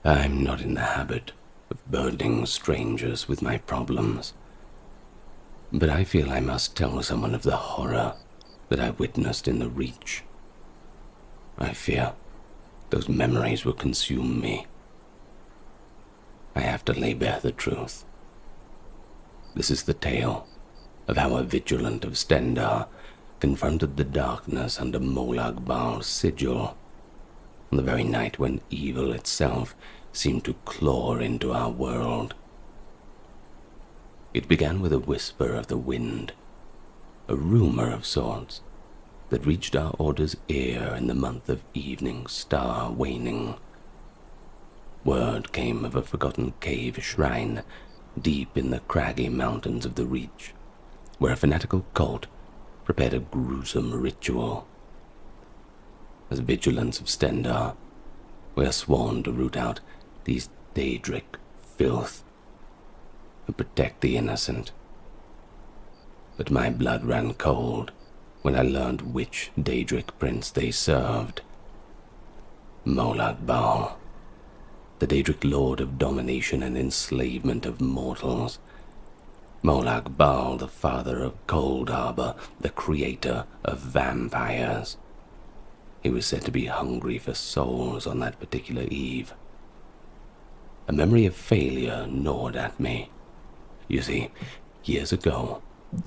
I'm not in the habit of burdening strangers with my problems, but I feel I must tell someone of the horror that I witnessed in the Reach. I fear those memories will consume me. I have to lay bare the truth. This is the tale of how a Vigilant of Stendarr confronted the darkness under Molag Bal's sigil on the very night when evil itself seemed to claw into our world. It began with a whisper of the wind, a rumor of sorts, that reached our Order's ear in the month of evening star waning. Word came of a forgotten cave shrine deep in the craggy mountains of the Reach, where a fanatical cult prepared a gruesome ritual. As Vigilants of Stendarr, we are sworn to root out these Daedric filth and protect the innocent. But my blood ran cold when I learned which Daedric prince they served. Molag Bal, the Daedric lord of domination and enslavement of mortals. Molag Bal, the father of Cold Harbor, the creator of vampires. He was said to be hungry for souls on that particular eve. A memory of failure gnawed at me. You see, years ago,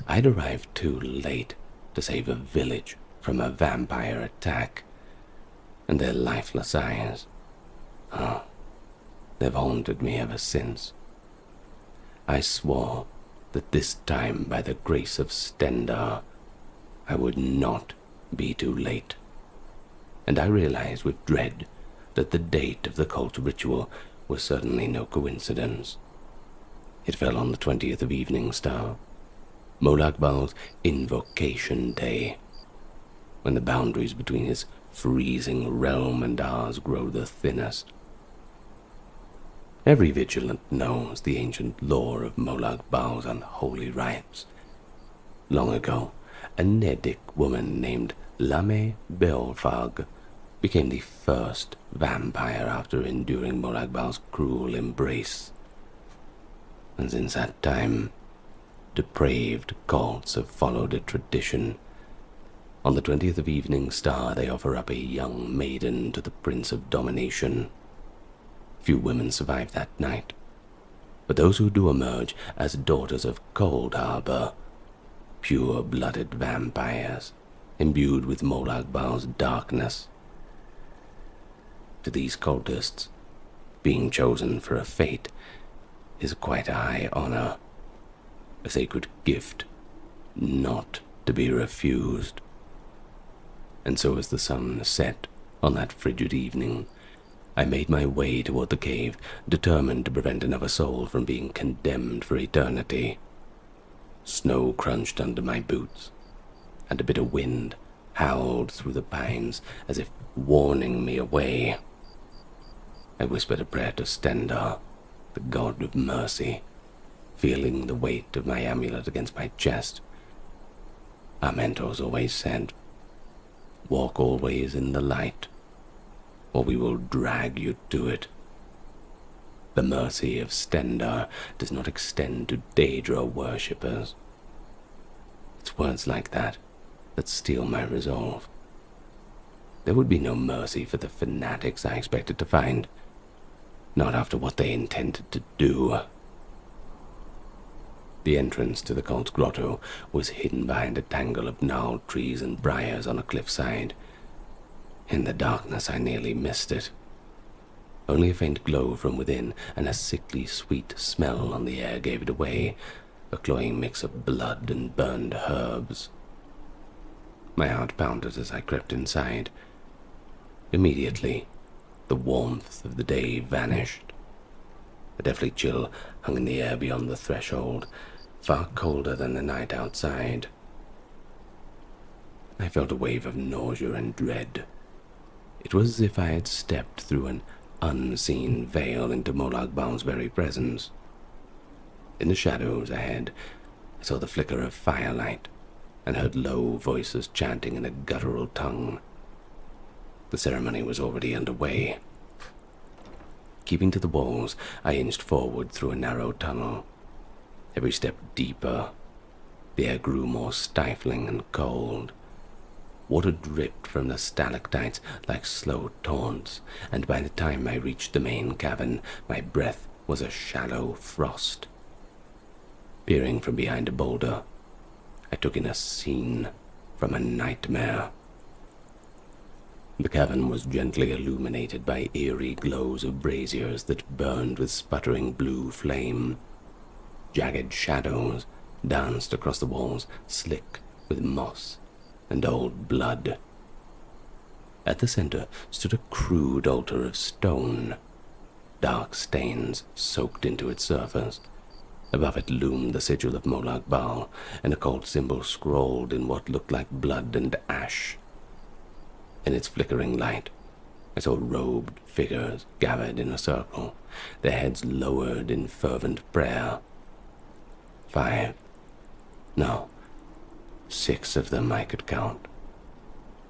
I'd arrived too late to save a village from a vampire attack, and their lifeless eyes, they've haunted me ever since. I swore that this time, by the grace of Stendarr, I would not be too late. And I realized with dread that the date of the cult ritual was certainly no coincidence. It fell on the 20th of Evening Star, Molag Bal's invocation day, when the boundaries between his freezing realm and ours grow the thinnest. Every Vigilant knows the ancient lore of Molag Bal's unholy rites. Long ago, a Nedic woman named Lame Belfag became the first vampire after enduring Molag Bal's cruel embrace. And since that time, depraved cults have followed a tradition. On the 20th of Evening Star, they offer up a young maiden to the Prince of Domination. Few women survive that night, but those who do emerge as daughters of Cold Harbor, pure-blooded vampires, imbued with Molag Bal's darkness. To these cultists, being chosen for a fate is quite a high honor, a sacred gift not to be refused. And so as the sun set on that frigid evening, I made my way toward the cave, determined to prevent another soul from being condemned for eternity. Snow crunched under my boots, and a bitter wind howled through the pines as if warning me away. I whispered a prayer to Stendarr, the god of mercy, feeling the weight of my amulet against my chest. Our mentors always said, "Walk always in the light, or we will drag you to it." The mercy of Stendarr does not extend to Daedra worshippers. It's words like that steel my resolve. There would be no mercy for the fanatics I expected to find, not after what they intended to do. The entrance to the cult's grotto was hidden behind a tangle of gnarled trees and briars on a cliffside. In the darkness I nearly missed it. Only a faint glow from within and a sickly sweet smell on the air gave it away, a cloying mix of blood and burned herbs. My heart pounded as I crept inside. Immediately, the warmth of the day vanished. A deathly chill hung in the air beyond the threshold, far colder than the night outside. I felt a wave of nausea and dread. It was as if I had stepped through an unseen veil into Molag Bal's very presence. In the shadows ahead, I saw the flicker of firelight and heard low voices chanting in a guttural tongue. The ceremony was already underway. Keeping to the walls, I inched forward through a narrow tunnel. Every step deeper, the air grew more stifling and cold. Water dripped from the stalactites like slow taunts, and by the time I reached the main cavern, my breath was a shallow frost. Peering from behind a boulder, I took in a scene from a nightmare. The cavern was gently illuminated by eerie glows of braziers that burned with sputtering blue flame. Jagged shadows danced across the walls, slick with moss and old blood. At the center stood a crude altar of stone. Dark stains soaked into its surface. Above it loomed the sigil of Molag Bal, an occult symbol scrawled in what looked like blood and ash. In its flickering light, I saw robed figures gathered in a circle, their heads lowered in fervent prayer. 5, no, 6 of them I could count.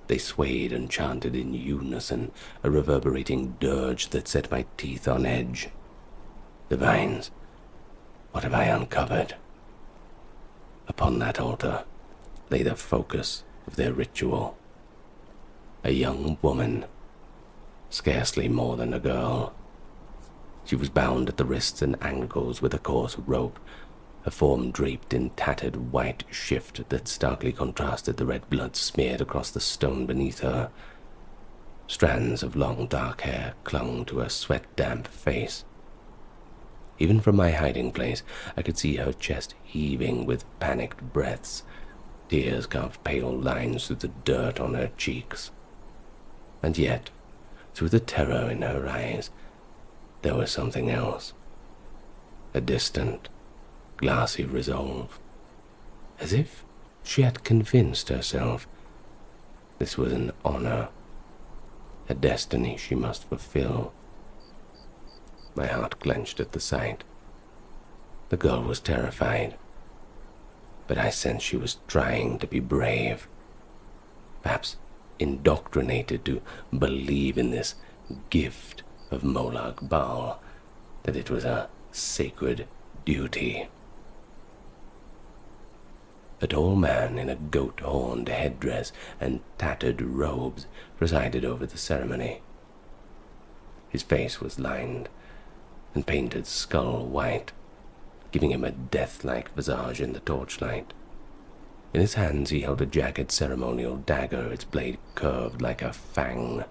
They swayed and chanted in unison, a reverberating dirge that set my teeth on edge. Divines, what have I uncovered? Upon that altar lay the focus of their ritual. A young woman, scarcely more than a girl. She was bound at the wrists and ankles with a coarse rope, her form draped in tattered white shift that starkly contrasted the red blood smeared across the stone beneath her. Strands of long dark hair clung to her sweat-damp face. Even from my hiding place, I could see her chest heaving with panicked breaths. Tears carved pale lines through the dirt on her cheeks. And yet, through the terror in her eyes, there was something else. A distant, glassy resolve. As if she had convinced herself this was an honor, a destiny she must fulfill. My heart clenched at the sight. The girl was terrified, but I sensed she was trying to be brave. Perhaps indoctrinated to believe in this gift of Molag Bal, that it was a sacred duty. A tall man in a goat-horned headdress and tattered robes presided over the ceremony. His face was lined and painted skull white, giving him a death-like visage in the torchlight. In his hands he held a jagged ceremonial dagger, its blade curved like a fang.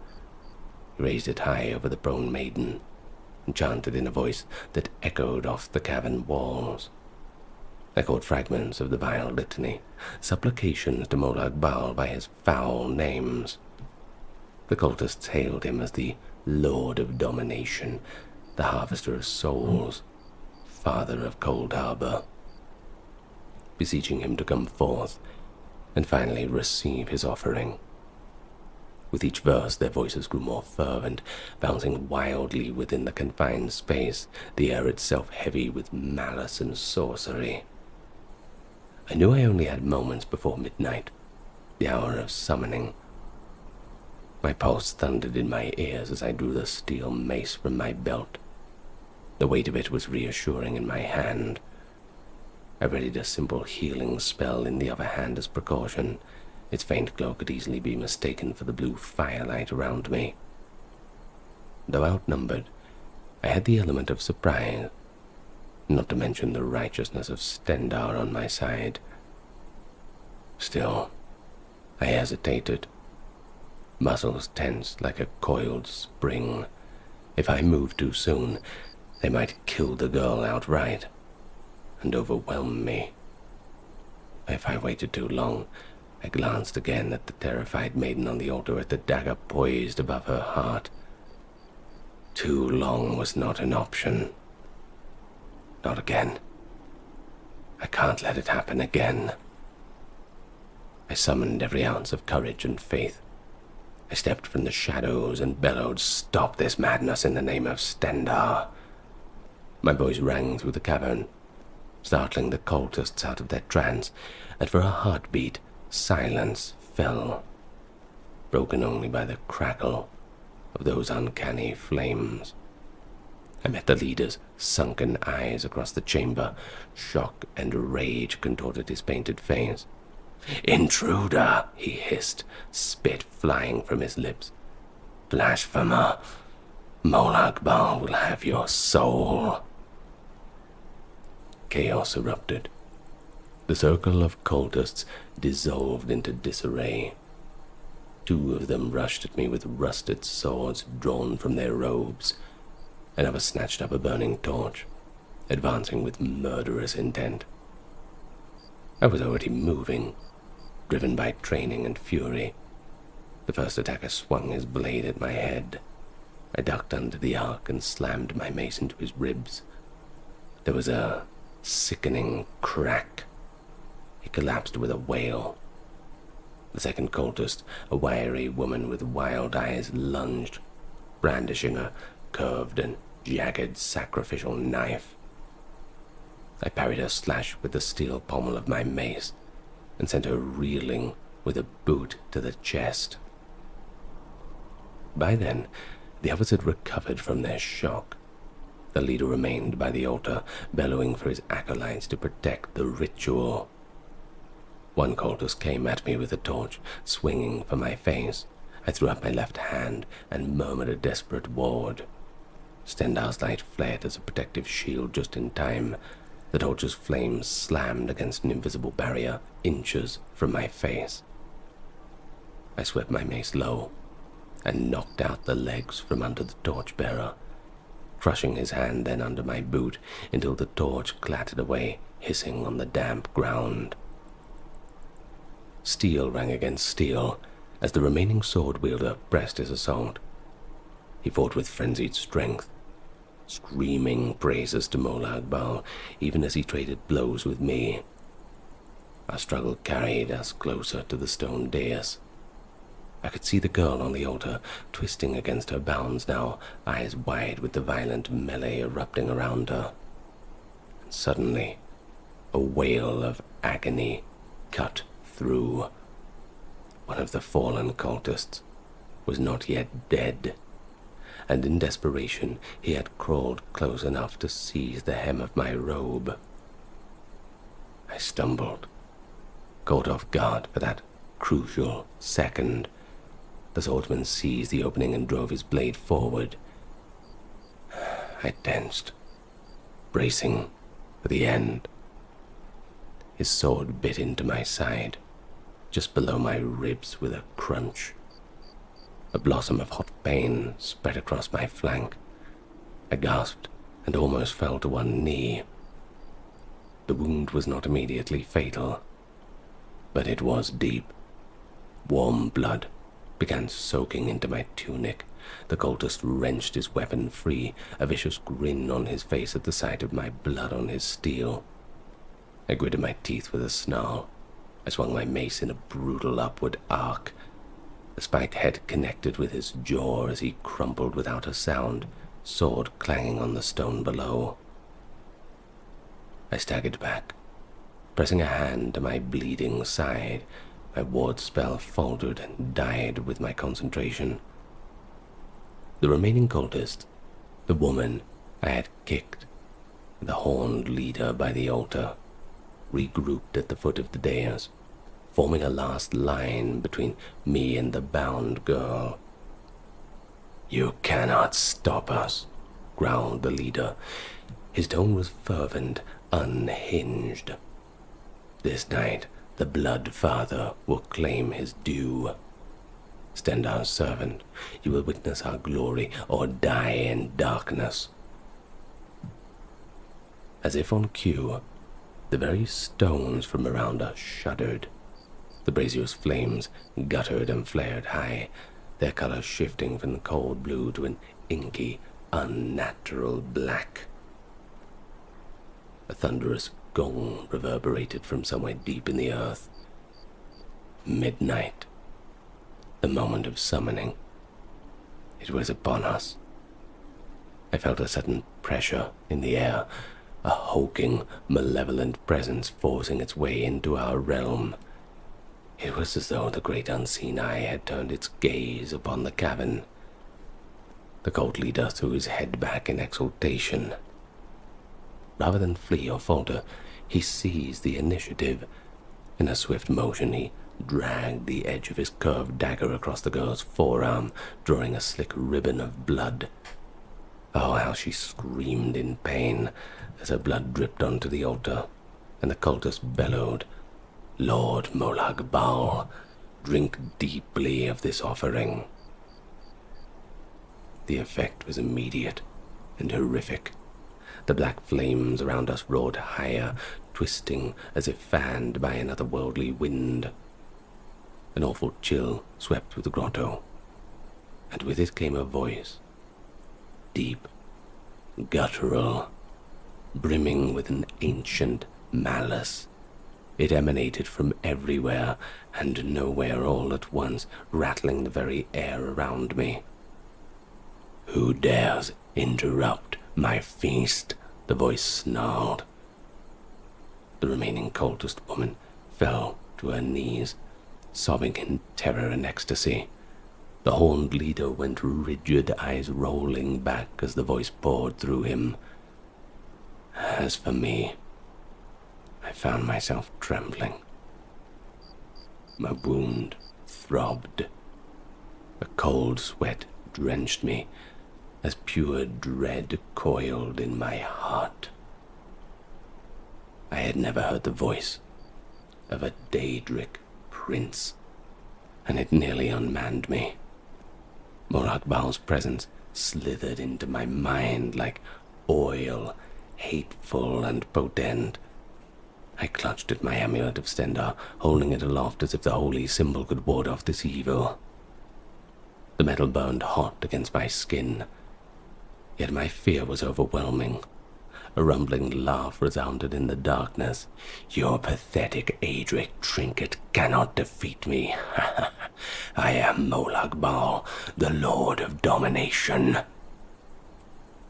He raised it high over the prone maiden and chanted in a voice that echoed off the cavern walls. I caught fragments of the vile litany, supplications to Molag Bal by his foul names. The cultists hailed him as the Lord of Domination, the Harvester of Souls, Father of Cold Harbor, beseeching him to come forth and finally receive his offering. With each verse, their voices grew more fervent, bouncing wildly within the confined space, the air itself heavy with malice and sorcery. I knew I only had moments before midnight, the hour of summoning. My pulse thundered in my ears as I drew the steel mace from my belt. The weight of it was reassuring in my hand. I readied a simple healing spell in the other hand as precaution. Its faint glow could easily be mistaken for the blue firelight around me. Though outnumbered, I had the element of surprise, not to mention the righteousness of Stendar on my side. Still, I hesitated, muscles tense like a coiled spring. If I moved too soon, they might kill the girl outright and overwhelm me. If I waited too long, I glanced again at the terrified maiden on the altar, at the dagger poised above her heart. Too long was not an option. Not again. I can't let it happen again. I summoned every ounce of courage and faith. I stepped from the shadows and bellowed, "Stop this madness in the name of Stendar." My voice rang through the cavern, startling the cultists out of their trance, and for a heartbeat, silence fell, broken only by the crackle of those uncanny flames. I met the leader's sunken eyes across the chamber. Shock and rage contorted his painted face. "Intruder," he hissed, spit flying from his lips. "Blasphemer! Molag Bal will have your soul." Chaos erupted. The circle of cultists dissolved into disarray. Two of them rushed at me with rusted swords drawn from their robes. Another snatched up a burning torch, advancing with murderous intent. I was already moving, driven by training and fury. The first attacker swung his blade at my head. I ducked under the arc and slammed my mace into his ribs. There was a sickening crack. He collapsed with a wail. The second cultist, a wiry woman with wild eyes, lunged, brandishing a curved and jagged sacrificial knife. I parried her slash with the steel pommel of my mace and sent her reeling with a boot to the chest. By then, the others had recovered from their shock. The leader remained by the altar, bellowing for his acolytes to protect the ritual. One cultist came at me with a torch, swinging for my face. I threw up my left hand and murmured a desperate word. Stendar's light flared as a protective shield just in time. The torch's flames slammed against an invisible barrier inches from my face. I swept my mace low and knocked out the legs from under the torchbearer, crushing his hand then under my boot until the torch clattered away, hissing on the damp ground. Steel rang against steel as the remaining sword-wielder pressed his assault. He fought with frenzied strength, screaming praises to Molag Bal, even as he traded blows with me. Our struggle carried us closer to the stone dais. I could see the girl on the altar, twisting against her bounds now, eyes wide with the violent melee erupting around her. And suddenly, a wail of agony cut through. One of the fallen cultists was not yet dead, and in desperation he had crawled close enough to seize the hem of my robe. I stumbled, caught off guard for that crucial second. The swordsman seized the opening and drove his blade forward. I tensed, bracing for the end. His sword bit into my side, just below my ribs with a crunch. A blossom of hot pain spread across my flank. I gasped and almost fell to one knee. The wound was not immediately fatal, but it was deep. Warm blood began soaking into my tunic. The cultist wrenched his weapon free, a vicious grin on his face at the sight of my blood on his steel. I gritted my teeth with a snarl. I swung my mace in a brutal upward arc. The spiked head connected with his jaw as he crumpled without a sound, sword clanging on the stone below. I staggered back, pressing a hand to my bleeding side. My ward spell faltered and died with my concentration. The remaining cultist, the woman I had kicked, the horned leader by the altar, regrouped at the foot of the dais, forming a last line between me and the bound girl. "You cannot stop us," growled the leader. His tone was fervent, unhinged. "This night, the Blood Father will claim his due. Stendar's servant, you will witness our glory or die in darkness." As if on cue, the very stones from around us shuddered. The brazier's flames guttered and flared high, their color shifting from the cold blue to an inky, unnatural black. A thunderous gong reverberated from somewhere deep in the earth. Midnight. The moment of summoning. It was upon us. I felt a sudden pressure in the air, a hulking, malevolent presence forcing its way into our realm. It was as though the great unseen eye had turned its gaze upon the cavern. The cult leader threw his head back in exultation. Rather than flee or falter, he seized the initiative. In a swift motion, he dragged the edge of his curved dagger across the girl's forearm, drawing a slick ribbon of blood. Oh, how she screamed in pain as her blood dripped onto the altar, and the cultist bellowed, "Lord Molag Bal, drink deeply of this offering." The effect was immediate and horrific. The black flames around us roared higher, twisting as if fanned by an otherworldly wind. An awful chill swept through the grotto, and with it came a voice, deep, guttural, brimming with an ancient malice. It emanated from everywhere and nowhere all at once, rattling the very air around me. "Who dares interrupt my feast?" the voice snarled. The remaining cultist woman fell to her knees, sobbing in terror and ecstasy. The horned leader went rigid, eyes rolling back as the voice poured through him. As for me, I found myself trembling. My wound throbbed. A cold sweat drenched me as pure dread coiled in my heart. I had never heard the voice of a Daedric prince, and it nearly unmanned me. Molag Bal's presence slithered into my mind like oil, hateful and potent. I clutched at my amulet of Stendar, holding it aloft as if the holy symbol could ward off this evil. The metal burned hot against my skin, yet my fear was overwhelming. A rumbling laugh resounded in the darkness. "Your pathetic Adric trinket cannot defeat me. I am Molag Bal, the Lord of Domination.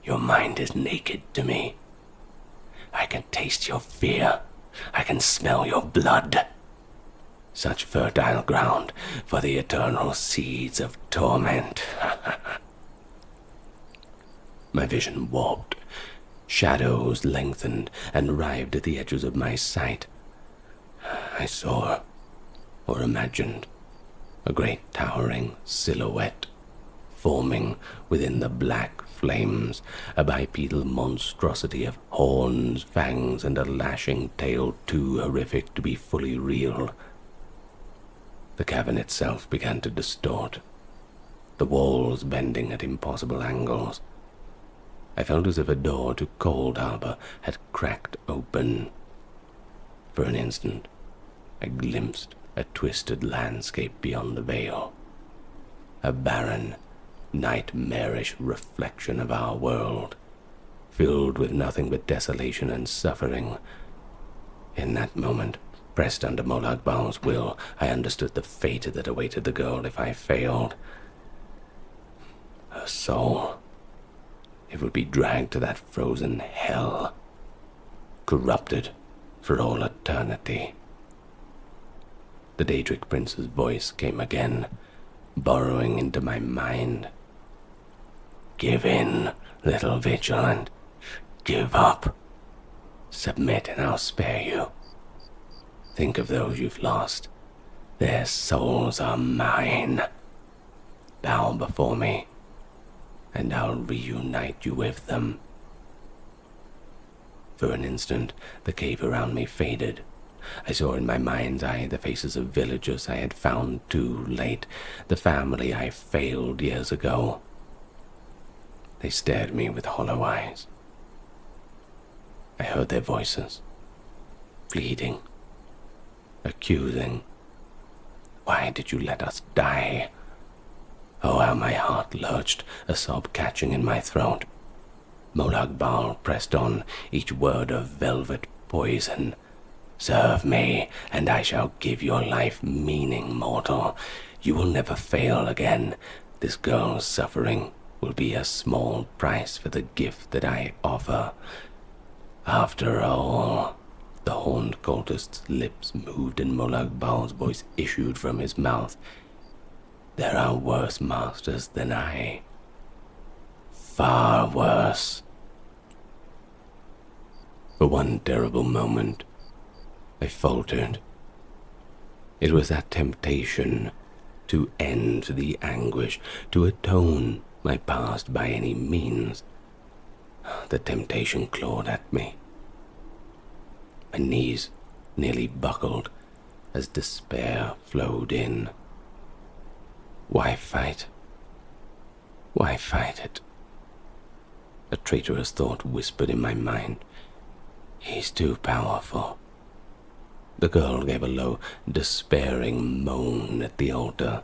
Your mind is naked to me. I can taste your fear. I can smell your blood. Such fertile ground for the eternal seeds of torment." My vision warped. Shadows lengthened and arrived at the edges of my sight. I saw, or imagined, a great towering silhouette forming within the black flames, a bipedal monstrosity of horns, fangs, and a lashing tail too horrific to be fully real. The cavern itself began to distort, the walls bending at impossible angles. I felt as if a door to Cold Harbor had cracked open. For an instant, I glimpsed a twisted landscape beyond the veil, a barren, nightmarish reflection of our world, filled with nothing but desolation and suffering. In that moment, pressed under Molag Bal's will, I understood the fate that awaited the girl if I failed. Her soul, it would be dragged to that frozen hell, corrupted for all eternity. The Daedric prince's voice came again, burrowing into my mind. "Give in, little Vigilant. Give up. Submit and I'll spare you. Think of those you've lost. Their souls are mine. Bow before me, and I'll reunite you with them." For an instant, the cave around me faded. I saw in my mind's eye the faces of villagers I had found too late, the family I failed years ago. They stared at me with hollow eyes. I heard their voices, pleading, accusing. "Why did you let us die?" Oh, how my heart lurched, a sob catching in my throat. Molag Bal pressed on, each word of velvet poison. "Serve me, and I shall give your life meaning, mortal. You will never fail again. This girl's suffering will be a small price for the gift that I offer. After all," the horned cultist's lips moved and Molag Bal's voice issued from his mouth, "there are worse masters than I. far worse. For one terrible moment, I faltered. It was that temptation to end the anguish, to atone my past by any means. The temptation clawed at me. My knees nearly buckled as despair flowed in. Why fight? Why fight it? A traitorous thought whispered in my mind. He's too powerful. The girl gave a low, despairing moan at the altar,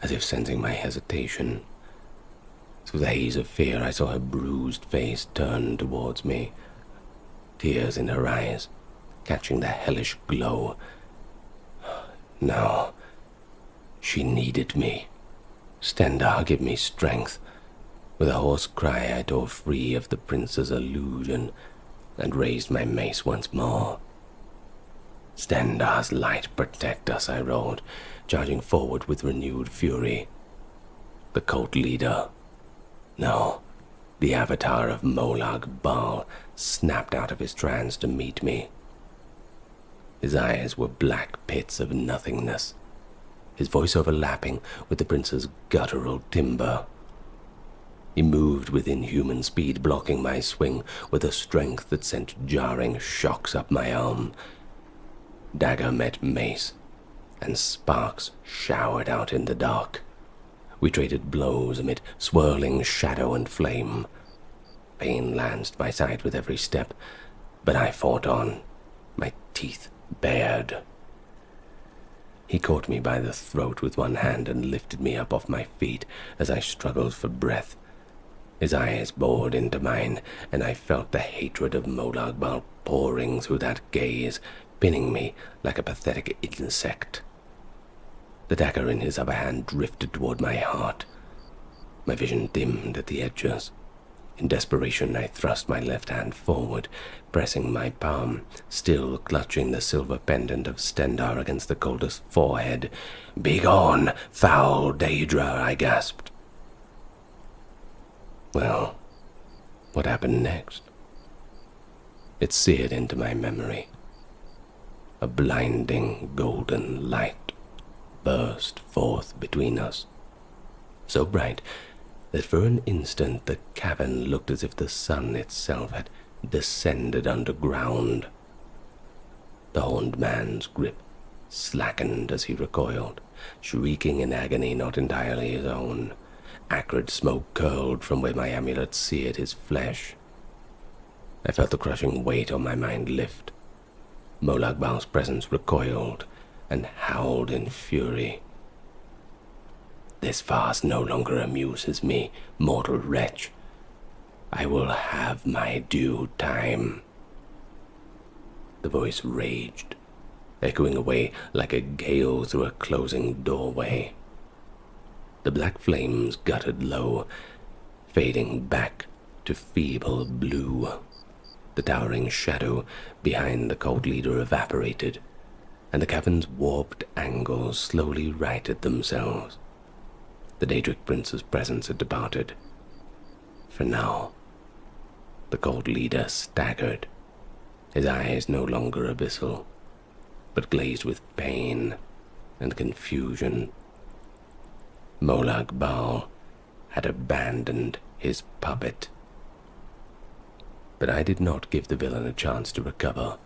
as if sensing my hesitation. Through the haze of fear, I saw her bruised face turn towards me, tears in her eyes, catching the hellish glow. No, she needed me. Stendarr, give me strength. With a hoarse cry, I tore free of the prince's illusion and raised my mace once more. Stendarr's light protect us, I roared, charging forward with renewed fury. The cult leader, no, the avatar of Molag Bal, snapped out of his trance to meet me. His eyes were black pits of nothingness, his voice overlapping with the prince's guttural timbre. He moved with inhuman speed, blocking my swing with a strength that sent jarring shocks up my arm. Dagger met mace, and sparks showered out in the dark. We traded blows amid swirling shadow and flame. Pain lanced my side with every step, but I fought on, my teeth bared. He caught me by the throat with one hand and lifted me up off my feet as I struggled for breath. His eyes bored into mine, and I felt the hatred of Molag Bal pouring through that gaze, pinning me like a pathetic insect. The dagger in his other hand drifted toward my heart. My vision dimmed at the edges. In desperation, I thrust my left hand forward, pressing my palm, still clutching the silver pendant of Stendarr against the cultist's forehead. "Begone, foul Daedra," I gasped. Well, what happened next? It seared into my memory. A blinding golden light burst forth between us, so bright that for an instant the cavern looked as if the sun itself had descended underground. The horned man's grip slackened as he recoiled, shrieking in agony not entirely his own. Acrid smoke curled from where my amulet seared his flesh. I felt the crushing weight on my mind lift. Molag Bal's presence recoiled and howled in fury. "This farce no longer amuses me, mortal wretch. I will have my due time." The voice raged, echoing away like a gale through a closing doorway. The black flames guttered low, fading back to feeble blue. The towering shadow behind the cult leader evaporated, and the cavern's warped angles slowly righted themselves. The Daedric prince's presence had departed. For now, the cult leader staggered, his eyes no longer abyssal, but glazed with pain and confusion. Molag Bal had abandoned his puppet. But I did not give the villain a chance to recover.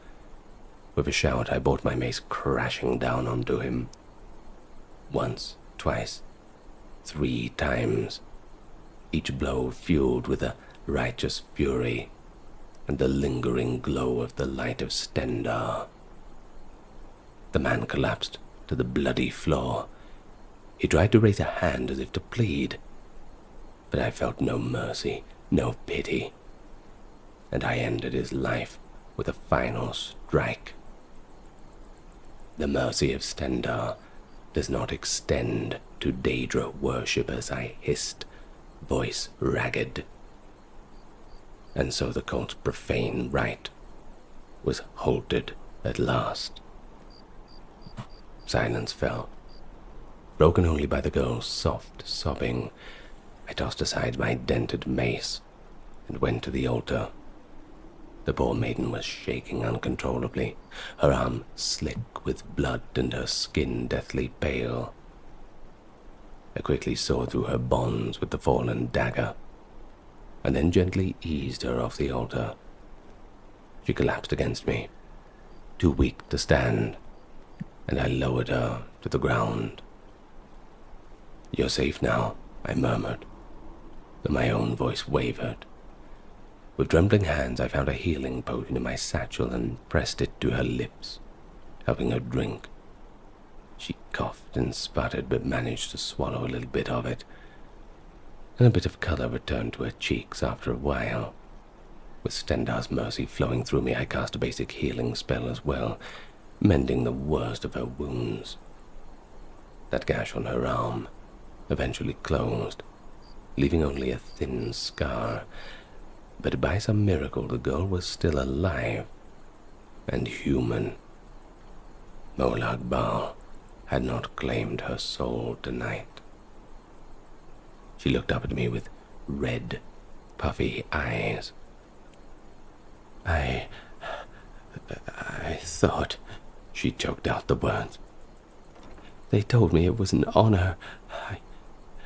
With a shout, I brought my mace crashing down onto him. Once, twice, 3 times, each blow fueled with a righteous fury and the lingering glow of the light of Stendarr. The man collapsed to the bloody floor. He tried to raise a hand as if to plead, but I felt no mercy, no pity, and I ended his life with a final strike. The mercy of Stendarr does not extend to Daedra worshippers, I hissed, voice ragged. And so the cult's profane rite was halted at last. Silence fell, broken only by the girl's soft sobbing I tossed aside my dented mace and went to the altar. The poor maiden was shaking uncontrollably, her arm slick with blood and her skin deathly pale. I quickly saw through her bonds with the fallen dagger, and then gently eased her off the altar. She collapsed against me, too weak to stand, and I lowered her to the ground. "You're safe now," I murmured, though my own voice wavered. With trembling hands, I found a healing potion in my satchel and pressed it to her lips, helping her drink. She coughed and sputtered, but managed to swallow a little bit of it, and a bit of color returned to her cheeks after a while. With Stendar's mercy flowing through me, I cast a basic healing spell as well, mending the worst of her wounds. That gash on her arm eventually closed, leaving only a thin scar, but by some miracle the girl was still alive and human. Molag Bal had not claimed her soul tonight. She looked up at me with red, puffy eyes. I thought," she choked out the words. "They told me it was an honor.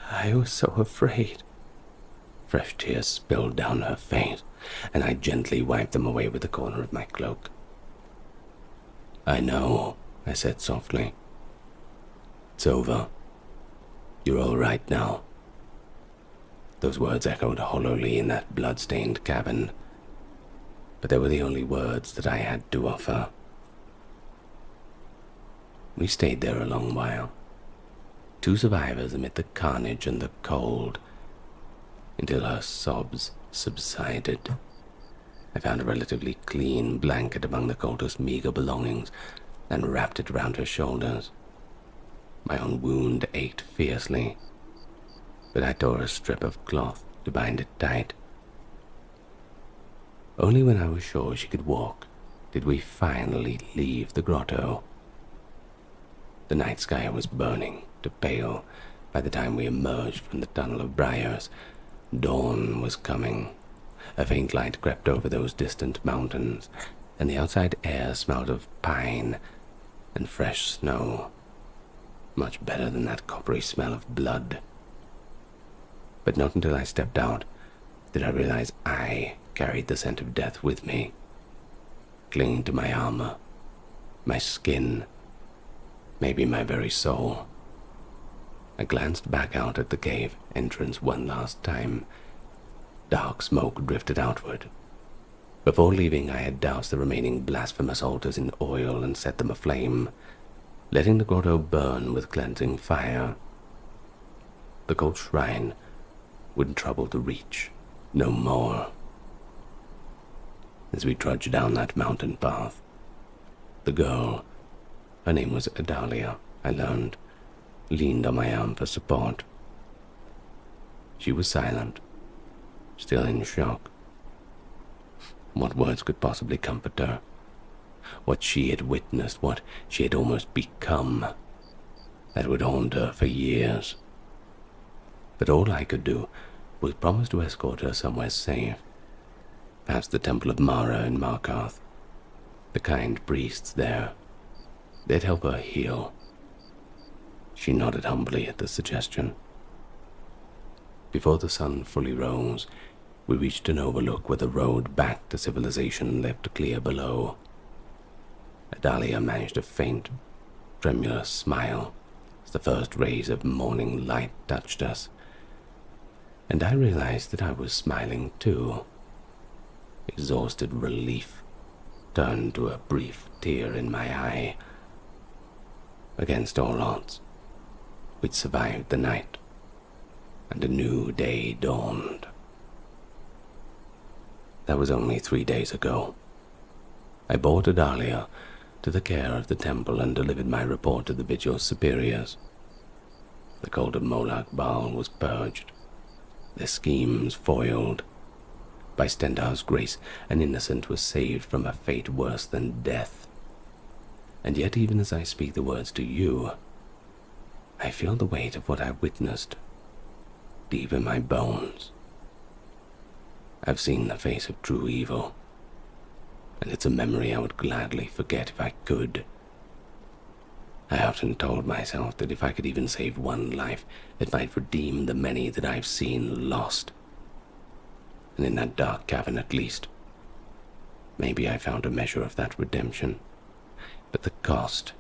I was so afraid." Fresh tears spilled down her face, and I gently wiped them away with the corner of my cloak. "I know," I said softly. "It's over. You're all right now." Those words echoed hollowly in that blood-stained cabin, but they were the only words that I had to offer. We stayed there a long while, two survivors amid the carnage and the cold, until her sobs subsided. I found a relatively clean blanket among the cultist's meager belongings and wrapped it around her shoulders. My own wound ached fiercely, but I tore a strip of cloth to bind it tight. Only when I was sure she could walk did we finally leave the grotto. The night sky was burning to pale by the time we emerged from the tunnel of briars. Dawn was coming. A faint light crept over those distant mountains, and the outside air smelled of pine and fresh snow, much better than that coppery smell of blood. But not until I stepped out did I realize I carried the scent of death with me, clinging to my armor, my skin, maybe my very soul. I glanced back out at the cave entrance one last time. Dark smoke drifted outward. Before leaving, I had doused the remaining blasphemous altars in oil and set them aflame, letting the grotto burn with cleansing fire. The cold shrine would trouble to reach no more. As we trudged down that mountain path, the girl, her name was Adalia, I learned, leaned on my arm for support. She was silent, still in shock. What words could possibly comfort her? What she had witnessed, what she had almost become, that would haunt her for years. But all I could do was promise to escort her somewhere safe, perhaps the temple of Mara in Markarth. The kind priests there, they'd help her heal. She nodded humbly at the suggestion. Before the sun fully rose, we reached an overlook where the road back to civilization left clear below. Adalia managed a faint, tremulous smile as the first rays of morning light touched us, and I realized that I was smiling too. Exhausted relief turned to a brief tear in my eye. Against all odds, we'd survived the night, and a new day dawned. That was only 3 days ago. I bore Adalia to the care of the temple and delivered my report to the Vigil's superiors. The cult of Molag Bal was purged, their schemes foiled. By Stendar's grace, an innocent was saved from a fate worse than death. And yet, even as I speak the words to you, I feel the weight of what I witnessed. deep in my bones. I've seen the face of true evil, and it's a memory I would gladly forget if I could. I often told myself that if I could even save one life, it might redeem the many that I've seen lost. And in that dark cavern at least, maybe I found a measure of that redemption. But the cost,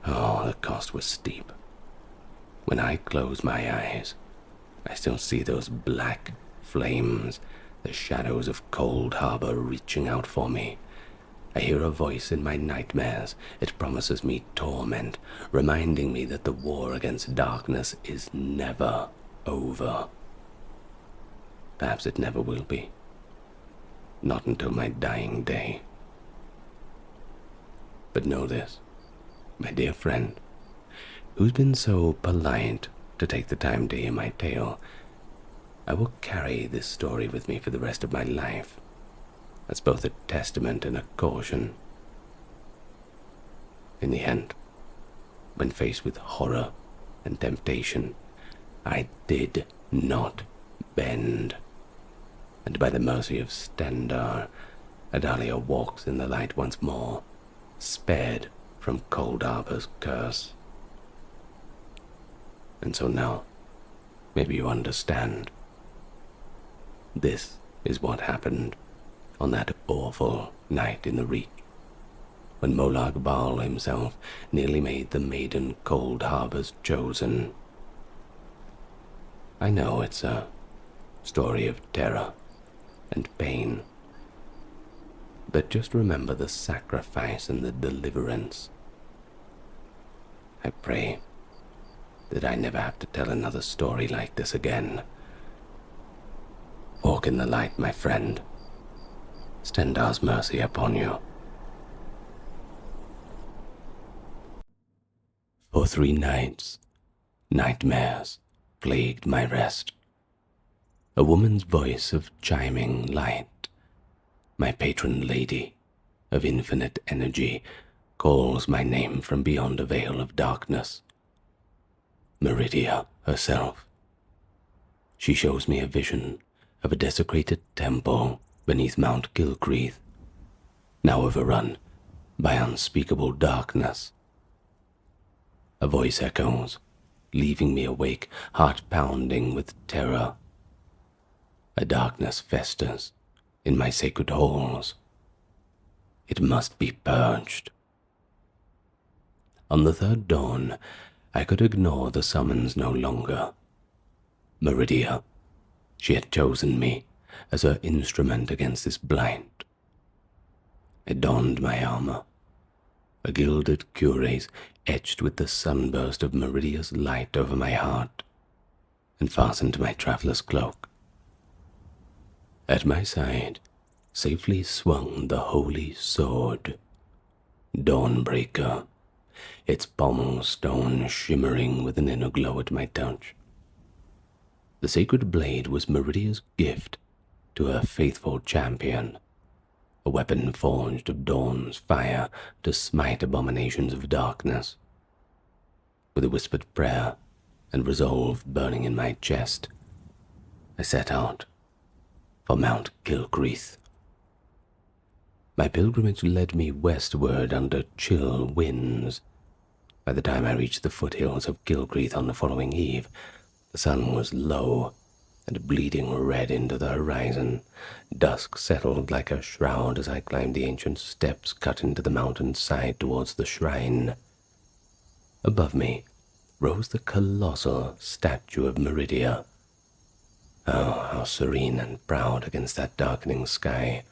oh, the cost was steep. When I close my eyes, I still see those black flames, the shadows of Cold Harbor reaching out for me. I hear a voice in my nightmares. It promises me torment, reminding me that the war against darkness is never over. Perhaps it never will be. Not until my dying day. But know this, my dear friend, who's been so polite to take the time to hear my tale, I will carry this story with me for the rest of my life. That's both a testament and a caution. In the end, when faced with horror and temptation, I did not bend. And by the mercy of Stendar, Adalia walks in the light once more, spared from Cold Harbor's curse. And so now, maybe you understand. This is what happened on that awful night in the Reach, when Molag Bal himself nearly made the maiden Cold Harbor's chosen. I know it's a story of terror and pain, but just remember the sacrifice and the deliverance. I pray that I never have to tell another story like this again. Walk in the light, my friend. Stendar's mercy upon you. For 3 nights, nightmares plagued my rest. A woman's voice of chiming light, my patron lady of infinite energy, calls my name from beyond a veil of darkness. Meridia herself. She shows me a vision of a desecrated temple beneath Mount Gilcreath, now overrun by unspeakable darkness. A voice echoes, leaving me awake, heart pounding with terror. A darkness festers in my sacred halls. It must be purged. On the 3rd dawn, I could ignore the summons no longer. Meridia, she had chosen me as her instrument against this blight. I donned my armor, a gilded cuirass etched with the sunburst of Meridia's light over my heart, and fastened my traveler's cloak. At my side safely swung the holy sword, Dawnbreaker, its pommel stone shimmering with an inner glow at my touch. The sacred blade was Meridia's gift to her faithful champion, a weapon forged of dawn's fire to smite abominations of darkness. With a whispered prayer and resolve burning in my chest, I set out for Mount Gilcreath. My pilgrimage led me westward under chill winds. By the time I reached the foothills of Gilcreath on the following eve, the sun was low and bleeding red into the horizon. Dusk settled like a shroud as I climbed the ancient steps cut into the mountain's side towards the shrine. Above me rose the colossal statue of Meridia. Oh, how serene and proud against that darkening sky.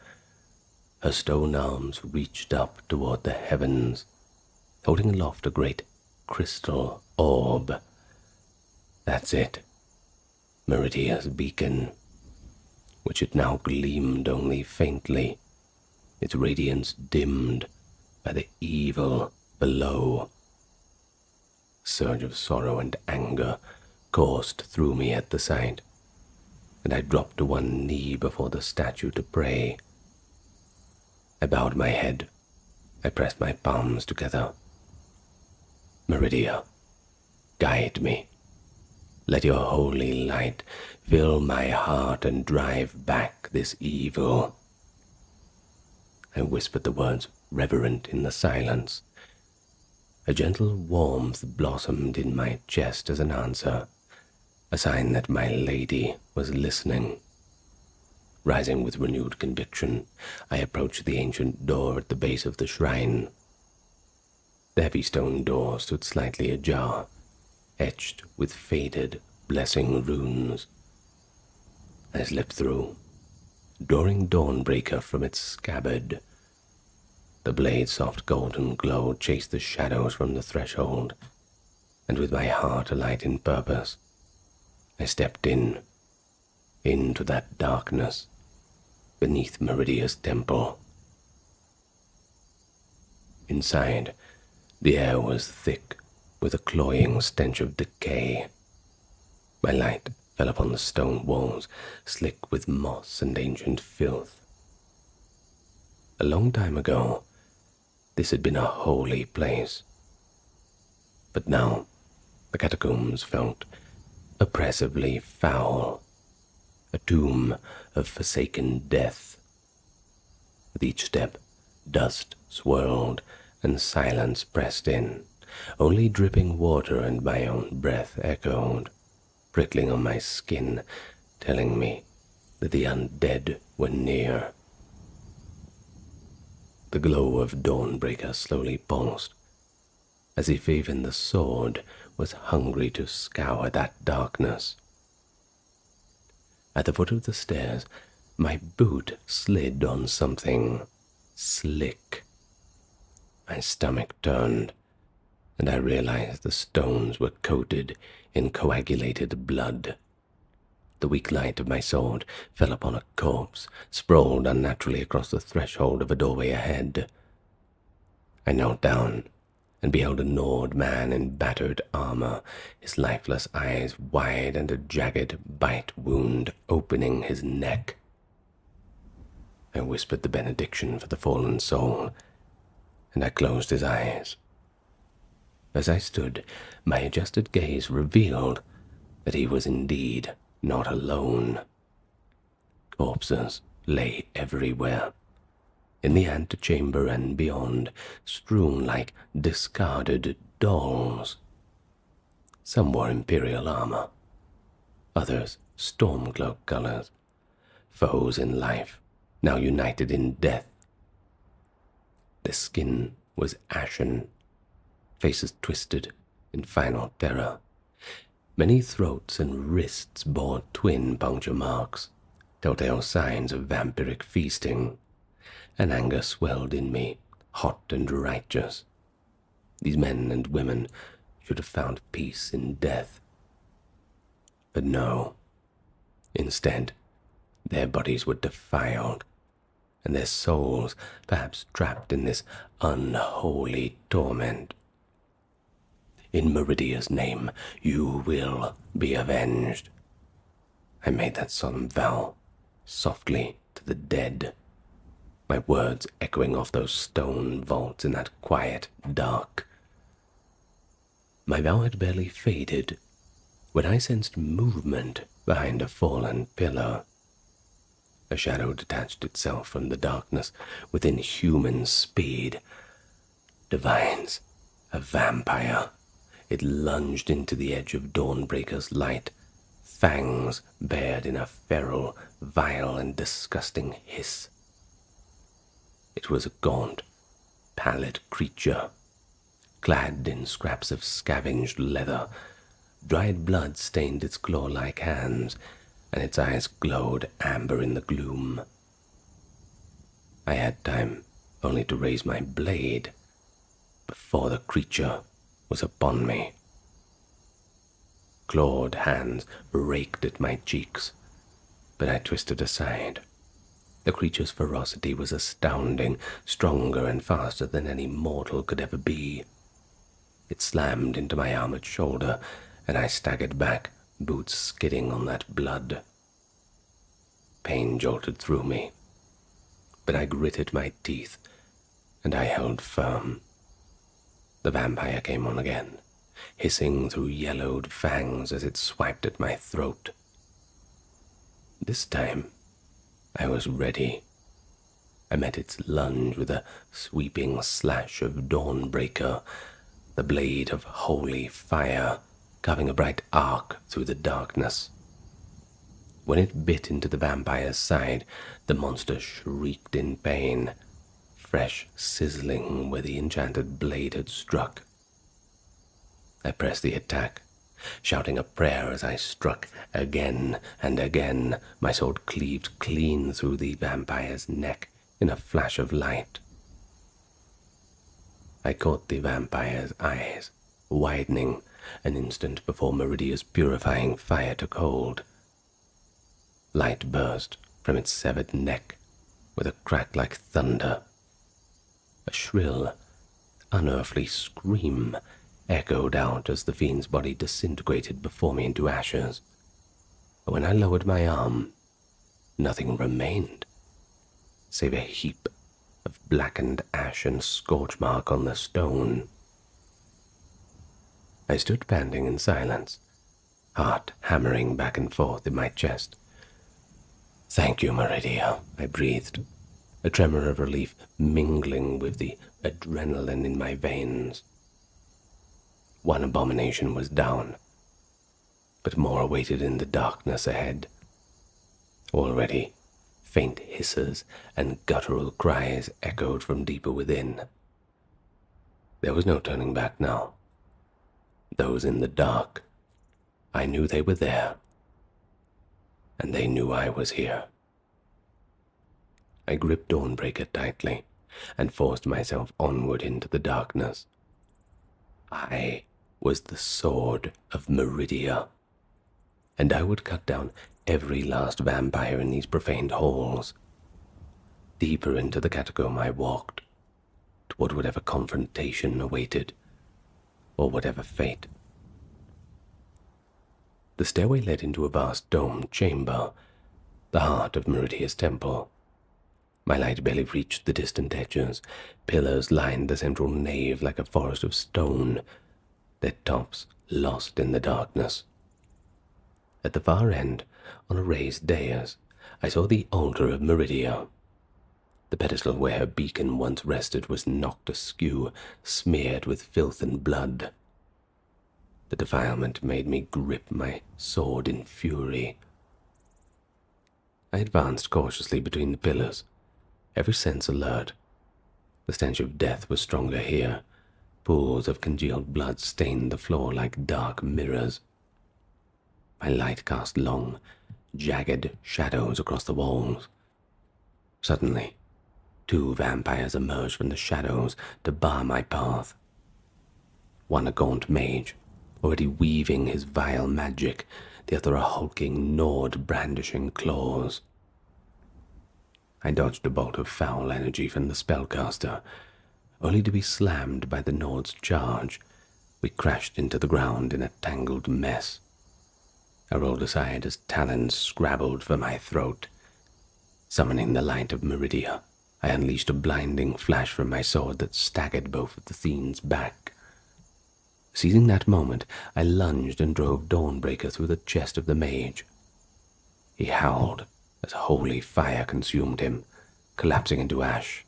Her stone arms reached up toward the heavens, holding aloft a great crystal orb. That's it, Meridia's beacon, which it now gleamed only faintly, its radiance dimmed by the evil below. A surge of sorrow and anger coursed through me at the sight, and I dropped to one knee before the statue to pray. I bowed my head. I pressed my palms together. Meridia, guide me. Let your holy light fill my heart and drive back this evil. I whispered the words reverent in the silence. A gentle warmth blossomed in my chest as an answer, a sign that my lady was listening. Rising with renewed conviction, I approached the ancient door at the base of the shrine. The heavy stone door stood slightly ajar, etched with faded, blessing runes. I slipped through, drawing Dawnbreaker from its scabbard. The blade's soft golden glow chased the shadows from the threshold, and with my heart alight in purpose, I stepped into that darkness beneath Meridia's temple. Inside, the air was thick with a cloying stench of decay. My light fell upon the stone walls, slick with moss and ancient filth. A long time ago, this had been a holy place. But now, the catacombs felt oppressively foul, a tomb of forsaken death. With each step, dust swirled and silence pressed in. Only dripping water and my own breath echoed, prickling on my skin, telling me that the undead were near. The glow of Dawnbreaker slowly pulsed, as if even the sword was hungry to scour that darkness. At the foot of the stairs, my boot slid on something slick. My stomach turned, and I realized the stones were coated in coagulated blood. The weak light of my sword fell upon a corpse, sprawled unnaturally across the threshold of a doorway ahead. I knelt down and beheld a gnawed man in battered armor, his lifeless eyes wide and a jagged bite wound opening his neck. I whispered the benediction for the fallen soul, and I closed his eyes. As I stood, my adjusted gaze revealed that he was indeed not alone. Corpses lay everywhere, in the antechamber and beyond, strewn like discarded dolls. Some wore imperial armor, others stormcloak colors, foes in life, now united in death. Their skin was ashen, faces twisted in final terror. Many throats and wrists bore twin puncture marks, telltale signs of vampiric feasting. An anger swelled in me, hot and righteous. These men and women should have found peace in death. But no. Instead, their bodies were defiled, and their souls perhaps trapped in this unholy torment. In Meridia's name, you will be avenged. I made that solemn vow, softly to the dead, my words echoing off those stone vaults in that quiet dark. My vow had barely faded when I sensed movement behind a fallen pillar. A shadow detached itself from the darkness with inhuman speed. Divines, a vampire. It lunged into the edge of Dawnbreaker's light, fangs bared in a feral, vile, and disgusting hiss. It was a gaunt, pallid creature, clad in scraps of scavenged leather. Dried blood stained its claw-like hands, and its eyes glowed amber in the gloom. I had time only to raise my blade before the creature was upon me. Clawed hands raked at my cheeks, but I twisted aside. The creature's ferocity was astounding, stronger and faster than any mortal could ever be. It slammed into my armored shoulder, and I staggered back, boots skidding on that blood. Pain jolted through me, but I gritted my teeth, and I held firm. The vampire came on again, hissing through yellowed fangs as it swiped at my throat. This time, I was ready. I met its lunge with a sweeping slash of Dawnbreaker, the blade of holy fire carving a bright arc through the darkness. When it bit into the vampire's side, the monster shrieked in pain, fresh sizzling where the enchanted blade had struck. I pressed the attack, shouting a prayer as I struck again and again. My sword cleaved clean through the vampire's neck in a flash of light. I caught the vampire's eyes, widening an instant before Meridia's purifying fire took hold. Light burst from its severed neck with a crack like thunder. A shrill, unearthly scream echoed out as the fiend's body disintegrated before me into ashes. When I lowered my arm, nothing remained, save a heap of blackened ash and scorch mark on the stone. I stood panting in silence, heart hammering back and forth in my chest. "Thank you, Meridia," I breathed, a tremor of relief mingling with the adrenaline in my veins. One abomination was down, but more awaited in the darkness ahead. Already, faint hisses and guttural cries echoed from deeper within. There was no turning back now. Those in the dark, I knew they were there, and they knew I was here. I gripped Dawnbreaker tightly and forced myself onward into the darkness. I was the sword of Meridia, and I would cut down every last vampire in these profaned halls. Deeper into the catacomb I walked, toward whatever confrontation awaited, or whatever fate. The stairway led into a vast domed chamber, the heart of Meridia's temple. My light barely reached the distant edges. Pillars lined the central nave like a forest of stone, their tops lost in the darkness. At the far end, on a raised dais, I saw the altar of Meridia. The pedestal where her beacon once rested was knocked askew, smeared with filth and blood. The defilement made me grip my sword in fury. I advanced cautiously between the pillars, every sense alert. The stench of death was stronger here. Pools of congealed blood stained the floor like dark mirrors. My light cast long, jagged shadows across the walls. Suddenly, 2 vampires emerged from the shadows to bar my path. One a gaunt mage, already weaving his vile magic, the other a hulking Nord brandishing claws. I dodged a bolt of foul energy from the spellcaster, only to be slammed by the Nord's charge. We crashed into the ground in a tangled mess. I rolled aside as talons scrabbled for my throat. Summoning the light of Meridia, I unleashed a blinding flash from my sword that staggered both of the fiends back. Seizing that moment, I lunged and drove Dawnbreaker through the chest of the mage. He howled as holy fire consumed him, collapsing into ash.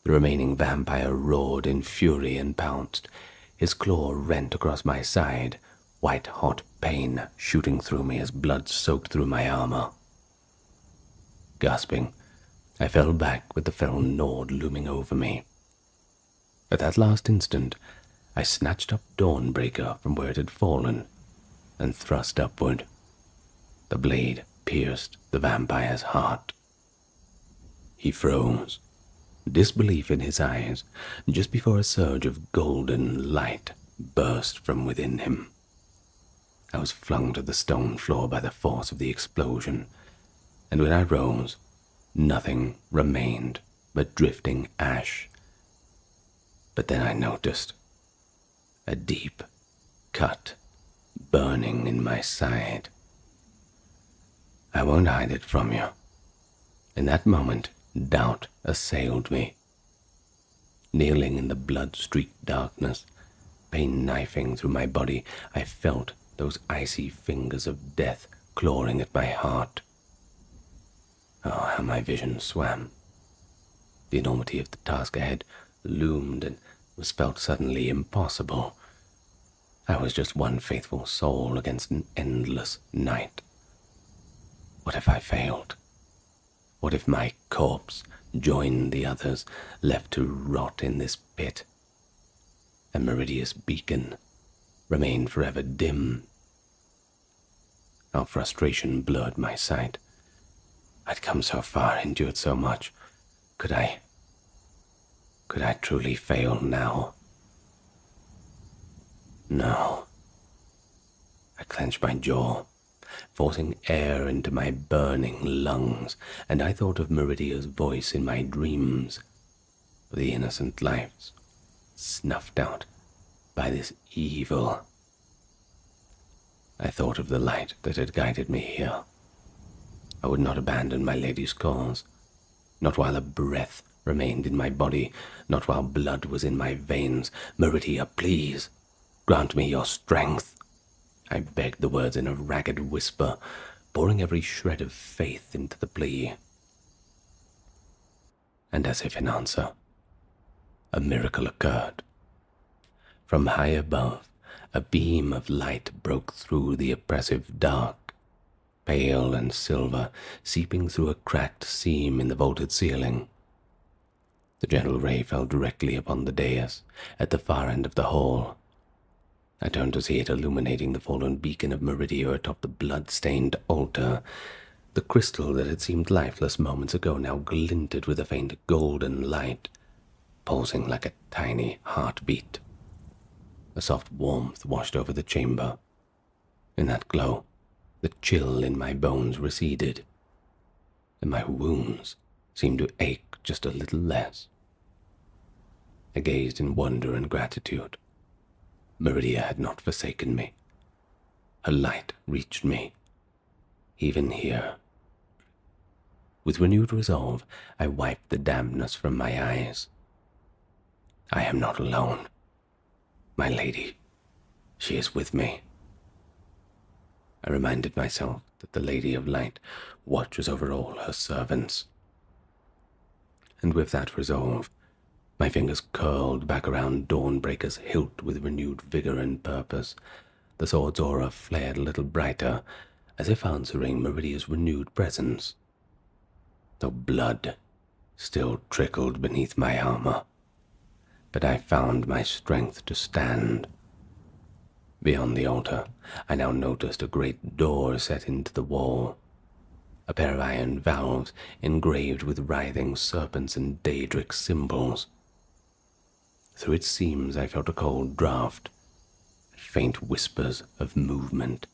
The remaining vampire roared in fury and pounced. His claw rent across my side, white-hot pain shooting through me as blood soaked through my armor. Gasping, I fell back with the fell Nord looming over me. At that last instant, I snatched up Dawnbreaker from where it had fallen and thrust upward. The blade pierced the vampire's heart. He froze, disbelief in his eyes, just before a surge of golden light burst from within him. I was flung to the stone floor by the force of the explosion, and when I rose, nothing remained but drifting ash. But then I noticed a deep cut burning in my side. I won't hide it from you. In that moment, doubt assailed me. Kneeling in the blood-streaked darkness, pain knifing through my body, I felt those icy fingers of death clawing at my heart. Oh, how my vision swam. The enormity of the task ahead loomed and was felt suddenly impossible. I was just one faithful soul against an endless night. What if I failed? What if my corpse joined the others, left to rot in this pit, and Meridia's beacon remained forever dim? Our frustration blurred my sight. I'd come so far, endured so much. Could I truly fail now? No. I clenched my jaw, forcing air into my burning lungs, and I thought of Meridia's voice in my dreams, of the innocent lives snuffed out by this evil. I thought of the light that had guided me here. I would not abandon my lady's cause, not while a breath remained in my body, not while blood was in my veins. Meridia, please, grant me your strength. I begged the words in a ragged whisper, pouring every shred of faith into the plea. And as if in answer, a miracle occurred. From high above, a beam of light broke through the oppressive dark, pale and silver, seeping through a cracked seam in the vaulted ceiling. The gentle ray fell directly upon the dais at the far end of the hall. I turned to see it illuminating the fallen beacon of Meridia atop the blood-stained altar. The crystal that had seemed lifeless moments ago now glinted with a faint golden light, pulsing like a tiny heartbeat. A soft warmth washed over the chamber. In that glow, the chill in my bones receded, and my wounds seemed to ache just a little less. I gazed in wonder and gratitude. Meridia had not forsaken me. Her light reached me, even here. With renewed resolve, I wiped the dampness from my eyes. I am not alone. My lady, she is with me. I reminded myself that the Lady of Light watches over all her servants. And with that resolve, my fingers curled back around Dawnbreaker's hilt with renewed vigor and purpose. The sword's aura flared a little brighter, as if answering Meridia's renewed presence, though blood still trickled beneath my armor. But I found my strength to stand. Beyond the altar, I now noticed a great door set into the wall, a pair of iron valves engraved with writhing serpents and Daedric symbols. Through its seams I felt a cold draught, faint whispers of movement.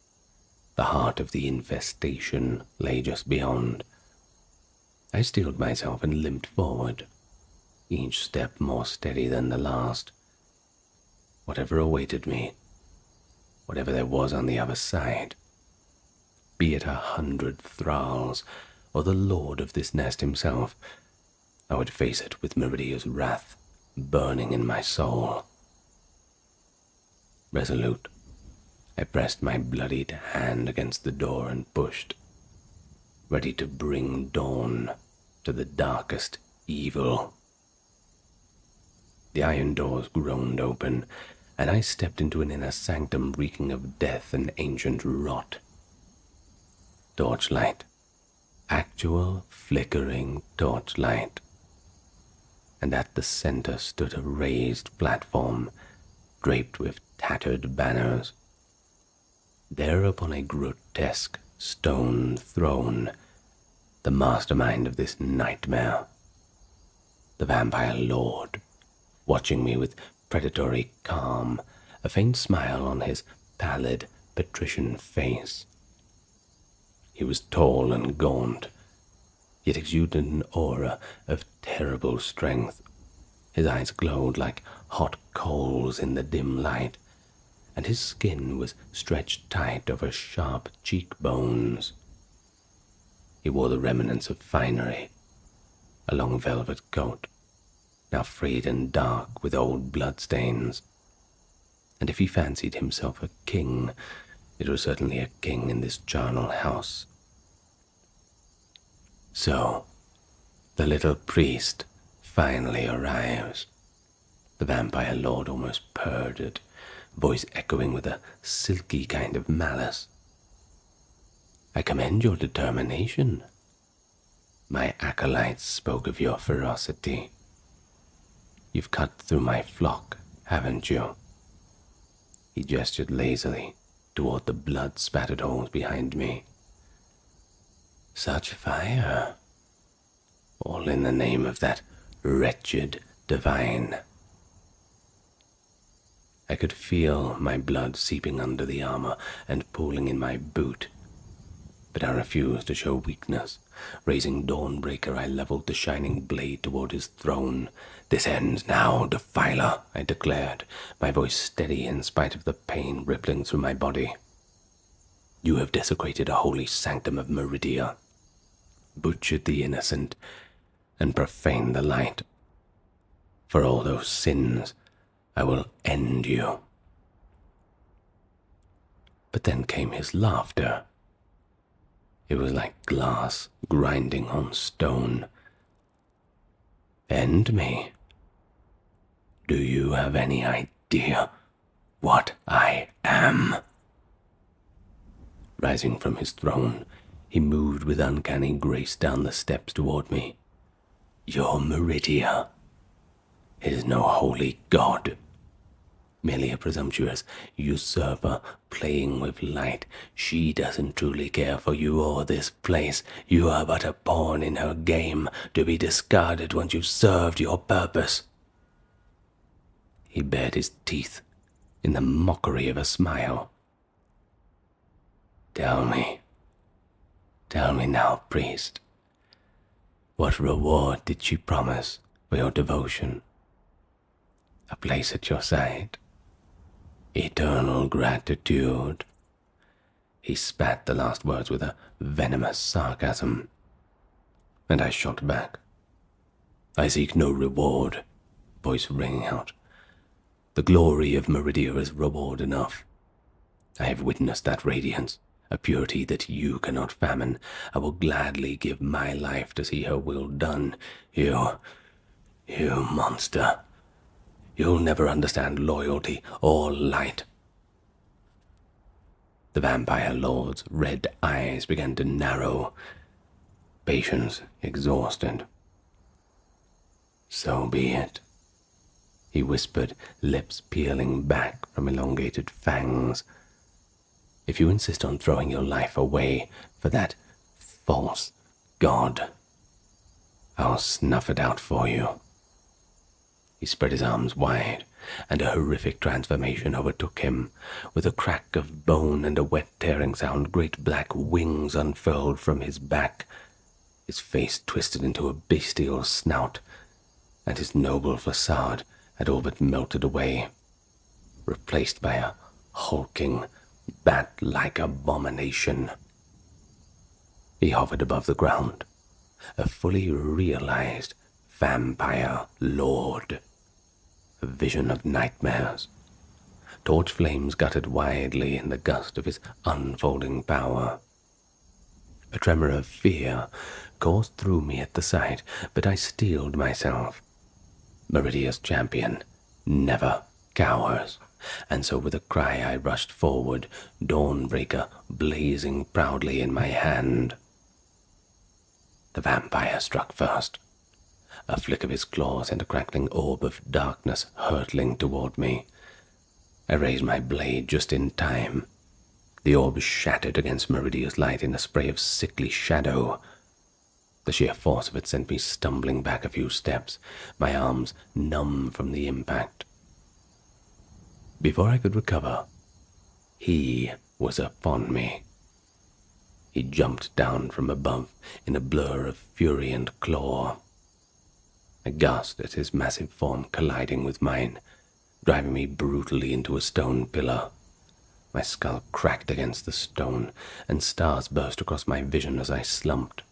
The heart of the infestation lay just beyond. I steeled myself and limped forward, each step more steady than the last. Whatever awaited me, whatever there was on the other side, be it 100 thralls or the lord of this nest himself, I would face it with Meridia's wrath burning in my soul. Resolute, I pressed my bloodied hand against the door and pushed, ready to bring dawn to the darkest evil. The iron doors groaned open, and I stepped into an inner sanctum reeking of death and ancient rot. Torchlight, actual flickering torchlight. And at the center stood a raised platform, draped with tattered banners. There upon a grotesque stone throne, the mastermind of this nightmare, the vampire lord, watching me with predatory calm, a faint smile on his pallid, patrician face. He was tall and gaunt, yet exuded an aura of terrible strength. His eyes glowed like hot coals in the dim light, and his skin was stretched tight over sharp cheekbones. He wore the remnants of finery, a long velvet coat, now frayed and dark with old bloodstains, and if he fancied himself a king, it was certainly a king in this charnel house. So, the little priest finally arrives. The vampire lord almost purred it, voice echoing with a silky kind of malice. I commend your determination. My acolytes spoke of your ferocity. You've cut through my flock, haven't you? He gestured lazily toward the blood-spattered holes behind me. Such fire! All in the name of that wretched divine. I could feel my blood seeping under the armor and pooling in my boot, but I refused to show weakness. Raising Dawnbreaker, I leveled the shining blade toward his throne. This ends now, defiler, I declared, my voice steady in spite of the pain rippling through my body. You have desecrated a holy sanctum of Meridia, butchered the innocent, and profaned the light. For all those sins, I will end you. But then came his laughter. It was like glass grinding on stone. End me? Do you have any idea what I am? Rising from his throne, he moved with uncanny grace down the steps toward me. Your Meridia is no holy god, merely a presumptuous usurper playing with light. She doesn't truly care for you or this place. You are but a pawn in her game, to be discarded once you've served your purpose. He bared his teeth in the mockery of a smile. Tell me now, priest, what reward did she promise for your devotion? A place at your side? Eternal gratitude? He spat the last words with a venomous sarcasm, and I shot back. I seek no reward, voice ringing out. The glory of Meridia is reward enough. I have witnessed that radiance, a purity that you cannot famine. I will gladly give my life to see her will done. You monster. You'll never understand loyalty or light. The vampire lord's red eyes began to narrow, patience exhausted. So be it, he whispered, lips peeling back from elongated fangs. If you insist on throwing your life away for that false god, I'll snuff it out for you. He spread his arms wide, and a horrific transformation overtook him. With a crack of bone and a wet tearing sound, great black wings unfurled from his back. His face twisted into a bestial snout, and his noble facade had all but melted away, replaced by a hulking, bat-like abomination. He hovered above the ground, a fully realized vampire lord, a vision of nightmares. Torch flames guttered widely in the gust of his unfolding power. A tremor of fear coursed through me at the sight, but I steeled myself. Meridia's champion never cowers, and so with a cry I rushed forward, Dawnbreaker blazing proudly in my hand. The vampire struck first. A flick of his claws and a crackling orb of darkness hurtling toward me. I raised my blade just in time. The orb shattered against Meridia's light in a spray of sickly shadow. The sheer force of it sent me stumbling back a few steps, my arms numb from the impact. Before I could recover, he was upon me. He jumped down from above in a blur of fury and claw. I gasped at his massive form colliding with mine, driving me brutally into a stone pillar. My skull cracked against the stone, and stars burst across my vision as I slumped.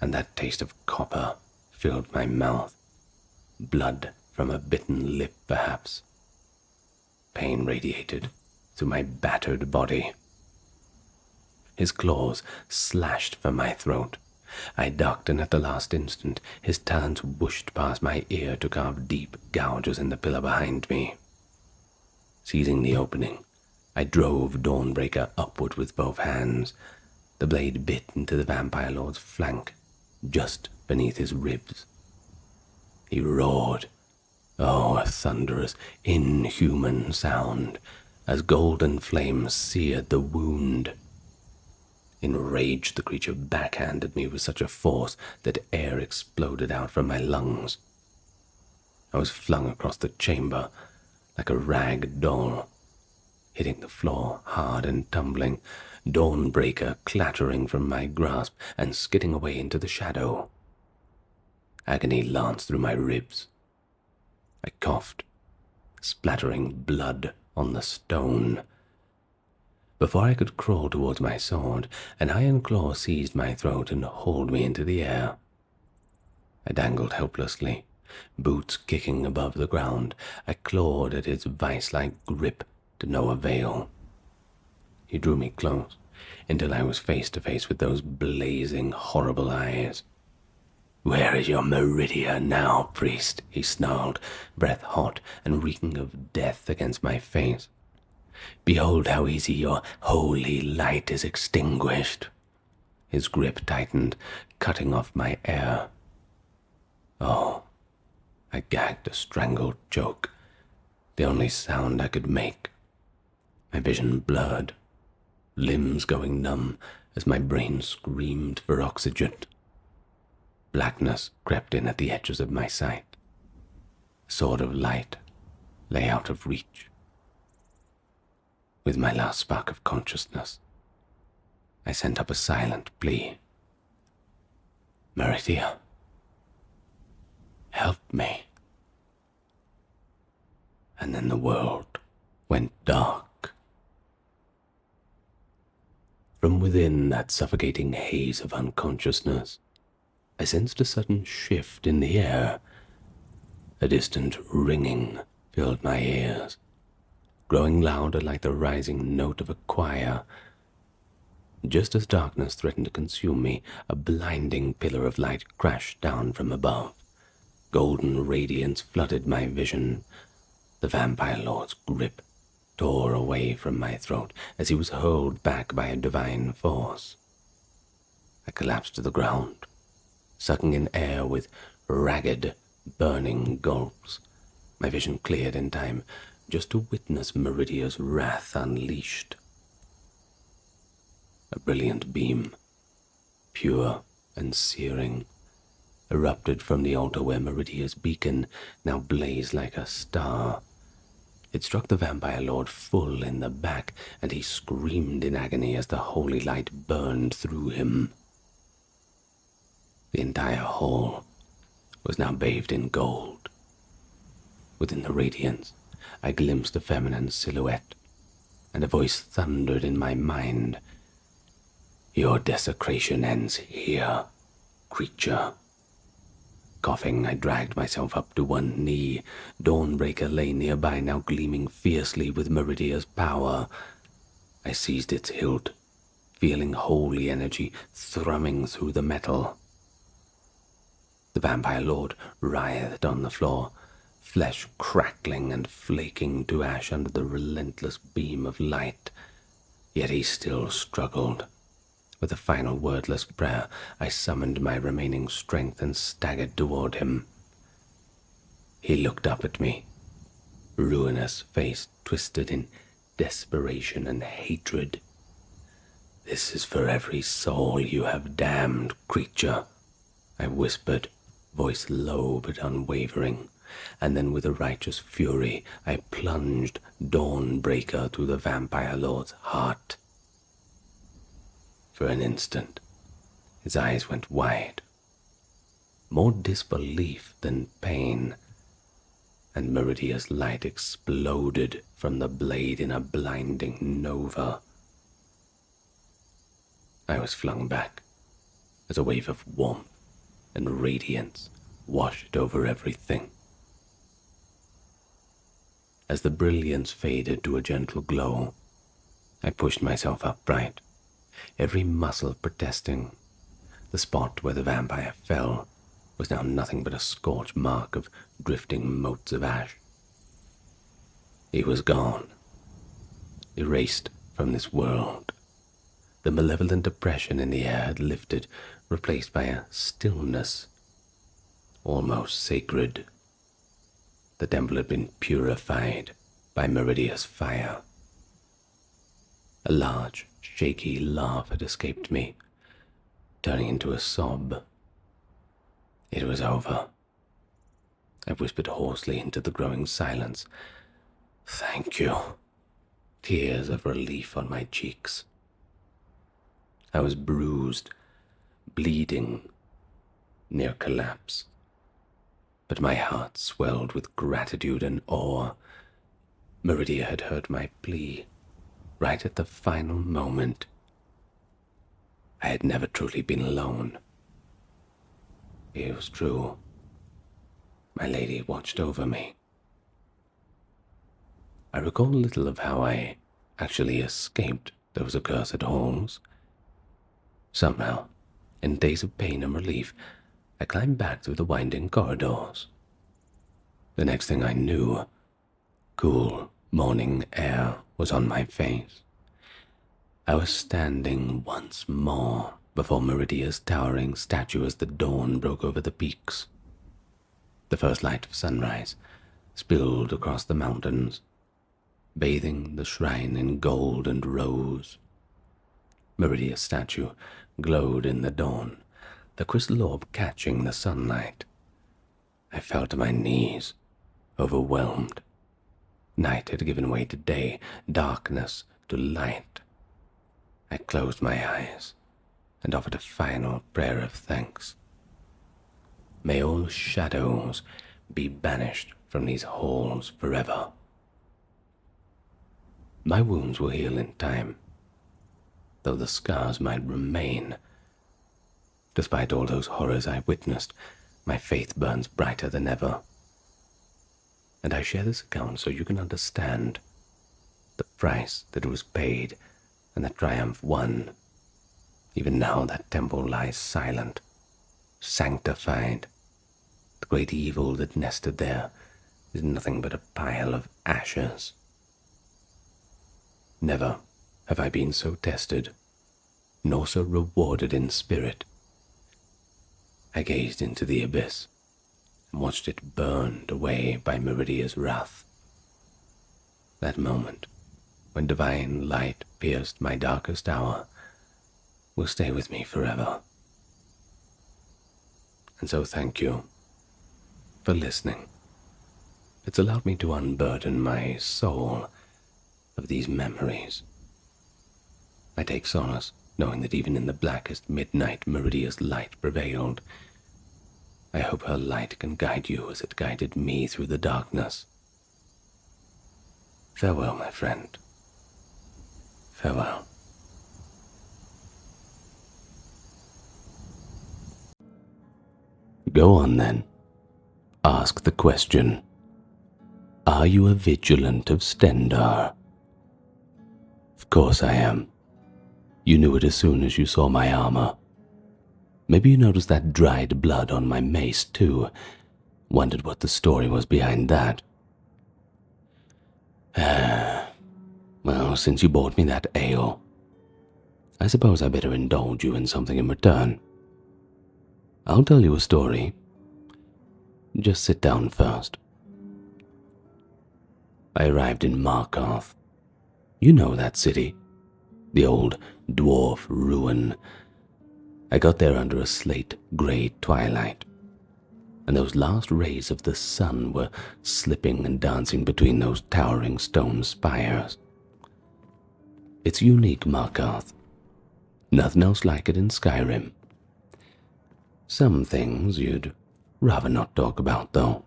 And that taste of copper filled my mouth, blood from a bitten lip perhaps. pain radiated through my battered body. His claws slashed for my throat. I ducked, and at the last instant, his talons whooshed past my ear to carve deep gouges in the pillar behind me. Seizing the opening, I drove Dawnbreaker upward with both hands. The blade bit into the vampire lord's flank, just beneath his ribs. He roared. Oh, a thunderous, inhuman sound, as golden flames seared the wound. Enraged, the creature backhanded me with such a force that air exploded out from my lungs. I was flung across the chamber like a rag doll, hitting the floor hard and tumbling, Dawnbreaker clattering from my grasp and skidding away into the shadow. Agony lanced through my ribs. I coughed, splattering blood on the stone. Before I could crawl towards my sword, an iron claw seized my throat and hauled me into the air. I dangled helplessly, boots kicking above the ground. I clawed at its vice-like grip to no avail. He drew me close, until I was face to face with those blazing, horrible eyes. "Where is your Meridia now, priest?" he snarled, breath hot and reeking of death against my face. "Behold how easy your holy light is extinguished." His grip tightened, cutting off my air. Oh, I gagged a strangled choke, the only sound I could make. My vision blurred, limbs going numb as my brain screamed for oxygen. Blackness crept in at the edges of my sight. A sword of light lay out of reach. With my last spark of consciousness, I sent up a silent plea. "Meridia, help me." And then the world went dark. From within that suffocating haze of unconsciousness, I sensed a sudden shift in the air. A distant ringing filled my ears, growing louder like the rising note of a choir. Just as darkness threatened to consume me, a blinding pillar of light crashed down from above. Golden radiance flooded my vision. The vampire lord's grip tore away from my throat as he was hurled back by a divine force. I collapsed to the ground, sucking in air with ragged, burning gulps. My vision cleared in time just to witness Meridia's wrath unleashed. A brilliant beam, pure and searing, erupted from the altar where Meridia's beacon now blazed like a star. It struck the vampire lord full in the back, and he screamed in agony as the holy light burned through him. The entire hall was now bathed in gold. Within the radiance, I glimpsed a feminine silhouette, and a voice thundered in my mind. "Your desecration ends here, creature." Coughing, I dragged myself up to one knee. Dawnbreaker lay nearby, now gleaming fiercely with Meridia's power. I seized its hilt, feeling holy energy thrumming through the metal. The vampire lord writhed on the floor, flesh crackling and flaking to ash under the relentless beam of light. Yet he still struggled. With a final wordless prayer, I summoned my remaining strength and staggered toward him. He looked up at me, ruinous face twisted in desperation and hatred. "This is for every soul you have damned, creature," I whispered, voice low but unwavering. And then with a righteous fury, I plunged Dawnbreaker through the vampire lord's heart. For an instant, his eyes went wide, more disbelief than pain, and Meridia's light exploded from the blade in a blinding nova. I was flung back as a wave of warmth and radiance washed over everything. As the brilliance faded to a gentle glow, I pushed myself upright, every muscle protesting. The spot where the vampire fell was now nothing but a scorched mark of drifting motes of ash. He was gone, erased from this world. The malevolent oppression in the air had lifted, replaced by a stillness almost sacred. The temple had been purified by Meridia's fire. A large, shaky laugh had escaped me, turning into a sob. It was over. I whispered hoarsely into the growing silence. Thank you. Tears of relief on my cheeks. I was bruised, bleeding, near collapse. But my heart swelled with gratitude and awe. Meridia had heard my plea, right at the final moment. I had never truly been alone. It was true. My lady watched over me. I recall little of how I actually escaped those accursed halls. Somehow, in days of pain and relief, I climbed back through the winding corridors. The next thing I knew, cool morning air was on my face. I was standing once more before Meridia's towering statue as the dawn broke over the peaks. The first light of sunrise spilled across the mountains, bathing the shrine in gold and rose. Meridia's statue glowed in the dawn, the crystal orb catching the sunlight. I fell to my knees, overwhelmed. Night had given way to day, darkness to light. I closed my eyes and offered a final prayer of thanks. May all shadows be banished from these halls forever. My wounds will heal in time, though the scars might remain. Despite all those horrors I witnessed, my faith burns brighter than ever. And I share this account so you can understand the price that was paid and the triumph won. Even now that temple lies silent, sanctified. The great evil that nested there is nothing but a pile of ashes. Never have I been so tested, nor so rewarded in spirit. I gazed into the abyss and watched it burned away by Meridia's wrath. That moment, when divine light pierced my darkest hour, will stay with me forever. And so thank you for listening. It's allowed me to unburden my soul of these memories. I take solace knowing that even in the blackest midnight Meridia's light prevailed. I hope her light can guide you as it guided me through the darkness. Farewell, my friend. Farewell. Go on then. Ask the question. Are you a Vigilant of Stendarr? Of course I am. You knew it as soon as you saw my armor. Maybe you noticed that dried blood on my mace too. Wondered what the story was behind that. Well, since you bought me that ale, I suppose I better indulge you in something in return. I'll tell you a story. Just sit down first. I arrived in Markarth. You know that city. The old dwarf ruin. I got there under a slate-grey twilight, and those last rays of the sun were slipping and dancing between those towering stone spires. It's unique, Markarth. Nothing else like it in Skyrim. Some things you'd rather not talk about, though.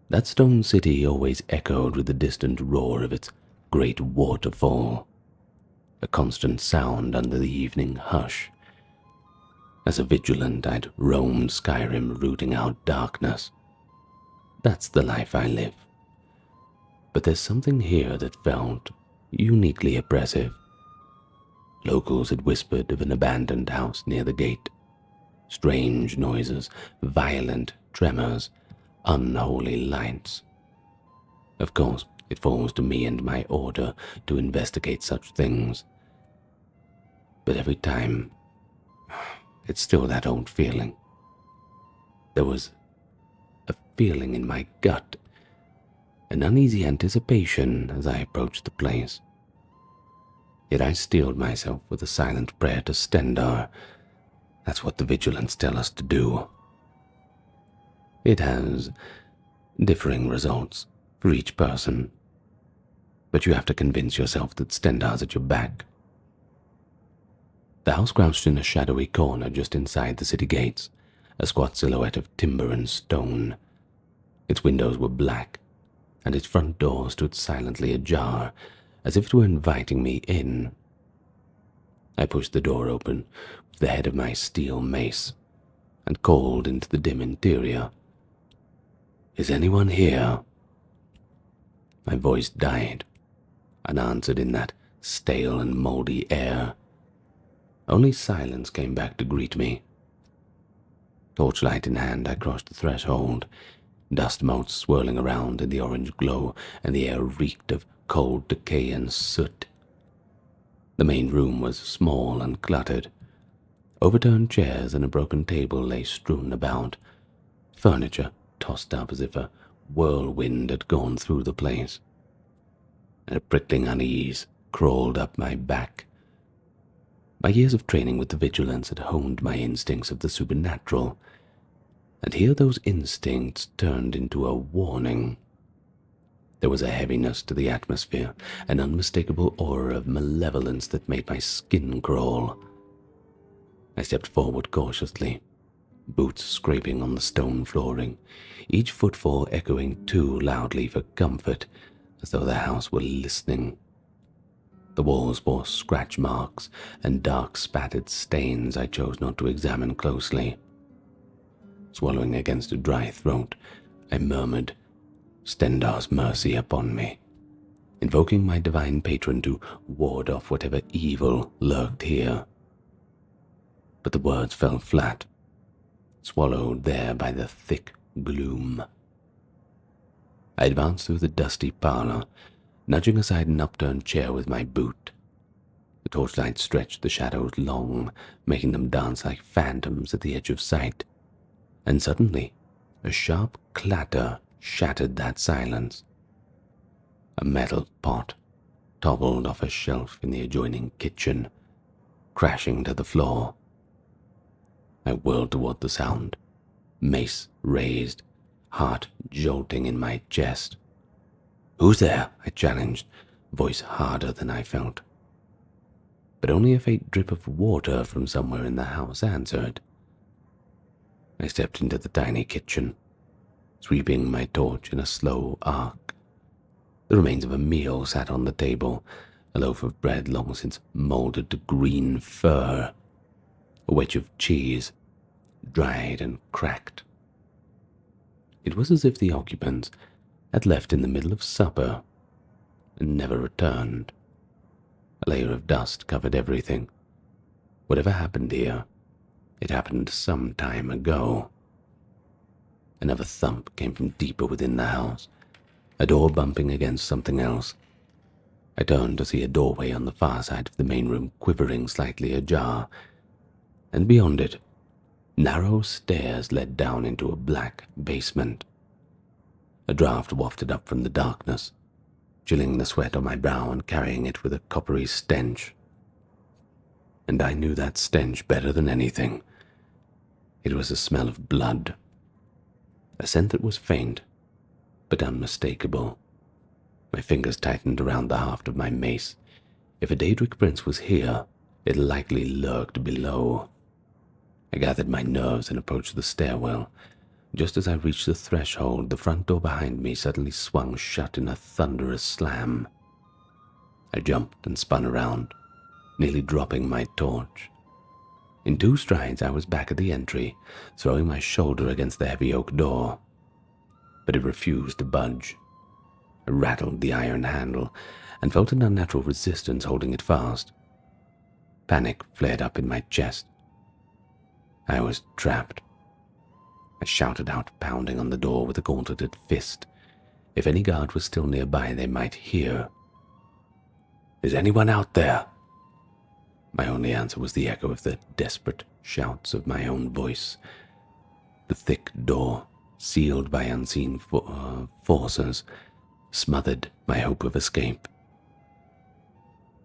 That stone city always echoed with the distant roar of its great waterfall, a constant sound under the evening hush. As a Vigilant, I'd roamed Skyrim rooting out darkness. That's the life I live. but there's something here that felt uniquely oppressive. Locals had whispered of an abandoned house near the gate. Strange noises, violent tremors, unholy lights. Of course, it falls to me and my order to investigate such things. But every time, it's still that old feeling. There was a feeling in my gut, an uneasy anticipation as I approached the place. Yet I steeled myself with a silent prayer to Stendar. That's what the Vigilants tell us to do. It has differing results for each person, but you have to convince yourself that Stendar's at your back. The house crouched in a shadowy corner just inside the city gates, a squat silhouette of timber and stone. Its windows were black, and its front door stood silently ajar, as if it were inviting me in. I pushed the door open with the head of my steel mace and called into the dim interior. "Is anyone here?" My voice died, unanswered in that stale and mouldy air. Only silence came back to greet me. Torchlight in hand, I crossed the threshold, dust motes swirling around in the orange glow, and the air reeked of cold decay and soot. The main room was small and cluttered. Overturned chairs and a broken table lay strewn about, furniture tossed up as if a whirlwind had gone through the place. And a prickling unease crawled up my back. My years of training with the Vigilants had honed my instincts of the supernatural, and here those instincts turned into a warning. There was a heaviness to the atmosphere, an unmistakable aura of malevolence that made my skin crawl. I stepped forward cautiously, boots scraping on the stone flooring, each footfall echoing too loudly for comfort, as though the house were listening. The walls bore scratch marks and dark spattered stains I chose not to examine closely. Swallowing against a dry throat, I murmured, "Stendar's mercy upon me," invoking my divine patron to ward off whatever evil lurked here. But the words fell flat, swallowed there by the thick gloom. I advanced through the dusty parlor, nudging aside an upturned chair with my boot. The torchlight stretched the shadows long, making them dance like phantoms at the edge of sight. And suddenly, a sharp clatter shattered that silence. A metal pot toppled off a shelf in the adjoining kitchen, crashing to the floor. I whirled toward the sound, mace raised, heart jolting in my chest. "Who's there?" I challenged, voice harder than I felt. But only a faint drip of water from somewhere in the house answered. I stepped into the tiny kitchen, sweeping my torch in a slow arc. The remains of a meal sat on the table, a loaf of bread long since molded to green fur, a wedge of cheese, dried and cracked. It was as if the occupants had left in the middle of supper and never returned. A layer of dust covered everything. Whatever happened here, it happened some time ago. Another thump came from deeper within the house, a door bumping against something else. I turned to see a doorway on the far side of the main room quivering slightly ajar, and beyond it, narrow stairs led down into a black basement. A draught wafted up from the darkness, chilling the sweat on my brow and carrying it with a coppery stench. And I knew that stench better than anything. It was a smell of blood, a scent that was faint, but unmistakable. My fingers tightened around the haft of my mace. If a Daedric prince was here, it likely lurked below. I gathered my nerves and approached the stairwell. Just as I reached the threshold, the front door behind me suddenly swung shut in a thunderous slam. I jumped and spun around, nearly dropping my torch. In 2 strides, I was back at the entry, throwing my shoulder against the heavy oak door. But it refused to budge. I rattled the iron handle and felt an unnatural resistance holding it fast. Panic flared up in my chest. I was trapped. I shouted out, pounding on the door with a gauntleted fist. If any guard was still nearby, they might hear. "Is anyone out there?" My only answer was the echo of the desperate shouts of my own voice. The thick door, sealed by unseen forces, smothered my hope of escape.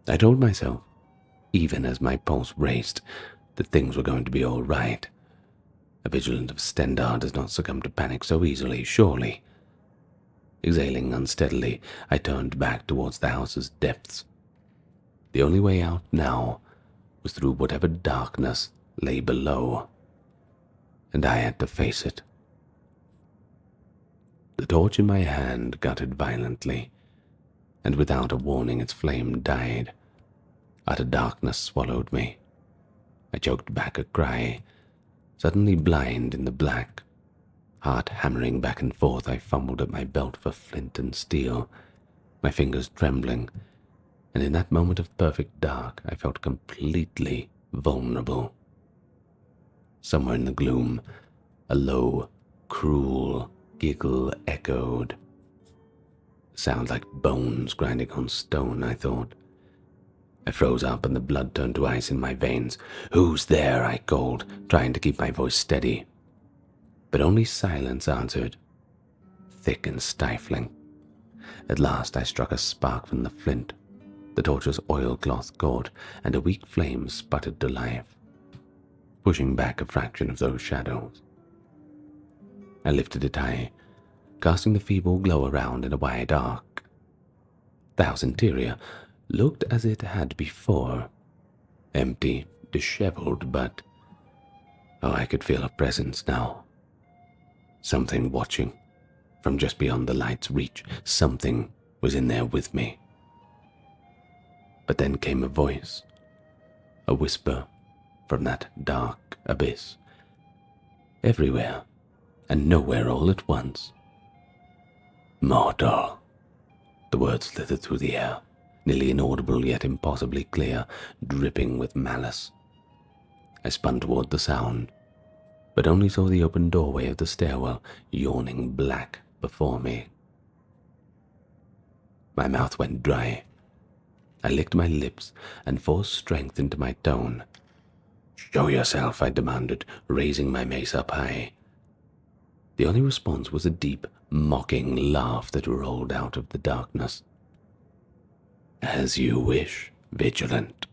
I told myself, even as my pulse raced, that things were going to be all right. A Vigilant of Stendarr does not succumb to panic so easily, surely. Exhaling unsteadily, I turned back towards the house's depths. The only way out now was through whatever darkness lay below, and I had to face it. The torch in my hand guttered violently, and without a warning its flame died. Utter darkness swallowed me. I choked back a cry. Suddenly blind in the black, heart hammering back and forth, I fumbled at my belt for flint and steel, my fingers trembling, and in that moment of perfect dark, I felt completely vulnerable. Somewhere in the gloom, a low, cruel giggle echoed. Sounds like bones grinding on stone, I thought. I froze up and the blood turned to ice in my veins. "Who's there?" I called, trying to keep my voice steady. But only silence answered, thick and stifling. At last I struck a spark from the flint. The torch's oilcloth caught, and a weak flame sputtered to life, pushing back a fraction of those shadows. I lifted it high, casting the feeble glow around in a wide arc. The house interior looked as it had before, empty, disheveled, but I could feel a presence now. Something watching from just beyond the light's reach. Something was in there with me. But then came a voice, a whisper from that dark abyss. Everywhere and nowhere all at once. "Mortal." The words slithered through the air, nearly inaudible yet impossibly clear, dripping with malice. I spun toward the sound, but only saw the open doorway of the stairwell yawning black before me. My mouth went dry. I licked my lips and forced strength into my tone. "Show yourself," I demanded, raising my mace up high. The only response was a deep, mocking laugh that rolled out of the darkness. "As you wish, Vigilant."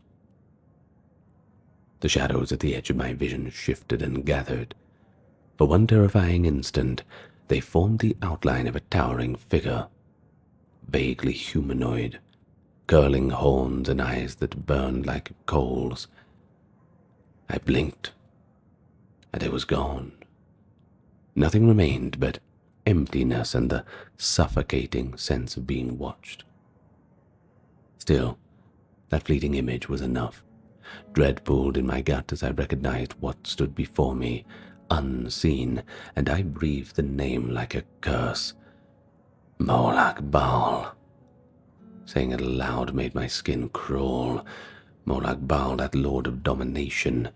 The shadows at the edge of my vision shifted and gathered. For one terrifying instant, they formed the outline of a towering figure, vaguely humanoid, curling horns and eyes that burned like coals. I blinked, and it was gone. Nothing remained but emptiness and the suffocating sense of being watched. Still, that fleeting image was enough. Dread pulled in my gut as I recognized what stood before me, unseen, and I breathed the name like a curse. Molag Bal. Saying it aloud made my skin crawl. Molag Bal, that lord of domination.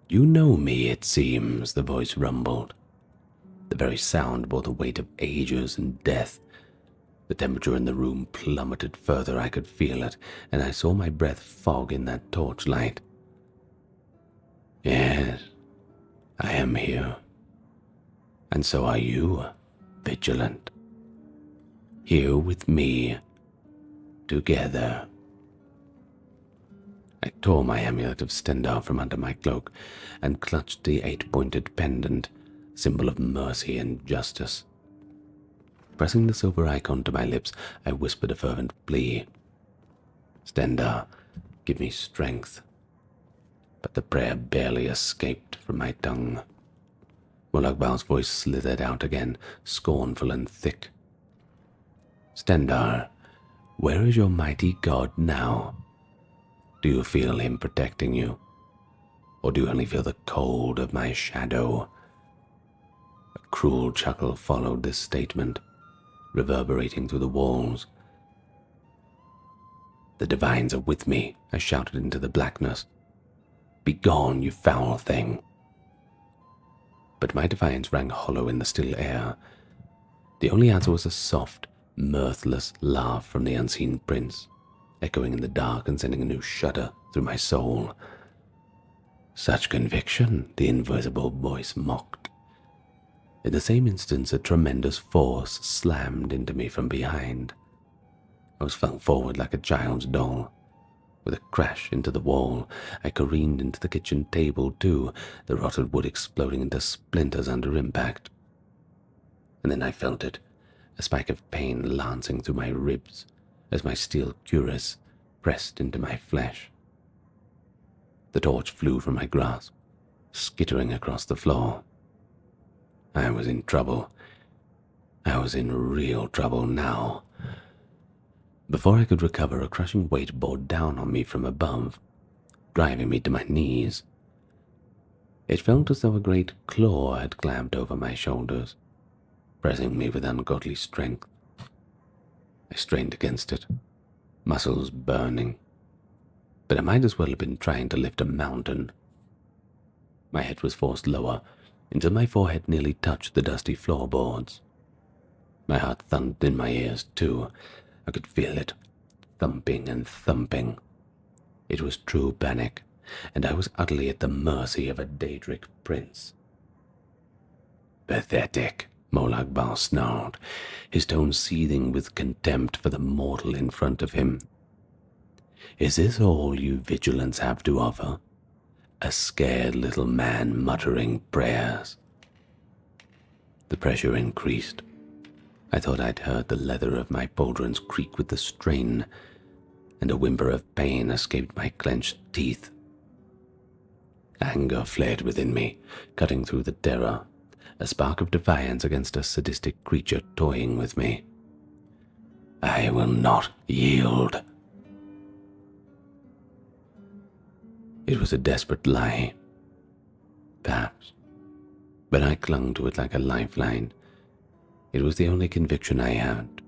"You know me, it seems," the voice rumbled. The very sound bore the weight of ages and death. The temperature in the room plummeted further. I could feel it, and I saw my breath fog in that torchlight. "Yes, I am here. And so are you, Vigilant. Here with me, together." I tore my amulet of Stendarr from under my cloak and clutched the 8-pointed pendant, symbol of mercy and justice. Pressing the silver icon to my lips, I whispered a fervent plea. "Stendarr, give me strength." But the prayer barely escaped from my tongue. Molag Bal's voice slithered out again, scornful and thick. "Stendarr, where is your mighty god now? Do you feel him protecting you? Or do you only feel the cold of my shadow?" A cruel chuckle followed this statement, reverberating through the walls. "The divines are with me," I shouted into the blackness. "Begone, you foul thing!" But my defiance rang hollow in the still air. The only answer was a soft, mirthless laugh from the unseen prince, echoing in the dark and sending a new shudder through my soul. "Such conviction," the invisible voice mocked. In the same instant, a tremendous force slammed into me from behind. I was flung forward like a child's doll. With a crash into the wall, I careened into the kitchen table too, the rotted wood exploding into splinters under impact. And then I felt it, a spike of pain lancing through my ribs as my steel cuirass pressed into my flesh. The torch flew from my grasp, skittering across the floor. I was in trouble. I was in real trouble now. Before I could recover, a crushing weight bore down on me from above, driving me to my knees. It felt as though a great claw had clamped over my shoulders, pressing me with ungodly strength. I strained against it, muscles burning, but I might as well have been trying to lift a mountain. My head was forced lower until my forehead nearly touched the dusty floorboards. My heart thumped in my ears too. I could feel it, thumping and thumping. It was true panic, and I was utterly at the mercy of a Daedric prince. "Pathetic," Molag Bal snarled, his tone seething with contempt for the mortal in front of him. "Is this all you vigilants have to offer? A scared little man muttering prayers?" The pressure increased. I thought I'd heard the leather of my pauldrons creak with the strain, and a whimper of pain escaped my clenched teeth. Anger flared within me, cutting through the terror, a spark of defiance against a sadistic creature toying with me. "I will not yield." It was a desperate lie. Perhaps, but I clung to it like a lifeline. It was the only conviction I had.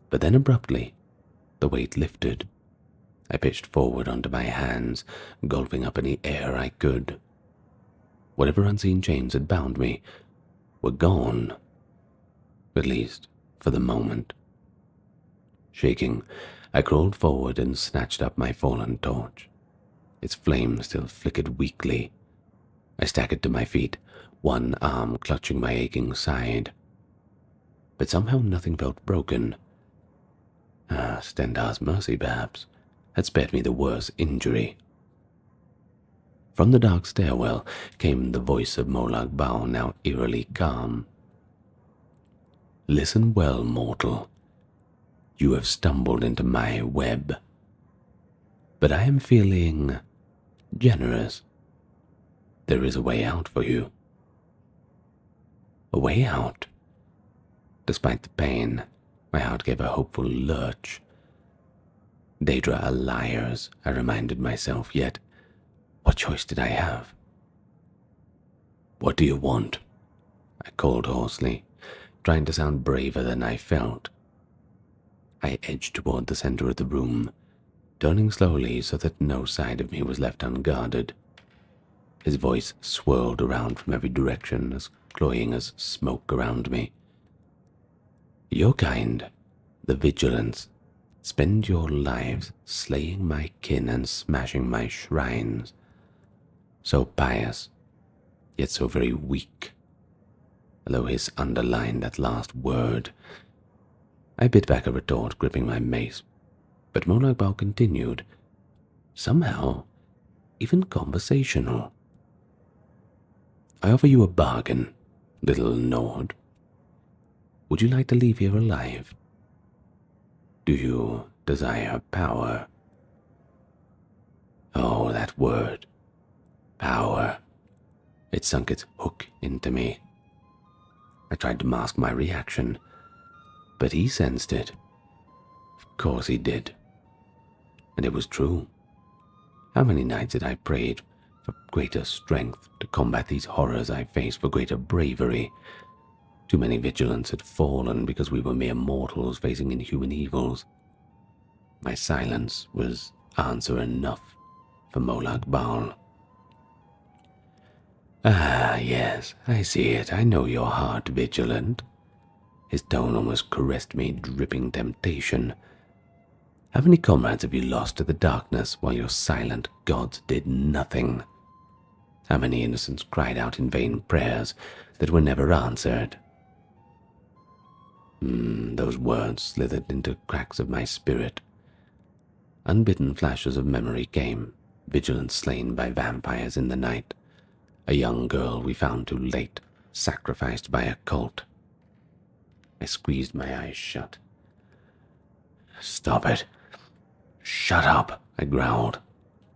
But then abruptly, the weight lifted. I pitched forward onto my hands, gulping up any air I could. Whatever unseen chains had bound me were gone, at least for the moment. Shaking, I crawled forward and snatched up my fallen torch. Its flame still flickered weakly. I staggered to my feet, one arm clutching my aching side. But somehow nothing felt broken. Stendar's mercy, perhaps, had spared me the worse injury. From the dark stairwell came the voice of Molag Bal, now eerily calm. "Listen well, mortal. You have stumbled into my web. But I am feeling generous. There is a way out for you." A way out? Despite the pain, my heart gave a hopeful lurch. Daedra are liars, I reminded myself, yet what choice did I have? "What do you want?" I called hoarsely, trying to sound braver than I felt. I edged toward the center of the room, turning slowly so that no side of me was left unguarded. His voice swirled around from every direction, as cloying as smoke around me. "Your kind, the Vigilants, spend your lives slaying my kin and smashing my shrines. So pious, yet so very weak." Although his underlined that last word. I bit back a retort, gripping my mace, but Molag Bal continued, somehow even conversational. "I offer you a bargain, little Nord. Would you like to leave here alive? Do you desire power?" Oh, that word. Power. It sunk its hook into me. I tried to mask my reaction, but he sensed it. Of course he did. And it was true. How many nights had I prayed for greater strength to combat these horrors I faced, for greater bravery? Too many vigilants had fallen because we were mere mortals facing inhuman evils. My silence was answer enough for Molag Bal. "Ah, yes, I see it. I know your heart, Vigilant." His tone almost caressed me, dripping temptation. "How many comrades have you lost to the darkness while your silent gods did nothing? How many innocents cried out in vain prayers that were never answered?" Those words slithered into cracks of my spirit. Unbidden flashes of memory came, Vigilant slain by vampires in the night, a young girl we found too late, sacrificed by a cult. I squeezed my eyes shut. "Stop it. Shut up," I growled,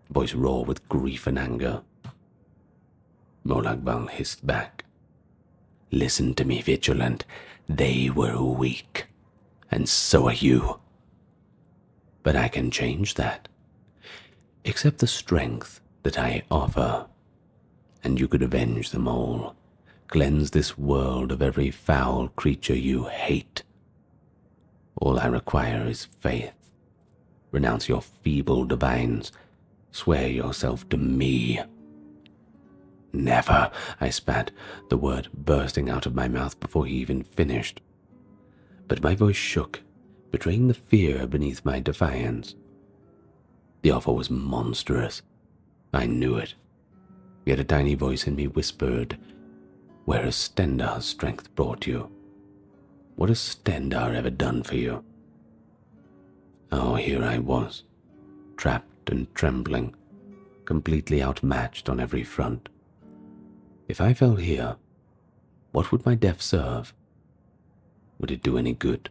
voice raw with grief and anger. Molag Bal hissed back. "Listen to me, Vigilant. They were weak, and so are you. But I can change that. Accept the strength that I offer, and you could avenge them all. Cleanse this world of every foul creature you hate. All I require is faith. Renounce your feeble divines. Swear yourself to me." "Never," I spat, the word bursting out of my mouth before he even finished. But my voice shook, betraying the fear beneath my defiance. The offer was monstrous. I knew it. Yet a tiny voice in me whispered, "Where has Stendar's strength brought you? What has Stendar ever done for you?" Oh, here I was, trapped and trembling, completely outmatched on every front. If I fell here, what would my death serve? Would it do any good?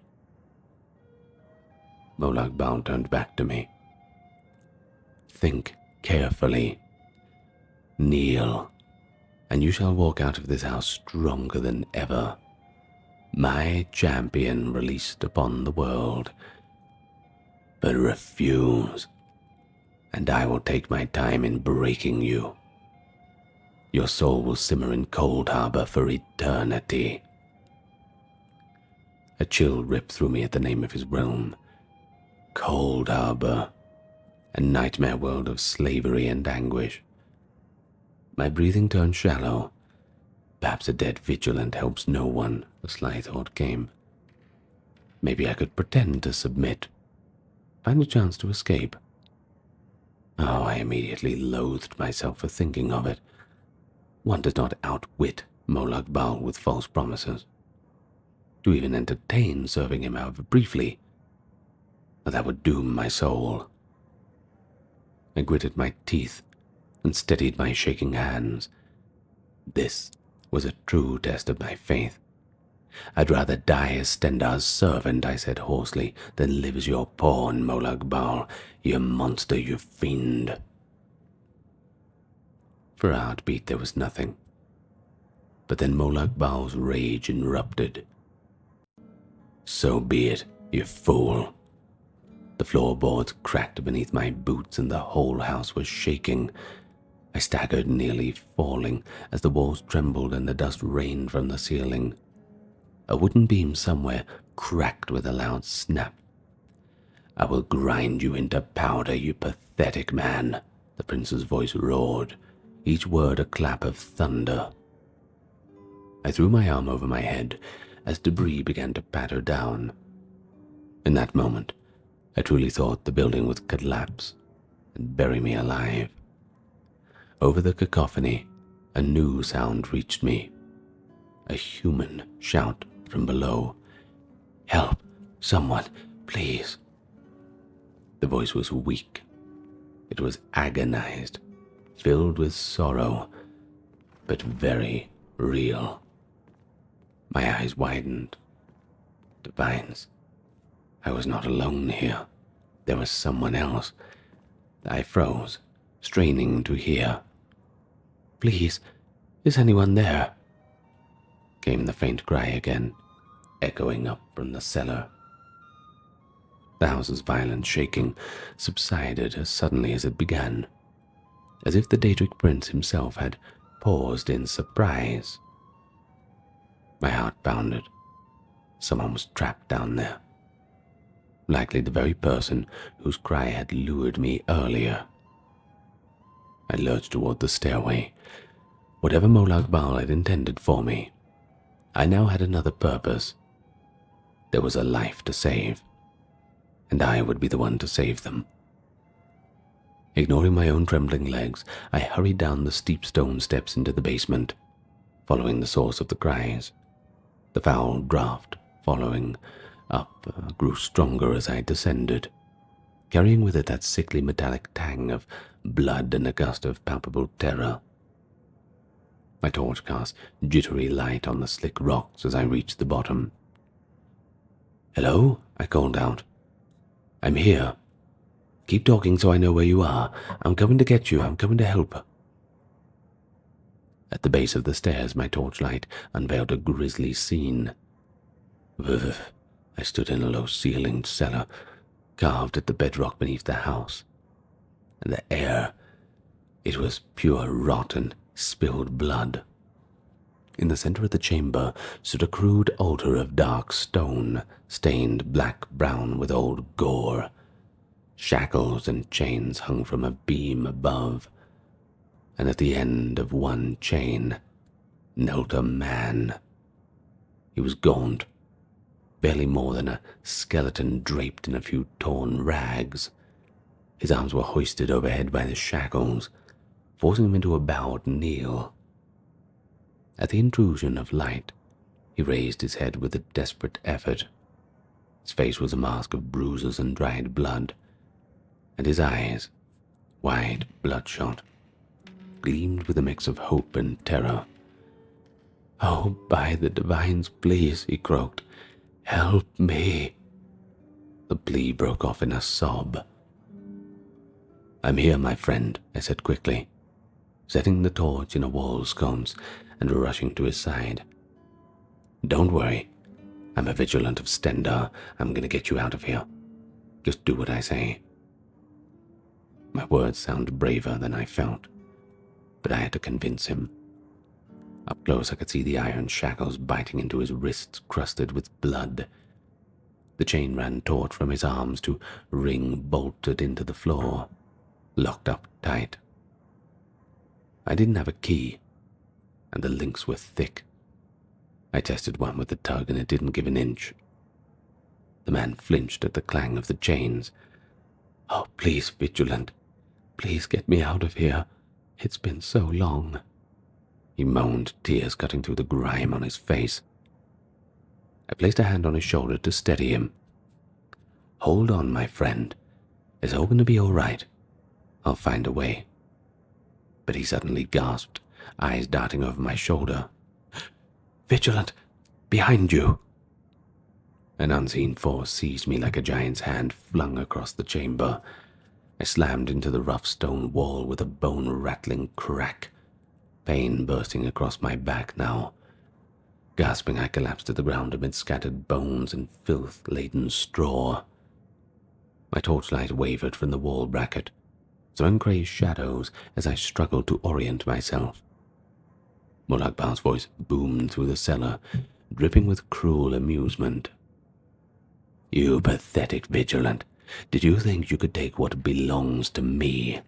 Molag Bal turned back to me. "Think carefully. Kneel, and you shall walk out of this house stronger than ever. My champion released upon the world. But refuse, and I will take my time in breaking you. Your soul will simmer in Cold Harbor for eternity." A chill ripped through me at the name of his realm. Cold Harbor, a nightmare world of slavery and anguish. My breathing turned shallow. Perhaps a dead Vigilant helps no one, a sly thought came. Maybe I could pretend to submit, find a chance to escape. Oh, I immediately loathed myself for thinking of it. One does not outwit Molag Bal with false promises. To even entertain serving him, however briefly, that would doom my soul. I gritted my teeth and steadied my shaking hands. This was a true test of my faith. "I'd rather die as Stendar's servant," I said hoarsely, "than live as your pawn, Molag Bal, you monster, you fiend." For a heartbeat there was nothing. But then Molag Bal's rage erupted. "So be it, you fool." The floorboards cracked beneath my boots and the whole house was shaking. I staggered, nearly falling, as the walls trembled and the dust rained from the ceiling. A wooden beam somewhere cracked with a loud snap. "I will grind you into powder, you pathetic man," the prince's voice roared, each word a clap of thunder. I threw my arm over my head as debris began to patter down. In that moment, I truly thought the building would collapse and bury me alive. Over the cacophony, a new sound reached me. A human shout from below. "Help! Someone, please!" The voice was weak. It was agonized, filled with sorrow, but very real. My eyes widened. Divines. I was not alone here. There was someone else. I froze, straining to hear. "Please, is anyone there?" Came the faint cry again, echoing up from the cellar. The house's violent shaking subsided as suddenly as it began, as if the Daedric prince himself had paused in surprise. My heart pounded. Someone was trapped down there. Likely the very person whose cry had lured me earlier. I lurched toward the stairway. Whatever Molag Bal had intended for me, I now had another purpose. There was a life to save, and I would be the one to save them. Ignoring my own trembling legs, I hurried down the steep stone steps into the basement, following the source of the cries. The foul draught following up grew stronger as I descended, carrying with it that sickly metallic tang of blood and a gust of palpable terror. My torch cast jittery light on the slick rocks as I reached the bottom. "Hello?" I called out. "I'm here. Keep talking so I know where you are. I'm coming to get you. I'm coming to help." At the base of the stairs, my torchlight unveiled a grisly scene. I stood in a low-ceilinged cellar, carved at the bedrock beneath the house. And the air, it was pure rot and spilled blood. In the center of the chamber stood a crude altar of dark stone, stained black-brown with old gore. Shackles and chains hung from a beam above, and at the end of one chain knelt a man. He was gaunt, barely more than a skeleton draped in a few torn rags. His arms were hoisted overhead by the shackles, forcing him into a bowed kneel. At the intrusion of light, he raised his head with a desperate effort. His face was a mask of bruises and dried blood, and his eyes, wide, bloodshot, gleamed with a mix of hope and terror. "Oh, by the divines, please," he croaked. "Help me." The plea broke off in a sob. "I'm here, my friend," I said quickly, setting the torch in a wall sconce and rushing to his side. "Don't worry. I'm a Vigilant of Stendarr. I'm going to get you out of here. Just do what I say." My words sounded braver than I felt, but I had to convince him. Up close I could see the iron shackles biting into his wrists crusted with blood. The chain ran taut from his arms to ring bolted into the floor, locked up tight. I didn't have a key, and the links were thick. I tested one with a tug and it didn't give an inch. The man flinched at the clang of the chains. "Oh, please, Vigilant. Please get me out of here. It's been so long," he moaned, tears cutting through the grime on his face. I placed a hand on his shoulder to steady him. "Hold on, my friend. It's all going to be all right. I'll find a way." But he suddenly gasped, eyes darting over my shoulder. "Vigilant! Behind you!" An unseen force seized me like a giant's hand flung across the chamber. I slammed into the rough stone wall with a bone-rattling crack, pain bursting across my back now. Gasping, I collapsed to the ground amid scattered bones and filth-laden straw. My torchlight wavered from the wall bracket, throwing grey shadows as I struggled to orient myself. Molag Bal's voice boomed through the cellar, dripping with cruel amusement. "You pathetic Vigilant. Did you think you could take what belongs to me?"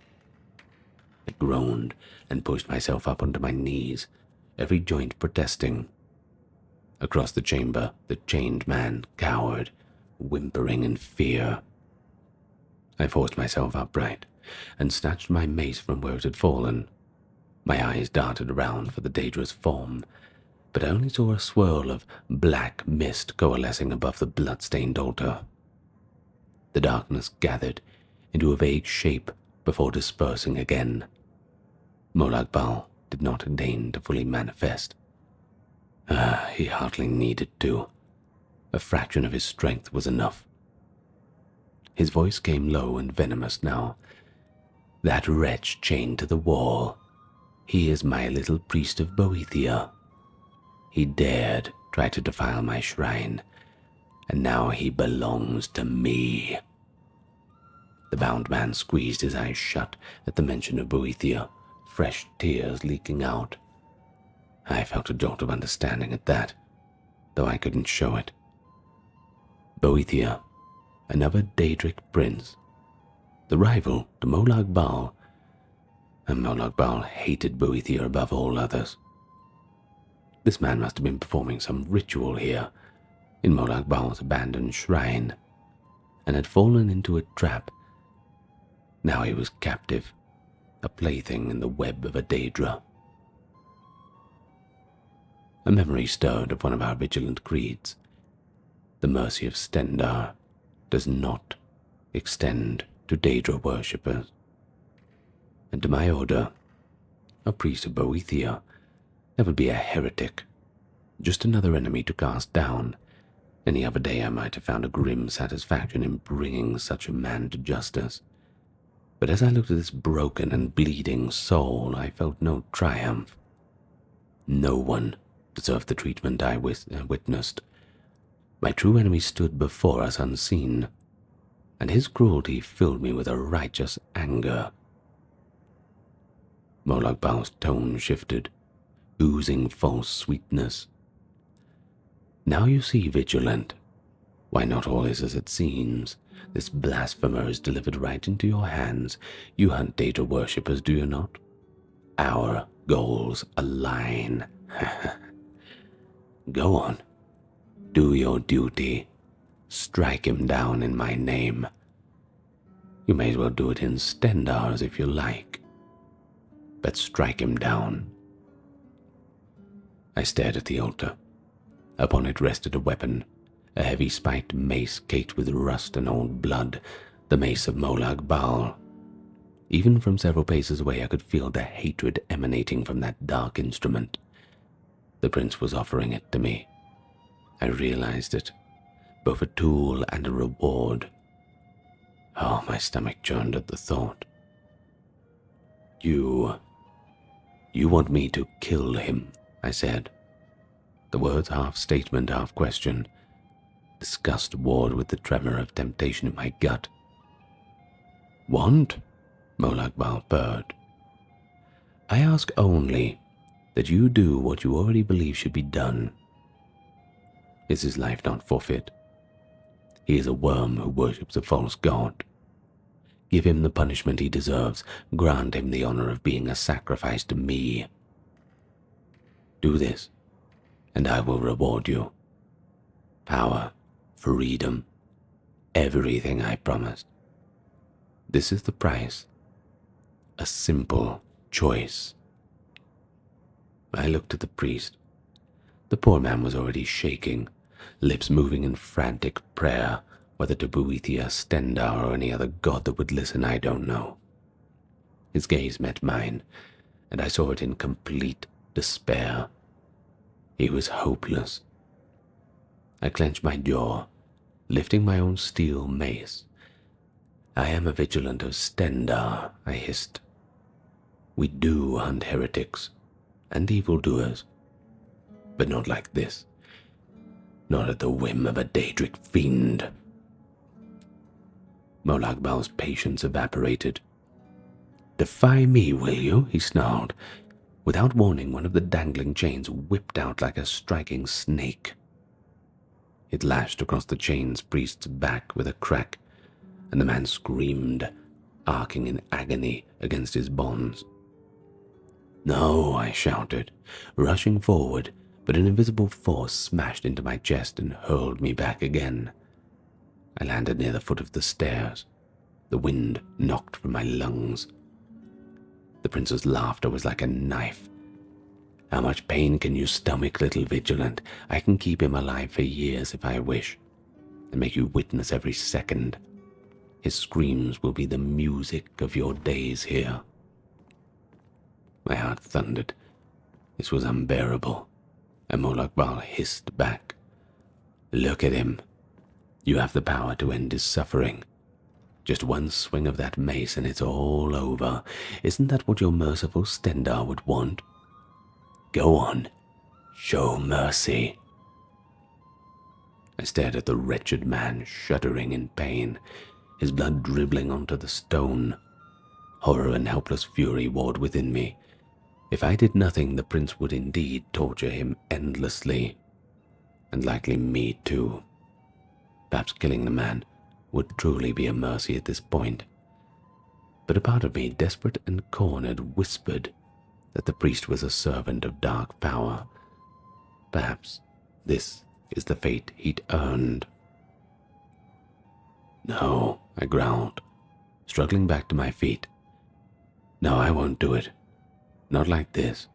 I groaned and pushed myself up onto my knees, every joint protesting. Across the chamber, the chained man cowered, whimpering in fear. I forced myself upright and snatched my mace from where it had fallen. My eyes darted around for the Daedra's form, but I only saw a swirl of black mist coalescing above the blood-stained altar. The darkness gathered into a vague shape before dispersing again. Molag Bal did not deign to fully manifest. He hardly needed to. A fraction of his strength was enough. His voice came low and venomous now. "That wretch chained to the wall. He is my little priest of Boethia. He dared try to defile my shrine, and now he belongs to me." The bound man squeezed his eyes shut at the mention of Boethia, fresh tears leaking out. I felt a jolt of understanding at that. though I couldn't show it. Boethia, another Daedric prince, the rival to Molag Bal, and Molag Bal hated Boethia above all others. This man must have been performing some ritual here, in Molag Bal's abandoned shrine, and had fallen into a trap. Now he was captive, a plaything in the web of a Daedra. A memory stirred of one of our Vigilant creeds. The mercy of Stendarr does not extend to Daedra worshippers. And to my order, a priest of Boethia, that would be a heretic, just another enemy to cast down. Any other day I might have found a grim satisfaction in bringing such a man to justice. But as I looked at this broken and bleeding soul, I felt no triumph. No one deserved the treatment I witnessed. My true enemy stood before us unseen, and his cruelty filled me with a righteous anger. Molag Bal's tone shifted, oozing false sweetness. Now you see, Vigilant, why not all is as it seems. This blasphemer is delivered right into your hands. You hunt Daedra worshippers, do you not? Our goals align. Go on. Do your duty. Strike him down in my name. You may as well do it in Stendarr's if you like. But strike him down. I stared at the altar. Upon it rested a weapon, a heavy spiked mace caked with rust and old blood, the mace of Molag Bal. Even from several paces away I could feel the hatred emanating from that dark instrument. The prince was offering it to me. I realized it, both a tool and a reward. Oh, my stomach churned at the thought. You want me to kill him, I said. The words half statement, half question. Disgust warred with the tremor of temptation in my gut. Want? Molag Bal purred. I ask only that you do what you already believe should be done. Is his life not forfeit? He is a worm who worships a false god. Give him the punishment he deserves. Grant him the honor of being a sacrifice to me. Do this, and I will reward you. Power, freedom, everything I promised. This is the price. A simple choice. I looked at the priest. The poor man was already shaking, lips moving in frantic prayer, whether to Boethia, Stendarr, or any other god that would listen, I don't know. His gaze met mine, and I saw it in complete despair. He was hopeless. I clenched my jaw, lifting my own steel mace. I am a Vigilant of Stendarr, I hissed. We do hunt heretics and evildoers, but not like this. Not at the whim of a Daedric fiend. Molag Bal's patience evaporated. Defy me, will you? He snarled. Without warning, one of the dangling chains whipped out like a striking snake. It lashed across the chain's priest's back with a crack, and the man screamed, arcing in agony against his bonds. No, I shouted, rushing forward, but an invisible force smashed into my chest and hurled me back again. I landed near the foot of the stairs. The wind knocked from my lungs. The prince's laughter was like a knife. How much pain can you stomach, little Vigilant? I can keep him alive for years if I wish, and make you witness every second. His screams will be the music of your days here. My heart thundered. This was unbearable, and Molag Bal hissed back. Look at him. You have the power to end his suffering. Just one swing of that mace and it's all over. Isn't that what your merciful Stendarr would want? Go on. Show mercy. I stared at the wretched man, shuddering in pain, his blood dribbling onto the stone. Horror and helpless fury warred within me. If I did nothing, the prince would indeed torture him endlessly. and likely me too. Perhaps killing the man would truly be a mercy at this point. But a part of me, desperate and cornered, whispered that the priest was a servant of dark power. Perhaps this is the fate he'd earned. "No," I growled, struggling back to my feet. "No, I won't do it. Not like this.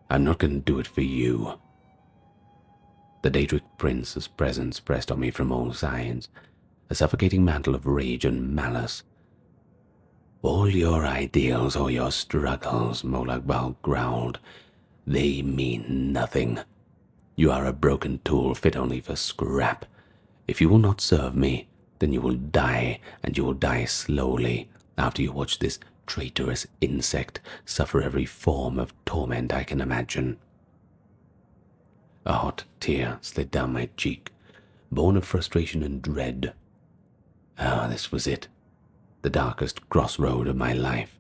I'm not going to do it for you." The Daedric prince's presence pressed on me from all sides, a suffocating mantle of rage and malice. "All your ideals or your struggles," Molag Bal growled, "they mean nothing. You are a broken tool fit only for scrap. If you will not serve me, then you will die, and you will die slowly after you watch this traitorous insect suffer every form of torment I can imagine." A hot tear slid down my cheek, born of frustration and dread. This was it, the darkest crossroad of my life.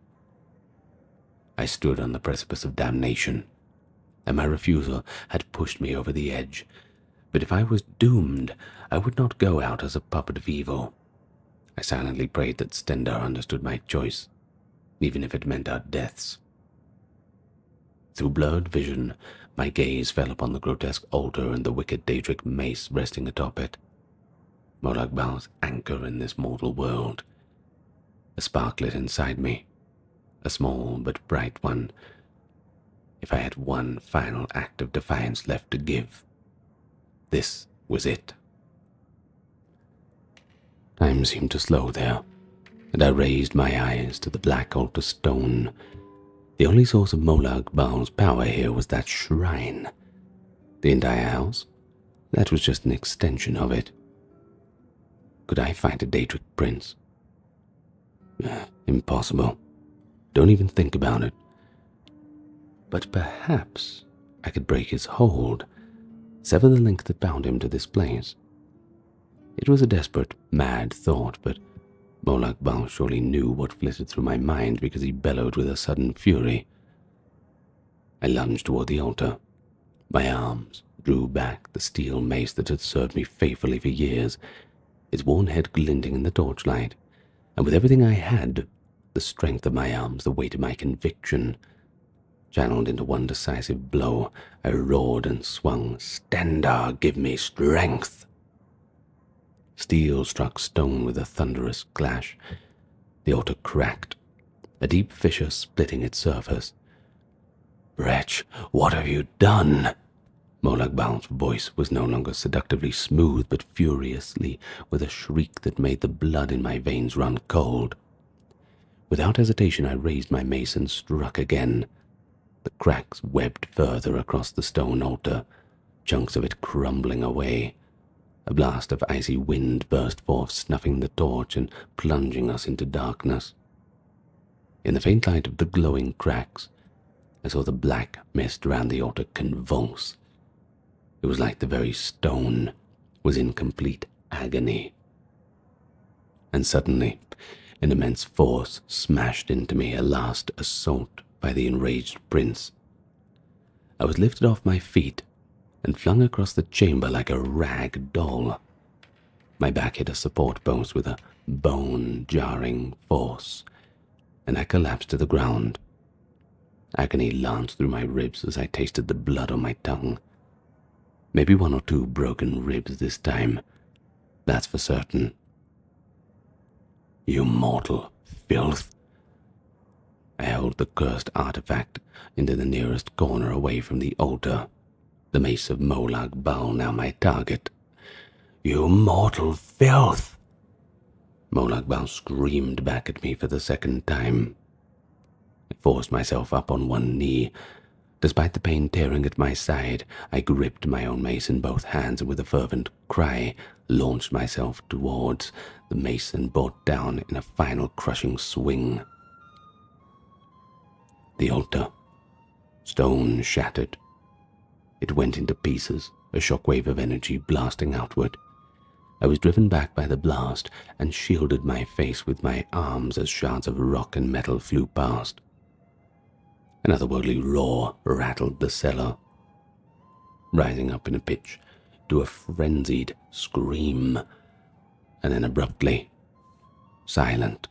I stood on the precipice of damnation, and my refusal had pushed me over the edge. But if I was doomed, I would not go out as a puppet of evil. I silently prayed that Stendarr understood my choice, even if it meant our deaths. Through blurred vision, my gaze fell upon the grotesque altar and the wicked Daedric mace resting atop it. Molag Bal's anchor in this mortal world. A spark lit inside me, a small but bright one. If I had one final act of defiance left to give, this was it. Time seemed to slow there, and I raised my eyes to the black altar stone. The only source of Molag Bal's power here was that shrine. The entire house? That was just an extension of it. Could I fight a Daedric prince? Impossible. Don't even think about it. But perhaps I could break his hold, sever the link that bound him to this place. It was a desperate, mad thought, but Molag Bal surely knew what flitted through my mind because he bellowed with a sudden fury. I lunged toward the altar. My arms drew back the steel mace that had served me faithfully for years, its worn head glinting in the torchlight, and with everything I had, the strength of my arms, the weight of my conviction, channeled into one decisive blow, I roared and swung. "Stendarr, give me strength!" Steel struck stone with a thunderous clash. The altar cracked, a deep fissure splitting its surface. "Wretch, what have you done?" Molag Bal's voice was no longer seductively smooth, but furiously, with a shriek that made the blood in my veins run cold. Without hesitation, I raised my mace and struck again. The cracks webbed further across the stone altar, chunks of it crumbling away. A blast of icy wind burst forth, snuffing the torch and plunging us into darkness. In the faint light of the glowing cracks, I saw the black mist around the altar convulse. It was like the very stone was in complete agony. And suddenly, an immense force smashed into me, a last assault by the enraged prince. I was lifted off my feet and flung across the chamber like a rag doll. My back hit a support post with a bone-jarring force, and I collapsed to the ground. Agony lanced through my ribs as I tasted the blood on my tongue. Maybe one or two broken ribs this time, that's for certain. "You mortal filth!" I hurled the cursed artifact into the nearest corner away from the altar, the mace of Molag Bal now my target. "You mortal filth!" Molag Bal screamed back at me for the second time. I forced myself up on one knee. Despite the pain tearing at my side, I gripped my own mace in both hands and with a fervent cry launched myself towards the mace and brought down in a final crushing swing. The altar. Stone shattered. It went into pieces, a shockwave of energy blasting outward. I was driven back by the blast and shielded my face with my arms as shards of rock and metal flew past. An otherworldly roar rattled the cellar. Rising up in a pitch, to a frenzied scream, and then abruptly, silent.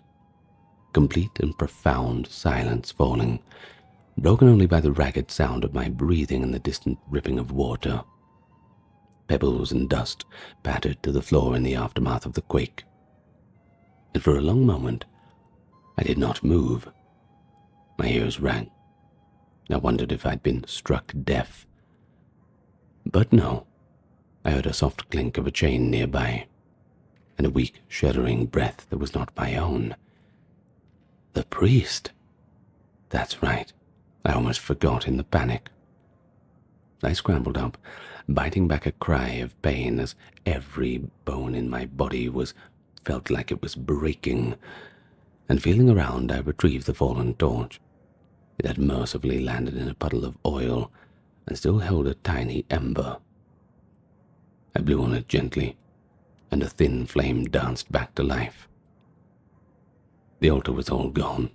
Complete and profound silence falling, broken only by the ragged sound of my breathing and the distant ripping of water. Pebbles and dust pattered to the floor in the aftermath of the quake, and for a long moment I did not move. My ears rang. I wondered if I'd been struck deaf. But no, I heard a soft clink of a chain nearby, and a weak, shuddering breath that was not my own. The priest! That's right, I almost forgot in the panic. I scrambled up, biting back a cry of pain as every bone in my body felt like it was breaking, and feeling around I retrieved the fallen torch. It had mercifully landed in a puddle of oil and still held a tiny ember. I blew on it gently, and a thin flame danced back to life. The altar was all gone,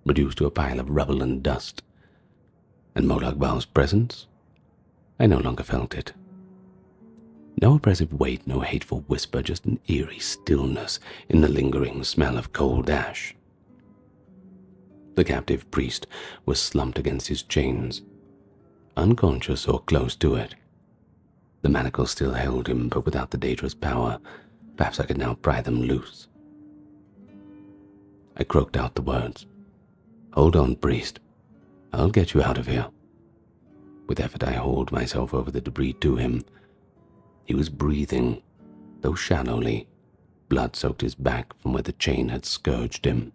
reduced to a pile of rubble and dust, and Molag Bal's presence? I no longer felt it. No oppressive weight, no hateful whisper, just an eerie stillness in the lingering smell of cold ash. The captive priest was slumped against his chains, unconscious or close to it. The manacles still held him, but without the Daedra's power, perhaps I could now pry them loose. I croaked out the words. "Hold on, priest. I'll get you out of here." With effort I hauled myself over the debris to him. He was breathing, though shallowly. Blood soaked his back from where the chain had scourged him.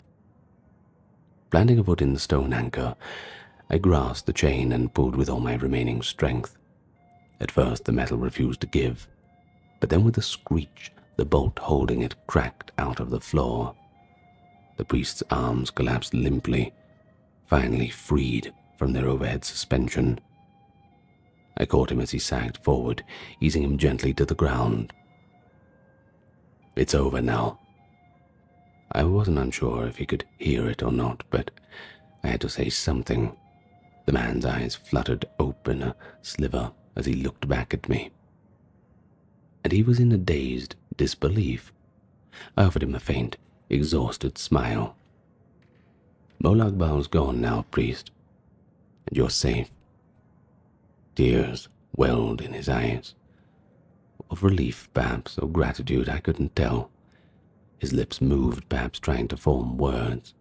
Planting a foot in the stone anchor, I grasped the chain and pulled with all my remaining strength. At first the metal refused to give, but then with a screech, the bolt holding it cracked out of the floor. The priest's arms collapsed limply, finally freed from their overhead suspension. I caught him as he sagged forward, easing him gently to the ground. "It's over now." I wasn't unsure if he could hear it or not, but I had to say something. The man's eyes fluttered open a sliver as he looked back at me, and he was in a dazed disbelief. I offered him a faint, exhausted smile. "Molag Bal's gone now, priest, and you're safe." Tears welled in his eyes. Of relief, perhaps, or gratitude, I couldn't tell. His lips moved, perhaps trying to form words,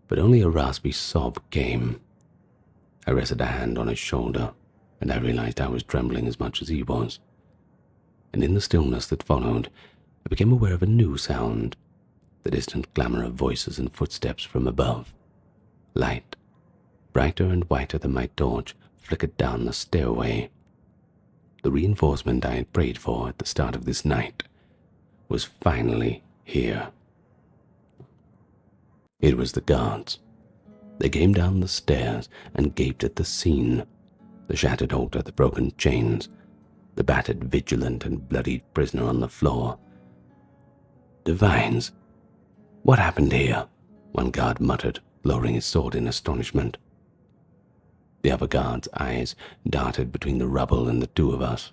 but only a raspy sob came. I rested a hand on his shoulder, and I realized I was trembling as much as he was. And in the stillness that followed, I became aware of a new sound, the distant clamor of voices and footsteps from above. Light, brighter and whiter than my torch, flickered down the stairway. The reinforcement I had prayed for at the start of this night was finally here. It was the guards. They came down the stairs and gaped at the scene. The shattered altar, the broken chains, the battered Vigilant and bloodied prisoner on the floor. "Divines, what happened here?" one guard muttered, lowering his sword in astonishment. The other guard's eyes darted between the rubble and the two of us.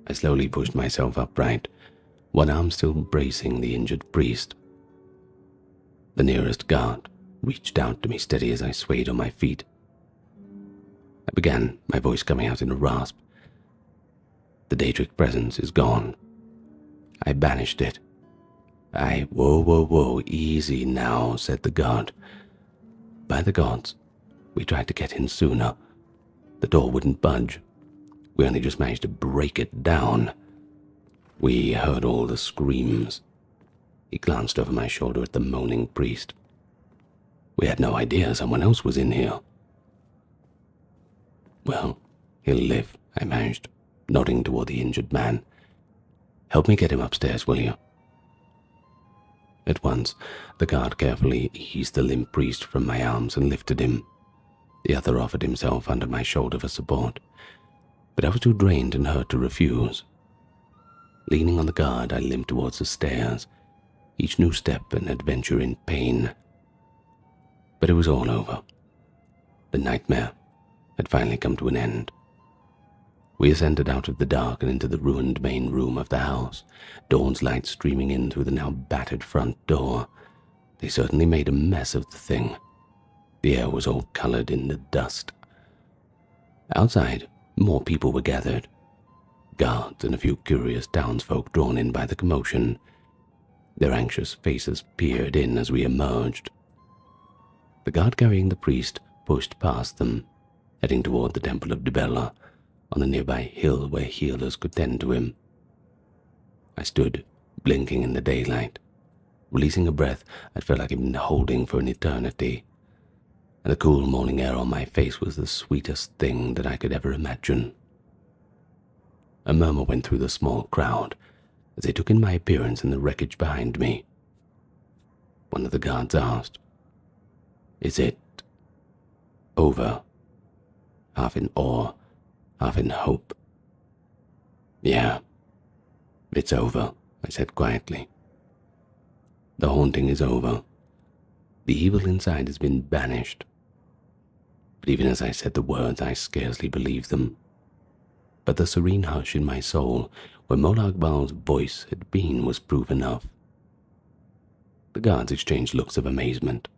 I slowly pushed myself upright, one arm still bracing the injured priest. The nearest guard reached out to me steady as I swayed on my feet. I began, my voice coming out in a rasp. "The Daedric presence is gone. I banished it. Whoa, easy now," said the guard. "By the gods, we tried to get in sooner. The door wouldn't budge. We only just managed to break it down. We heard all the screams." He glanced over my shoulder at the moaning priest. "We had no idea someone else was in here." "Well, he'll live," I managed, nodding toward the injured man. "Help me get him upstairs, will you?" At once, the guard carefully eased the limp priest from my arms and lifted him. The other offered himself under my shoulder for support, but I was too drained and hurt to refuse. Leaning on the guard, I limped towards the stairs, each new step an adventure in pain. But it was all over. The nightmare had finally come to an end. We ascended out of the dark and into the ruined main room of the house, dawn's light streaming in through the now battered front door. They certainly made a mess of the thing. The air was all colored in the dust. Outside, more people were gathered. Guards and a few curious townsfolk drawn in by the commotion. Their anxious faces peered in as we emerged. The guard carrying the priest pushed past them, heading toward the Temple of Dibella, on the nearby hill where healers could tend to him. I stood, blinking in the daylight, releasing a breath I felt like I'd been holding for an eternity, and the cool morning air on my face was the sweetest thing that I could ever imagine. A murmur went through the small crowd as they took in my appearance in the wreckage behind me. One of the guards asked, "Is it over?" Half in awe, half in hope. "Yeah, it's over," I said quietly. "The haunting is over. The evil inside has been banished." But even as I said the words, I scarcely believed them. But the serene hush in my soul, where Molag Bal's voice had been, was proof enough. The guards exchanged looks of amazement.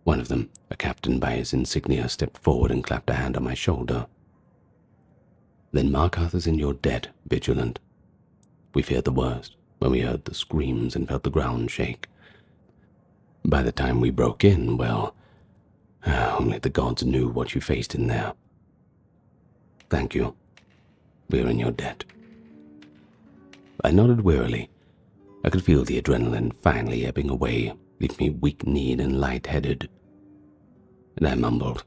One of them, a captain by his insignia, stepped forward and clapped a hand on my shoulder. "Then Markarth is in your debt, Vigilant. We feared the worst when we heard the screams and felt the ground shake. By the time we broke in, well, only the gods knew what you faced in there. Thank you. We're in your debt." I nodded wearily. I could feel the adrenaline finally ebbing away, leaving me weak-kneed and light-headed. And I mumbled,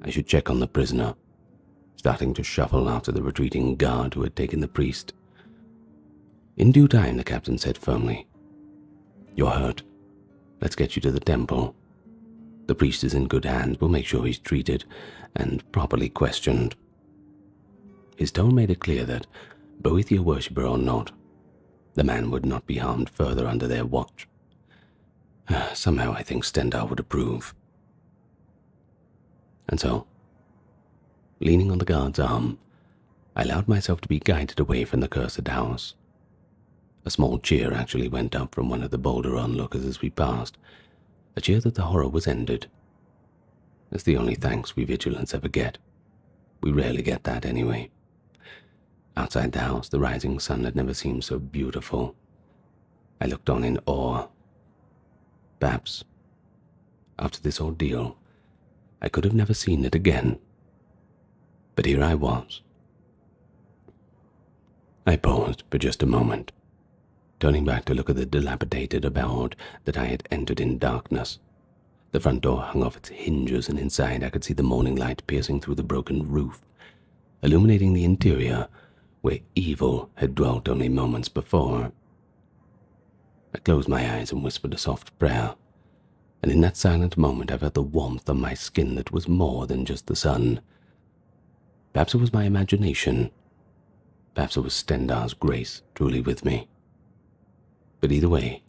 "I should check on the prisoner," starting to shuffle after the retreating guard who had taken the priest. In due time, the captain said firmly, "You're hurt. Let's get you to the temple. The priest is in good hands. We'll make sure he's treated and properly questioned." His tone made it clear that, Boethia worshipper or not, the man would not be harmed further under their watch. Somehow I think Stendar would approve. And so, leaning on the guard's arm, I allowed myself to be guided away from the cursed house. A small cheer actually went up from one of the bolder onlookers as we passed, a cheer that the horror was ended. It's the only thanks we vigilants ever get. We rarely get that anyway. Outside the house, the rising sun had never seemed so beautiful. I looked on in awe. Perhaps, after this ordeal, I could have never seen it again. But here I was. I paused for just a moment, turning back to look at the dilapidated abode that I had entered in darkness. The front door hung off its hinges, and inside I could see the morning light piercing through the broken roof, illuminating the interior where evil had dwelt only moments before. I closed my eyes and whispered a soft prayer, and in that silent moment I felt the warmth on my skin that was more than just the sun. Perhaps it was my imagination. Perhaps it was Stendar's grace truly with me. But either way,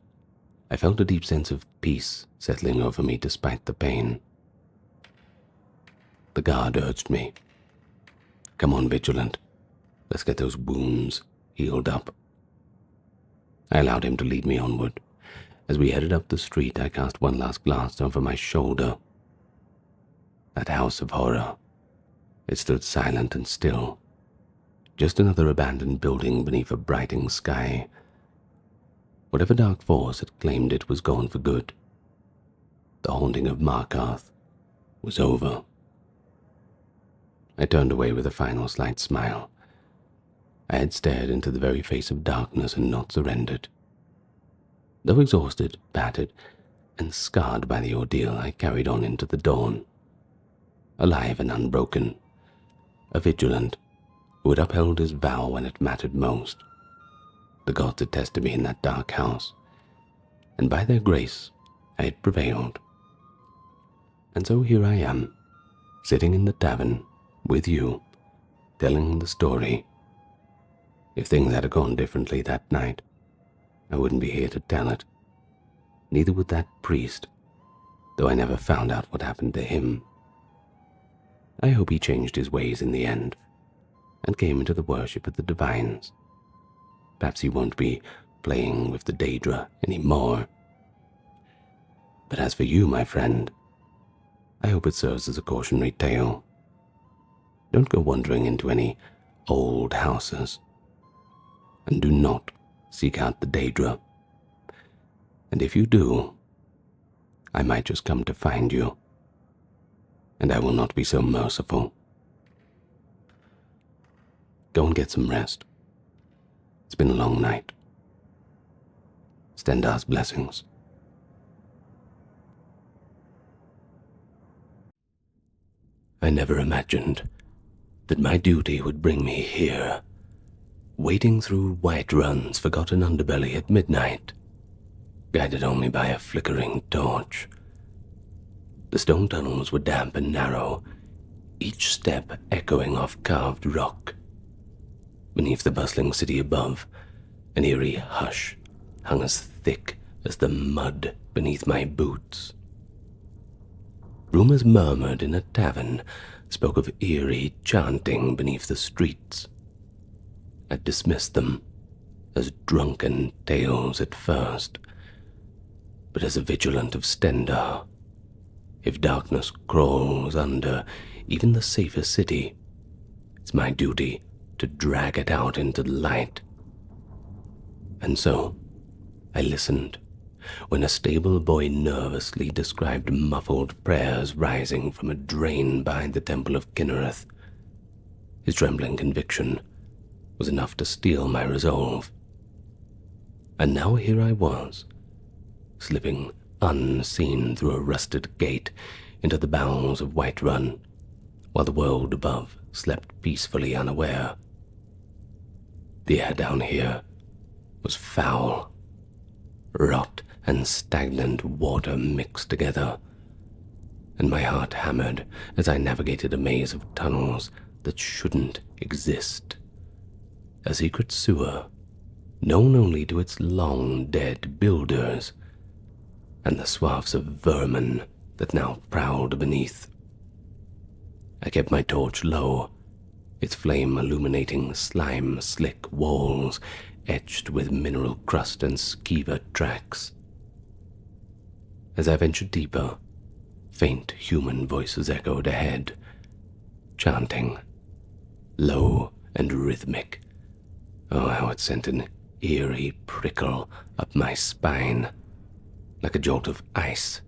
I felt a deep sense of peace settling over me despite the pain. The guard urged me, "Come on, Vigilant. Let's get those wounds healed up." I allowed him to lead me onward. As we headed up the street, I cast one last glance over my shoulder. That house of horror. It stood silent and still. Just another abandoned building beneath a brightening sky. Whatever dark force had claimed it was gone for good. The haunting of Markarth was over. I turned away with a final slight smile. I had stared into the very face of darkness and not surrendered. Though exhausted, battered, and scarred by the ordeal, I carried on into the dawn. Alive and unbroken. A vigilant who had upheld his vow when it mattered most. The gods had tested me in that dark house, and by their grace I had prevailed. And so here I am, sitting in the tavern with you, telling the story. If things had gone differently that night, I wouldn't be here to tell it. Neither would that priest, though I never found out what happened to him. I hope he changed his ways in the end. and came into the worship of the divines. Perhaps he won't be playing with the Daedra anymore. But as for you, my friend, I hope it serves as a cautionary tale. Don't go wandering into any old houses, and do not seek out the Daedra. And if you do, I might just come to find you, and I will not be so merciful. Go and get some rest. It's been a long night. Stendar's blessings. I never imagined that my duty would bring me here, wading through Whiterun's forgotten underbelly at midnight, guided only by a flickering torch. The stone tunnels were damp and narrow, each step echoing off carved rock. Beneath the bustling city above, an eerie hush hung as thick as the mud beneath my boots. Rumors murmured in a tavern spoke of eerie chanting beneath the streets. I dismissed them as drunken tales at first, but as a vigilant of Stendar, if darkness crawls under even the safest city, it's my duty to drag it out into the light. And so, I listened when a stable boy nervously described muffled prayers rising from a drain behind the temple of Kinnereth. His trembling conviction was enough to steel my resolve. And now here I was, slipping unseen through a rusted gate into the bowels of Whiterun, while the world above slept peacefully unaware. The air down here was foul. Rot and stagnant water mixed together, and my heart hammered as I navigated a maze of tunnels that shouldn't exist. A secret sewer, known only to its long-dead builders, and the swaths of vermin that now prowled beneath. I kept my torch low, its flame illuminating slime-slick walls etched with mineral crust and skeever tracks. As I ventured deeper, faint human voices echoed ahead, chanting, low and rhythmic. Oh, how it sent an eerie prickle up my spine, like a jolt of ice.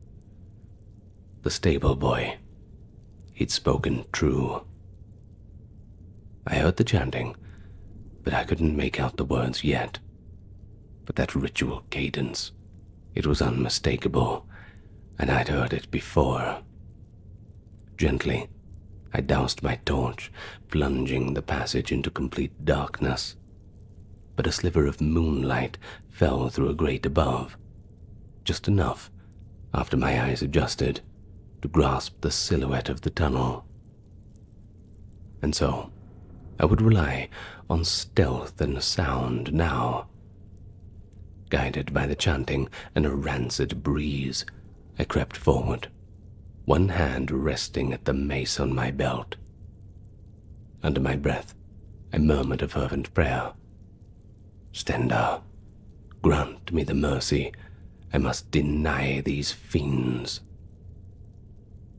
The stable boy, he'd spoken true. I heard the chanting, but I couldn't make out the words yet. But that ritual cadence, it was unmistakable, and I'd heard it before. Gently, I doused my torch, plunging the passage into complete darkness. But a sliver of moonlight fell through a grate above, just enough, after my eyes adjusted, to grasp the silhouette of the tunnel. And so, I would rely on stealth and sound now. Guided by the chanting and a rancid breeze, I crept forward, one hand resting at the mace on my belt. Under my breath, I murmured a fervent prayer. Stendar, grant me the mercy I must deny these fiends.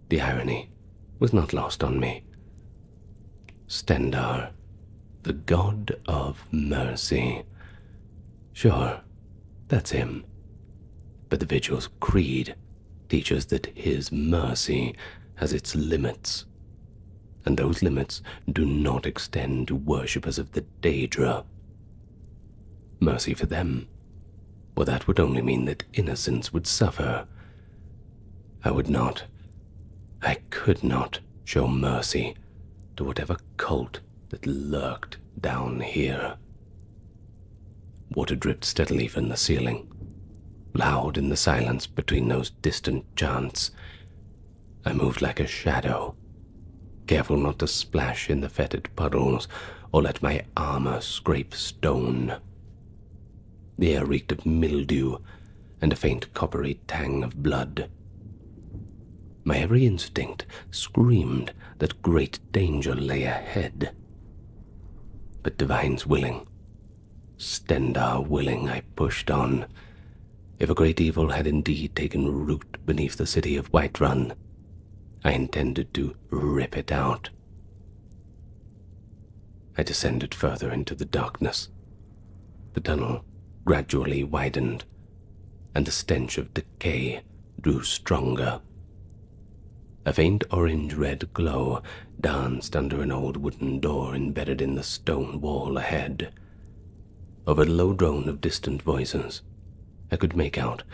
The irony was not lost on me. Stendar, the god of mercy. Sure, that's him. But the Vigil's creed teaches that his mercy has its limits, and those limits do not extend to worshippers of the Daedra. Mercy for them, well, that would only mean that innocence would suffer. I could not show mercy to whatever cult that lurked down here. Water dripped steadily from the ceiling, loud in the silence between those distant chants. I moved like a shadow, careful not to splash in the fetid puddles or let my armor scrape stone. The air reeked of mildew and a faint coppery tang of blood. My every instinct screamed that great danger lay ahead. but Divine's willing. Stendar willing, I pushed on. If a great evil had indeed taken root beneath the city of Whiterun, I intended to rip it out. I descended further into the darkness. The tunnel gradually widened, and the stench of decay grew stronger. A faint orange-red glow danced under an old wooden door embedded in the stone wall ahead. Over the low drone of distant voices, I could make out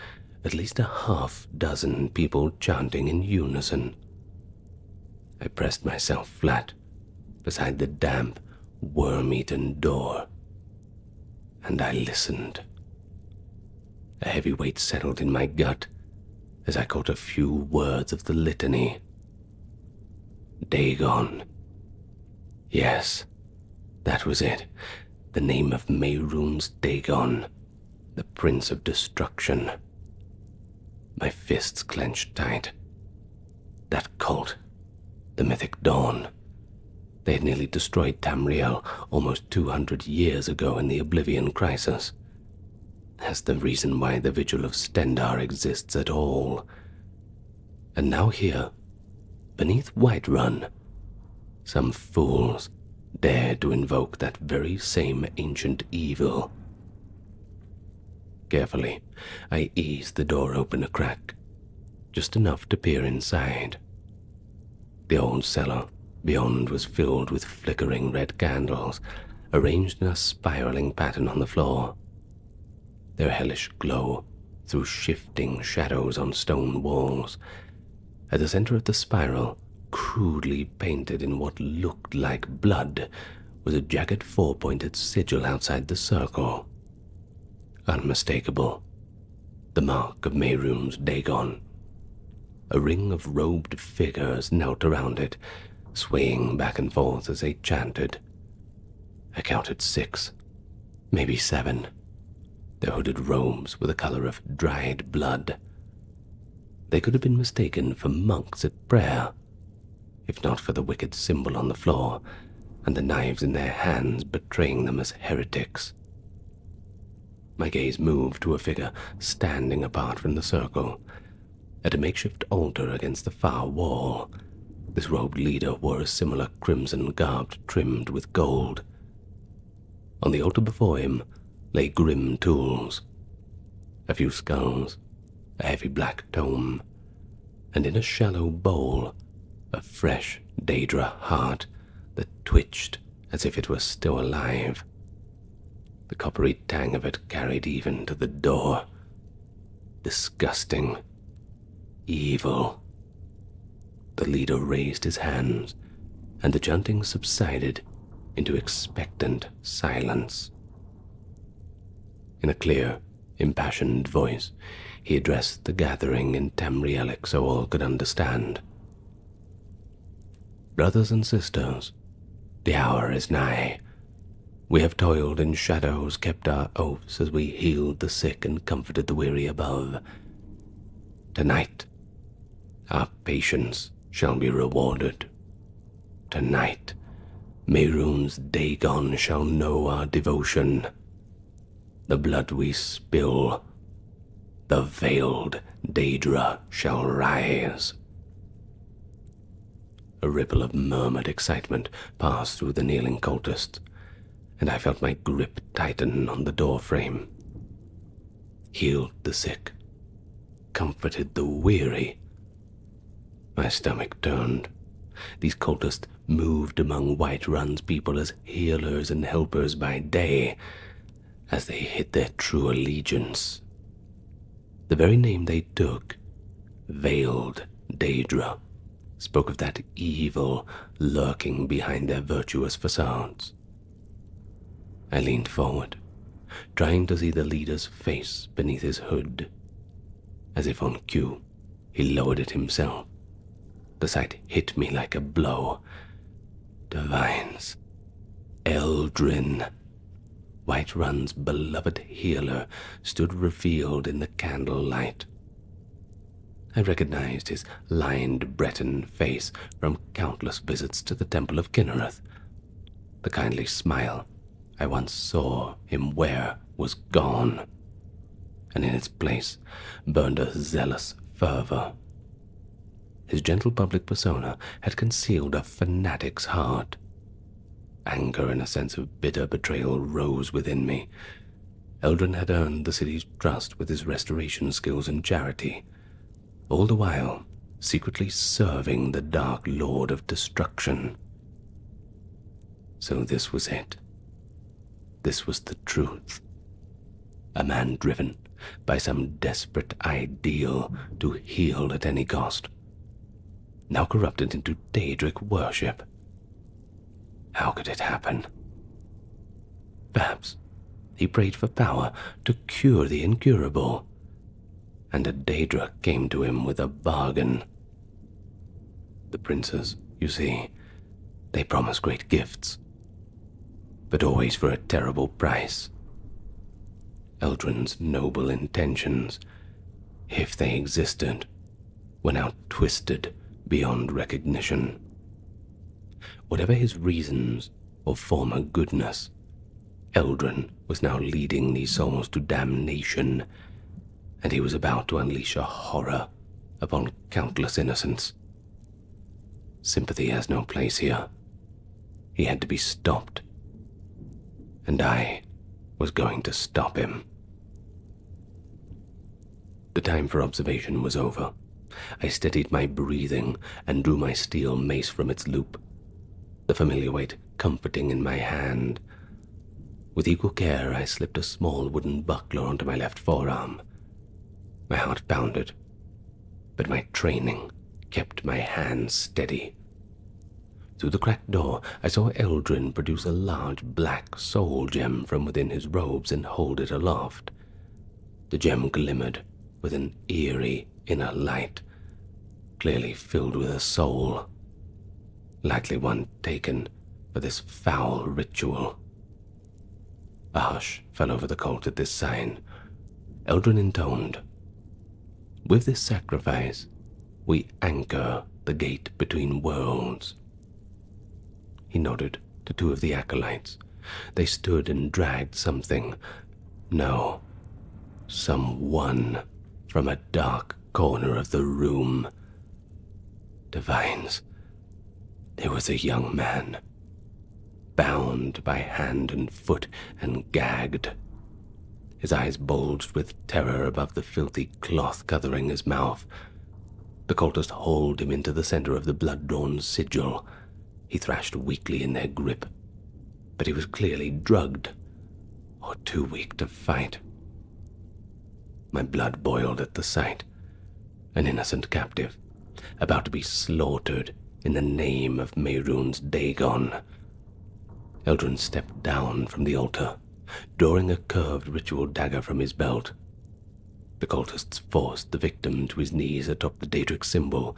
at least a half-dozen people chanting in unison. I pressed myself flat beside the damp, worm-eaten door, and I listened. A heavy weight settled in my gut as I caught a few words of the litany. Dagon. Yes, that was it. The name of Mehrunes Dagon, the Prince of Destruction. My fists clenched tight. That cult, the Mythic Dawn. They had nearly destroyed Tamriel almost 200 years ago in the Oblivion Crisis. That's the reason why the Vigil of Stendar exists at all. And now here, beneath Whiterun, some fools dared to invoke that very same ancient evil. Carefully, I eased the door open a crack, just enough to peer inside. The old cellar beyond was filled with flickering red candles, arranged in a spiraling pattern on the floor. Their hellish glow threw shifting shadows on stone walls. At the center of the spiral, crudely painted in what looked like blood, was a jagged four-pointed sigil outside the circle. Unmistakable. The mark of Mehrunes Dagon. A ring of robed figures knelt around it, swaying back and forth as they chanted. I counted 6, maybe 7. Their hooded robes were the color of dried blood. They could have been mistaken for monks at prayer, if not for the wicked symbol on the floor and the knives in their hands betraying them as heretics. My gaze moved to a figure standing apart from the circle, at a makeshift altar against the far wall. This robed leader wore a similar crimson garb trimmed with gold. On the altar before him lay grim tools, a few skulls, a heavy black tome, and in a shallow bowl, a fresh Daedra heart that twitched as if it were still alive. The coppery tang of it carried even to the door. Disgusting. Evil. The leader raised his hands, and the chanting subsided into expectant silence. In a clear, impassioned voice, he addressed the gathering in Tamrielic so all could understand. Brothers and sisters, the hour is nigh. We have toiled in shadows, kept our oaths as we healed the sick and comforted the weary above. Tonight, our patience shall be rewarded. Tonight, Mehrunes Dagon shall know our devotion. The blood we spill, the Veiled Daedra shall rise. A ripple of murmured excitement passed through the kneeling cultists, and I felt my grip tighten on the doorframe. Healed the sick, comforted the weary. My stomach turned. These cultists moved among Whiterun's people as healers and helpers by day, as they hid their true allegiance. The very name they took, Veiled Daedra, spoke of that evil lurking behind their virtuous facades. I leaned forward, trying to see the leader's face beneath his hood. As if on cue, he lowered it himself. The sight hit me like a blow. Divines. Eldrin. Whiterun's beloved healer stood revealed in the candlelight. I recognized his lined Breton face from countless visits to the Temple of Kinnereth. The kindly smile I once saw him wear was gone, and in its place burned a zealous fervor. His gentle public persona had concealed a fanatic's heart. Anger and a sense of bitter betrayal rose within me. Eldrin had earned the city's trust with his restoration skills and charity, all the while secretly serving the Dark Lord of Destruction. So this was it. This was the truth. A man driven by some desperate ideal to heal at any cost, now corrupted into Daedric worship. How could it happen? Perhaps he prayed for power to cure the incurable, and a Daedra came to him with a bargain. The princes, you see, they promise great gifts, but always for a terrible price. Eldrin's noble intentions, if they existed, were now twisted beyond recognition. Whatever his reasons or former goodness, Eldrin was now leading these souls to damnation, and he was about to unleash a horror upon countless innocents. Sympathy has no place here. He had to be stopped, and I was going to stop him. The time for observation was over. I steadied my breathing and drew my steel mace from its loop, the familiar weight comforting in my hand. With equal care, I slipped a small wooden buckler onto my left forearm. My heart pounded, but my training kept my hands steady. Through the cracked door, I saw Eldrin produce a large black soul gem from within his robes and hold it aloft. The gem glimmered with an eerie inner light, clearly filled with a soul, likely one taken for this foul ritual. A hush fell over the cult at this sign. Eldrin intoned, "With this sacrifice, we anchor the gate between worlds." He nodded to two of the acolytes. They stood and dragged something, no, someone, from a dark corner of the room. Divines, it was a young man, bound by hand and foot and gagged. His eyes bulged with terror above the filthy cloth covering his mouth. The cultists hauled him into the center of the blood-drawn sigil. He thrashed weakly in their grip, but he was clearly drugged or too weak to fight. My blood boiled at the sight. An innocent captive, about to be slaughtered in the name of Mehrunes Dagon. Eldrin stepped down from the altar, drawing a curved ritual dagger from his belt. The cultists forced the victim to his knees atop the Daedric symbol.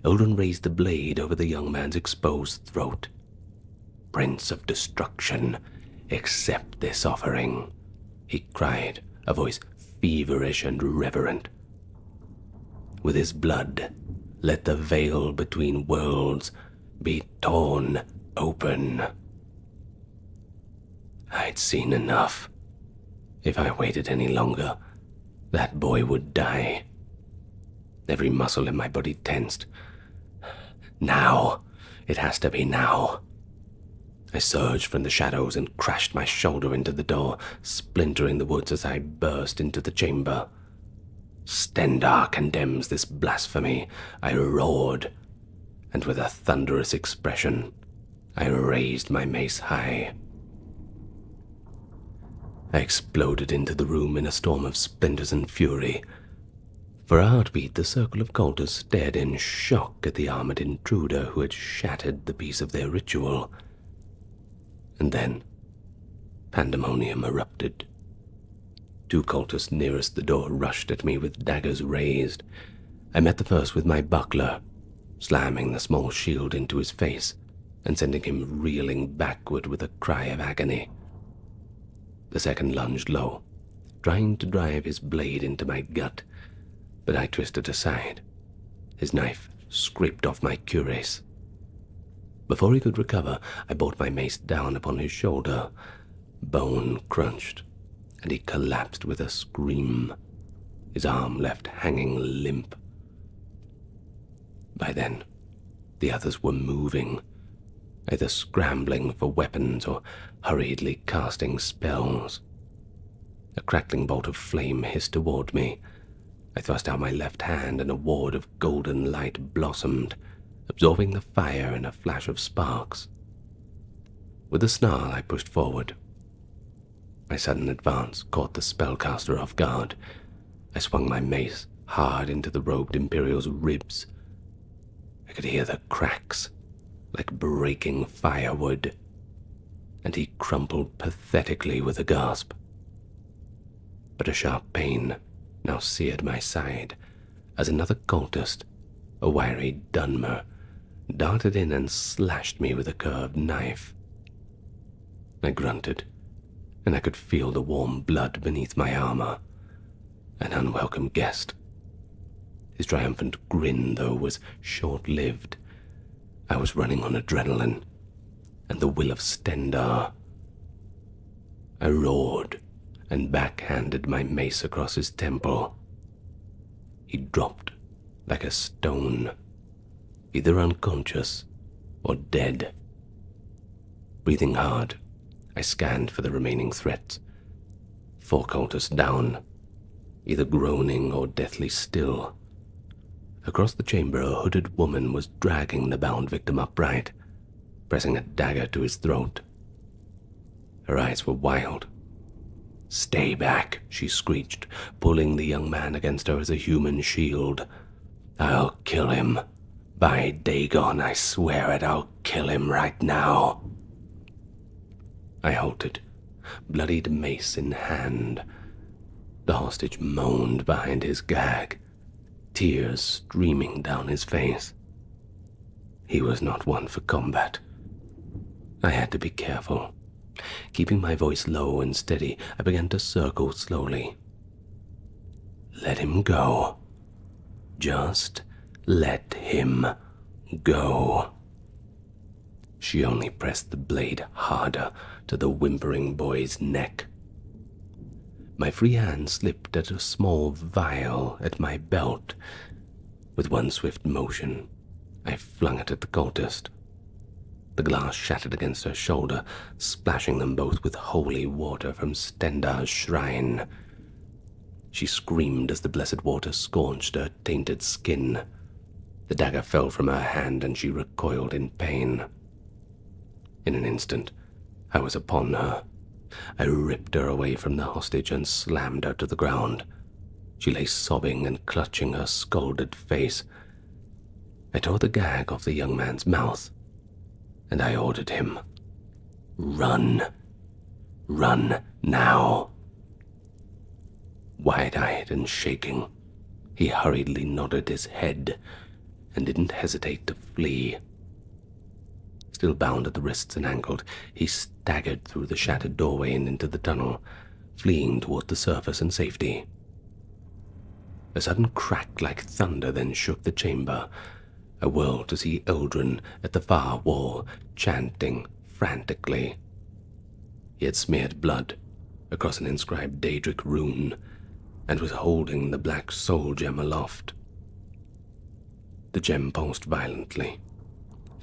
Eldrin raised the blade over the young man's exposed throat. "Prince of Destruction, accept this offering," he cried, a voice feverish and reverent. "With his blood, let the veil between worlds be torn open." I'd seen enough. If I waited any longer, that boy would die. Every muscle in my body tensed. Now! It has to be now. I surged from the shadows and crashed my shoulder into the door, splintering the woods as I burst into the chamber. "Stendarr condemns this blasphemy," I roared, and with a thunderous expression, I raised my mace high. I exploded into the room in a storm of splinters and fury. For a heartbeat, the circle of cultists stared in shock at the armored intruder who had shattered the peace of their ritual. And then, pandemonium erupted. Two cultists nearest the door rushed at me with daggers raised. I met the first with my buckler, slamming the small shield into his face and sending him reeling backward with a cry of agony. The second lunged low, trying to drive his blade into my gut, but I twisted aside. His knife scraped off my cuirass. Before he could recover, I brought my mace down upon his shoulder. Bone crunched, and he collapsed with a scream, his arm left hanging limp. By then, the others were moving, either scrambling for weapons or hurriedly casting spells. A crackling bolt of flame hissed toward me. I thrust out my left hand, and a ward of golden light blossomed, absorbing the fire in a flash of sparks. With a snarl, I pushed forward. My sudden advance caught the spellcaster off guard. I swung my mace hard into the robed Imperial's ribs. I could hear the cracks, like breaking firewood, and he crumpled pathetically with a gasp. But a sharp pain now seared my side as another cultist, a wiry Dunmer, darted in and slashed me with a curved knife. I grunted, and I could feel the warm blood beneath my armor. An unwelcome guest. His triumphant grin, though, was short-lived. I was running on adrenaline and the will of Stendarr. I roared and backhanded my mace across his temple. He dropped like a stone, either unconscious or dead. Breathing hard, I scanned for the remaining threats. 4 cultists down, either groaning or deathly still. Across the chamber, a hooded woman was dragging the bound victim upright, pressing a dagger to his throat. Her eyes were wild. "Stay back," she screeched, pulling the young man against her as a human shield. "I'll kill him. By Dagon, I swear it, I'll kill him right now." I halted, bloodied mace in hand. The hostage moaned behind his gag, tears streaming down his face. He was not one for combat. I had to be careful. Keeping my voice low and steady, I began to circle slowly. "Let him go. Just let him go." She only pressed the blade harder to the whimpering boy's neck. My free hand slipped at a small vial at my belt. With one swift motion, I flung it at the cultist. The glass shattered against her shoulder, splashing them both with holy water from Stendarr's shrine. She screamed as the blessed water scorched her tainted skin. The dagger fell from her hand, and she recoiled in pain. In an instant, I was upon her. I ripped her away from the hostage and slammed her to the ground. She lay sobbing and clutching her scalded face. I tore the gag off the young man's mouth, and I ordered him, "Run. Run now." Wide-eyed and shaking, he hurriedly nodded his head and didn't hesitate to flee. Still bound at the wrists and ankles, he staggered through the shattered doorway and into the tunnel, fleeing toward the surface and safety. A sudden crack like thunder then shook the chamber. I whirled to see Eldrin at the far wall, chanting frantically. He had smeared blood across an inscribed Daedric rune and was holding the black soul gem aloft. The gem pulsed violently.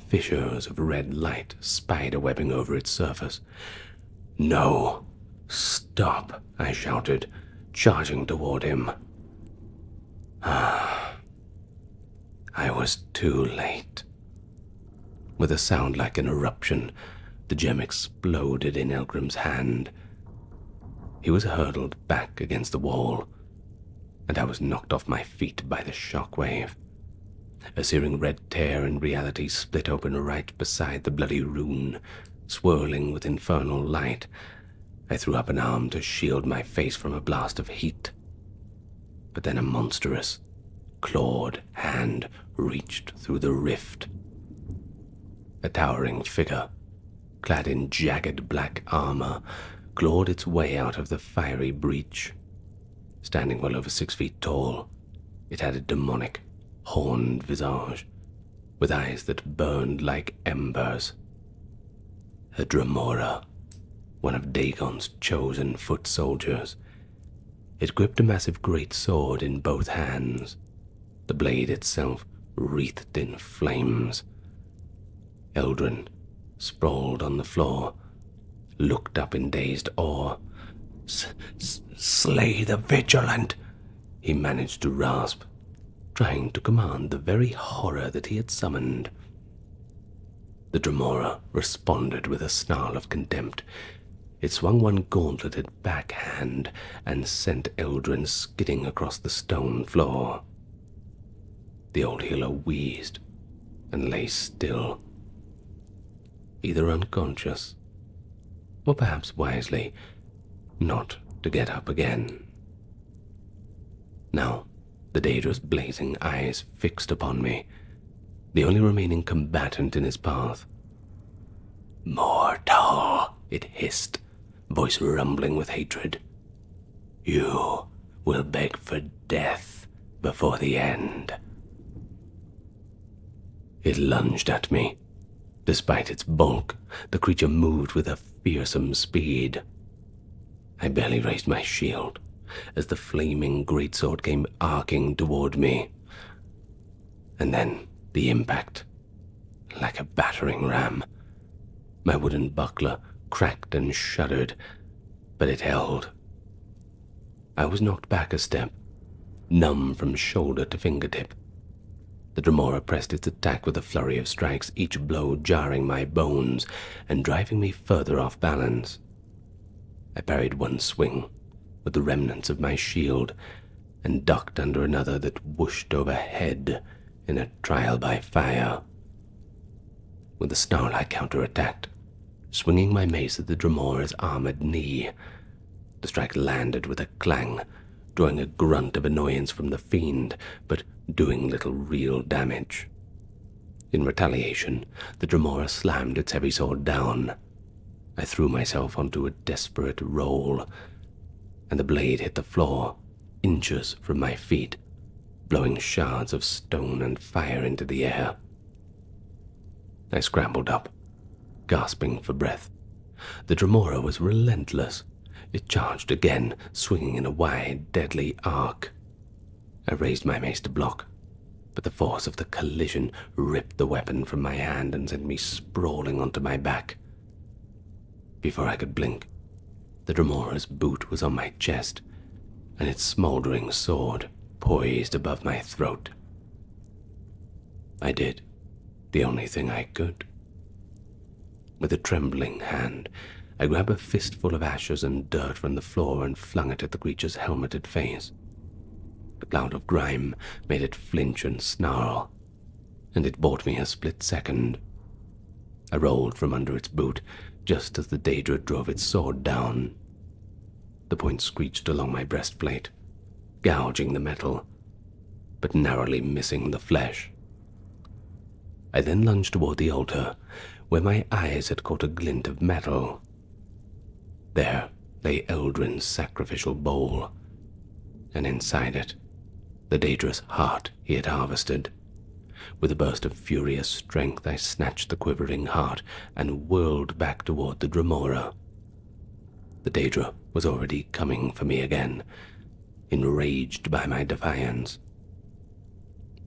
Fissures of red light spider-webbing over its surface. "No! Stop!" I shouted, charging toward him. I was too late. With a sound like an eruption, the gem exploded in Elgrim's hand. He was hurtled back against the wall, and I was knocked off my feet by the shockwave. A searing red tear in reality split open right beside the bloody rune, swirling with infernal light. I threw up an arm to shield my face from a blast of heat. But then a monstrous, clawed hand reached through the rift. A towering figure, clad in jagged black armor, clawed its way out of the fiery breach. Standing well over 6 feet tall, it had a demonic, horned visage, with eyes that burned like embers. A Dremora, one of Dagon's chosen foot soldiers. It gripped a massive great sword in both hands, the blade itself wreathed in flames. Eldrin, sprawled on the floor, looked up in dazed awe. "Slay the Vigilant," he managed to rasp, trying to command the very horror that he had summoned. The Dremora responded with a snarl of contempt. It swung one gauntleted backhand and sent Eldrin skidding across the stone floor. The old healer wheezed and lay still, either unconscious, or perhaps wisely, not to get up again. Now, the Daedra's blazing eyes fixed upon me, the only remaining combatant in his path. "Mortal," it hissed, voice rumbling with hatred. "You will beg for death before the end." It lunged at me. Despite its bulk, the creature moved with a fearsome speed. I barely raised my shield as the flaming greatsword came arcing toward me. And then the impact, like a battering ram. My wooden buckler cracked and shuddered, but it held. I was knocked back a step, numb from shoulder to fingertip. The Dremora pressed its attack with a flurry of strikes, each blow jarring my bones and driving me further off balance. I parried one swing with the remnants of my shield and ducked under another that whooshed overhead in a trial by fire. With a snarl, I counterattacked, swinging my mace at the Dremora's armored knee. The strike landed with a clang, drawing a grunt of annoyance from the fiend, but doing little real damage. In retaliation, the Dremora slammed its heavy sword down. I threw myself onto a desperate roll, and the blade hit the floor, inches from my feet, blowing shards of stone and fire into the air. I scrambled up, gasping for breath. The Dremora was relentless. It charged again, swinging in a wide, deadly arc. I raised my mace to block, but the force of the collision ripped the weapon from my hand and sent me sprawling onto my back. Before I could blink, the Dremora's boot was on my chest, and its smoldering sword poised above my throat. I did the only thing I could. With a trembling hand, I grabbed a fistful of ashes and dirt from the floor and flung it at the creature's helmeted face. The cloud of grime made it flinch and snarl, and it bought me a split second. I rolled from under its boot just as the Daedra drove its sword down. The point screeched along my breastplate, gouging the metal, but narrowly missing the flesh. I then lunged toward the altar, where my eyes had caught a glint of metal. There lay Eldrin's sacrificial bowl, and inside it, the Daedra's heart he had harvested. With a burst of furious strength, I snatched the quivering heart and whirled back toward the Dremora. The Daedra was already coming for me again, enraged by my defiance.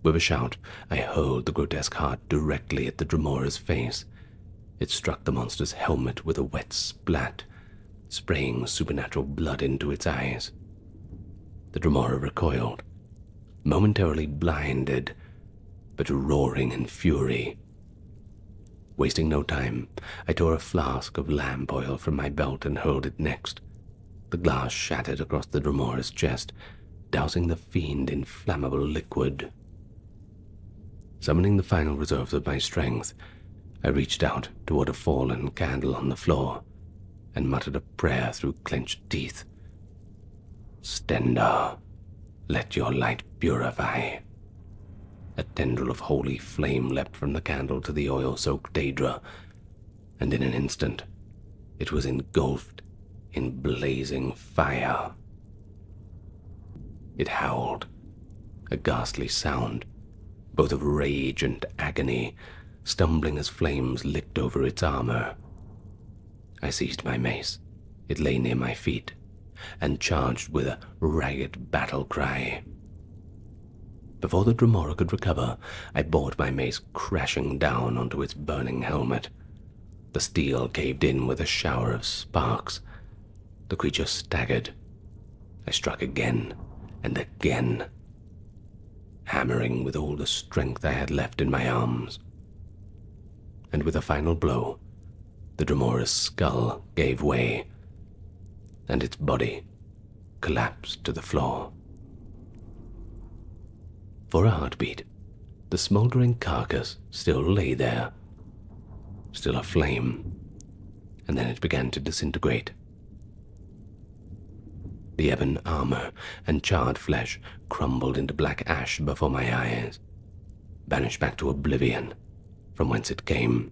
With a shout, I hurled the grotesque heart directly at the Dremora's face. It struck the monster's helmet with a wet splat, spraying supernatural blood into its eyes. The Dremora recoiled, momentarily blinded, but roaring in fury. Wasting no time, I tore a flask of lamp oil from my belt and hurled it next. The glass shattered across the Dremora's chest, dousing the fiend in flammable liquid. Summoning the final reserves of my strength, I reached out toward a fallen candle on the floor and muttered a prayer through clenched teeth. "Stendarr, let your light purify." A tendril of holy flame leapt from the candle to the oil-soaked Daedra, and in an instant it was engulfed in blazing fire. It howled, a ghastly sound, both of rage and agony, stumbling as flames licked over its armor. I seized my mace It lay near my feet and charged with a ragged battle cry. Before the Dremora could recover, I brought my mace crashing down onto its burning helmet. The steel caved in with a shower of sparks. The creature staggered. I struck again and again, hammering with all the strength I had left in my arms. And with a final blow, the Dremora's skull gave way, and its body collapsed to the floor. For a heartbeat, the smoldering carcass still lay there, still aflame, and then it began to disintegrate. The ebon armor and charred flesh crumbled into black ash before my eyes, vanished back to oblivion from whence it came.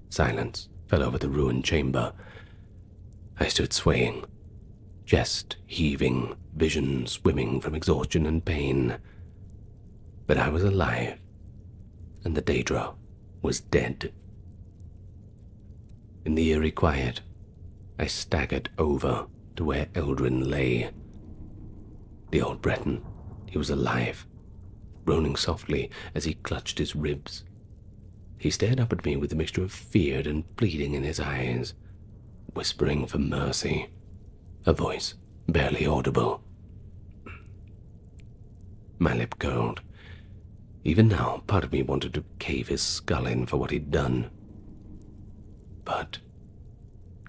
Silence fell over the ruined chamber. I stood swaying, chest heaving, vision swimming from exhaustion and pain. But I was alive, and the Daedra was dead. In the eerie quiet, I staggered over to where Eldrin lay. The old Breton, he was alive, groaning softly as he clutched his ribs. He stared up at me with a mixture of fear and pleading in his eyes, whispering for mercy, a voice barely audible. My lip curled. Even now, part of me wanted to cave his skull in for what he'd done. But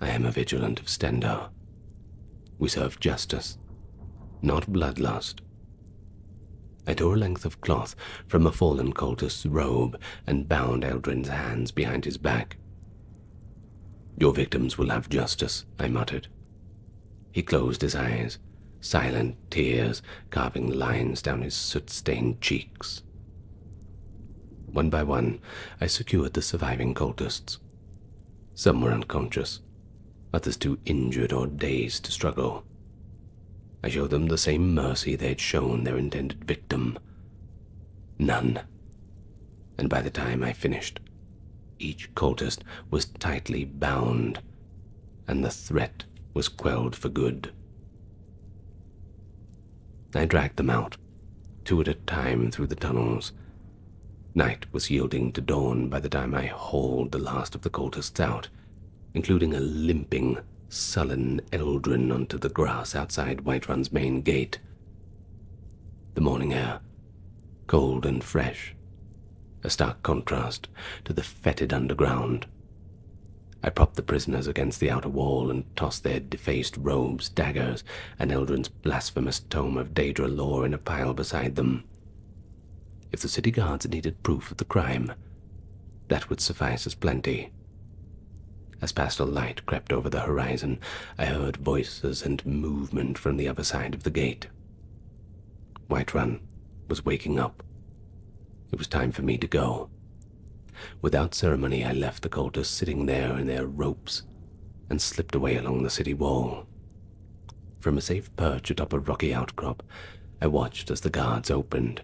I am a Vigilant of Stendarr. We serve justice, not bloodlust. I tore a length of cloth from a fallen cultist's robe and bound Eldrin's hands behind his back. Your victims will have justice, I muttered. He closed his eyes, silent tears carving lines down his soot-stained cheeks. One by one, I secured the surviving cultists. Some were unconscious, others too injured or dazed to struggle. I showed them the same mercy they had shown their intended victim. None. And by the time I finished, each cultist was tightly bound, and the threat was quelled for good. I dragged them out, two at a time through the tunnels. Night was yielding to dawn by the time I hauled the last of the cultists out, including a limping, sullen Eldrin onto the grass outside Whiterun's main gate. The morning air, cold and fresh, a stark contrast to the fetid underground. I propped the prisoners against the outer wall and tossed their defaced robes, daggers, and Eldrin's blasphemous tome of Daedra lore in a pile beside them. If the city guards needed proof of the crime, that would suffice as plenty. As pastel light crept over the horizon, I heard voices and movement from the other side of the gate. Whiterun was waking up. It was time for me to go. Without ceremony, I left the cultists sitting there in their ropes and slipped away along the city wall. From a safe perch atop a rocky outcrop, I watched as the guards opened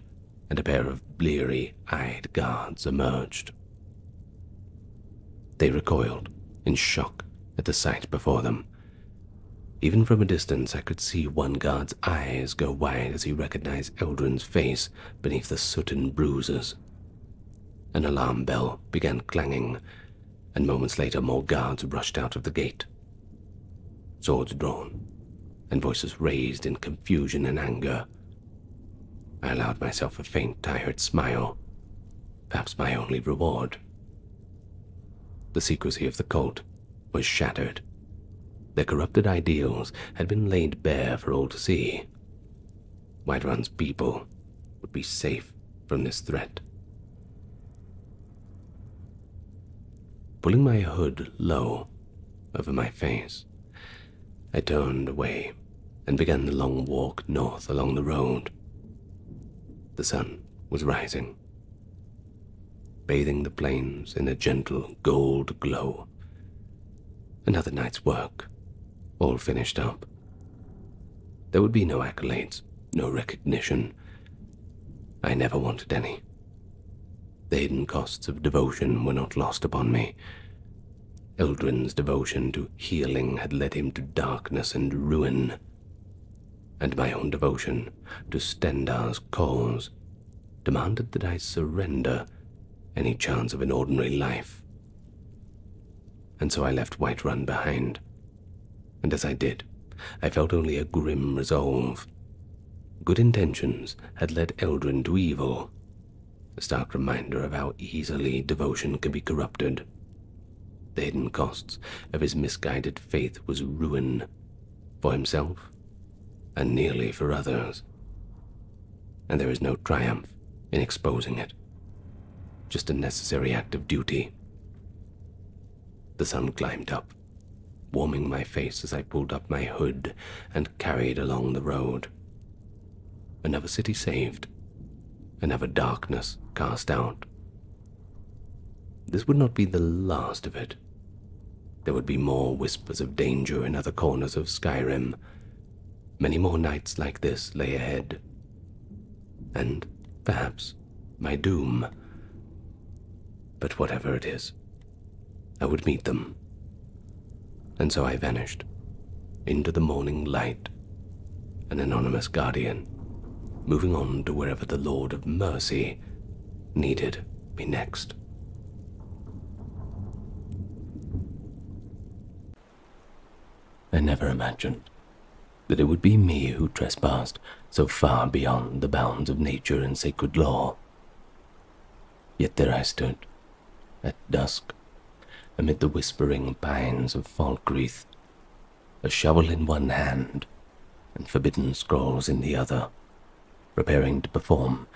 and a pair of bleary-eyed guards emerged. They recoiled in shock at the sight before them. Even from a distance, I could see one guard's eyes go wide as he recognized Eldrin's face beneath the soot and bruises. An alarm bell began clanging, and moments later more guards rushed out of the gate. Swords drawn, and voices raised in confusion and anger. I allowed myself a faint, tired smile, perhaps my only reward. The secrecy of the cult was shattered. Their corrupted ideals had been laid bare for all to see. Whiterun's people would be safe from this threat. Pulling my hood low over my face, I turned away and began the long walk north along the road. The sun was rising, bathing the plains in a gentle gold glow. Another night's work, all finished up. There would be no accolades, no recognition. I never wanted any. The hidden costs of devotion were not lost upon me. Eldrin's devotion to healing had led him to darkness and ruin, and my own devotion to Stendar's cause demanded that I surrender any chance of an ordinary life. And so I left Whiterun behind, and as I did, I felt only a grim resolve. Good intentions had led Eldrin to evil, a stark reminder of how easily devotion can be corrupted. The hidden costs of his misguided faith was ruin for himself and nearly for others. And there is no triumph in exposing it, just a necessary act of duty. The sun climbed up, warming my face as I pulled up my hood and carried along the road. Another city saved, another darkness cast out. This would not be the last of it. There would be more whispers of danger in other corners of Skyrim. Many more nights like this lay ahead. And perhaps my doom. But whatever it is, I would meet them. And so I vanished into the morning light, an anonymous guardian, moving on to wherever the Lord of Mercy needed me next. I never imagined that it would be me who trespassed so far beyond the bounds of nature and sacred law. Yet there I stood, at dusk, amid the whispering pines of Falkreath, a shovel in one hand and forbidden scrolls in the other, preparing to perform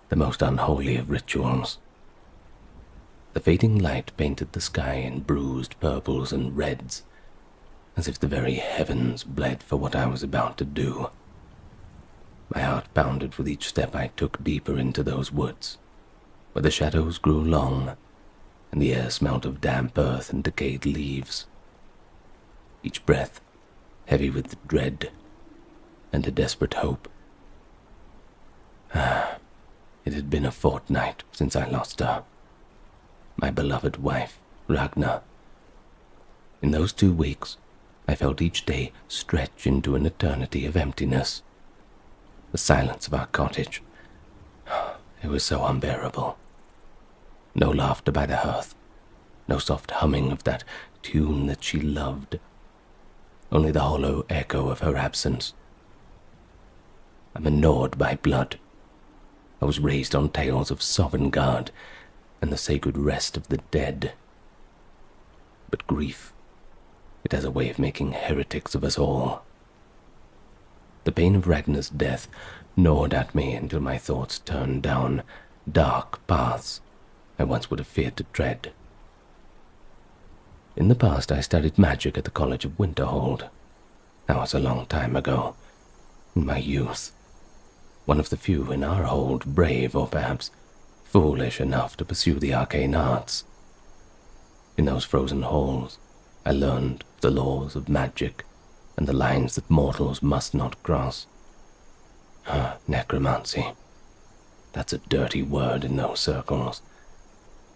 the most unholy of rituals. The fading light painted the sky in bruised purples and reds, as if the very heavens bled for what I was about to do. My heart pounded with each step I took deeper into those woods, where the shadows grew long, and the air smelt of damp earth and decayed leaves. Each breath heavy with dread and a desperate hope. It had been a fortnight since I lost her, my beloved wife, Ragnar. In those 2 weeks, I felt each day stretch into an eternity of emptiness. The silence of our cottage, it was so unbearable. No laughter by the hearth, no soft humming of that tune that she loved, only the hollow echo of her absence. I'm gnawed by blood. I was raised on tales of Sovngarde and the sacred rest of the dead. But grief, it has a way of making heretics of us all. The pain of Ragnar's death gnawed at me until my thoughts turned down dark paths I once would have feared to tread. In the past, I studied magic at the College of Winterhold. That was a long time ago, in my youth. One of the few in our hold brave, or perhaps foolish enough to pursue the arcane arts. In those frozen halls, I learned the laws of magic and the lines that mortals must not cross. Necromancy. That's a dirty word in those circles.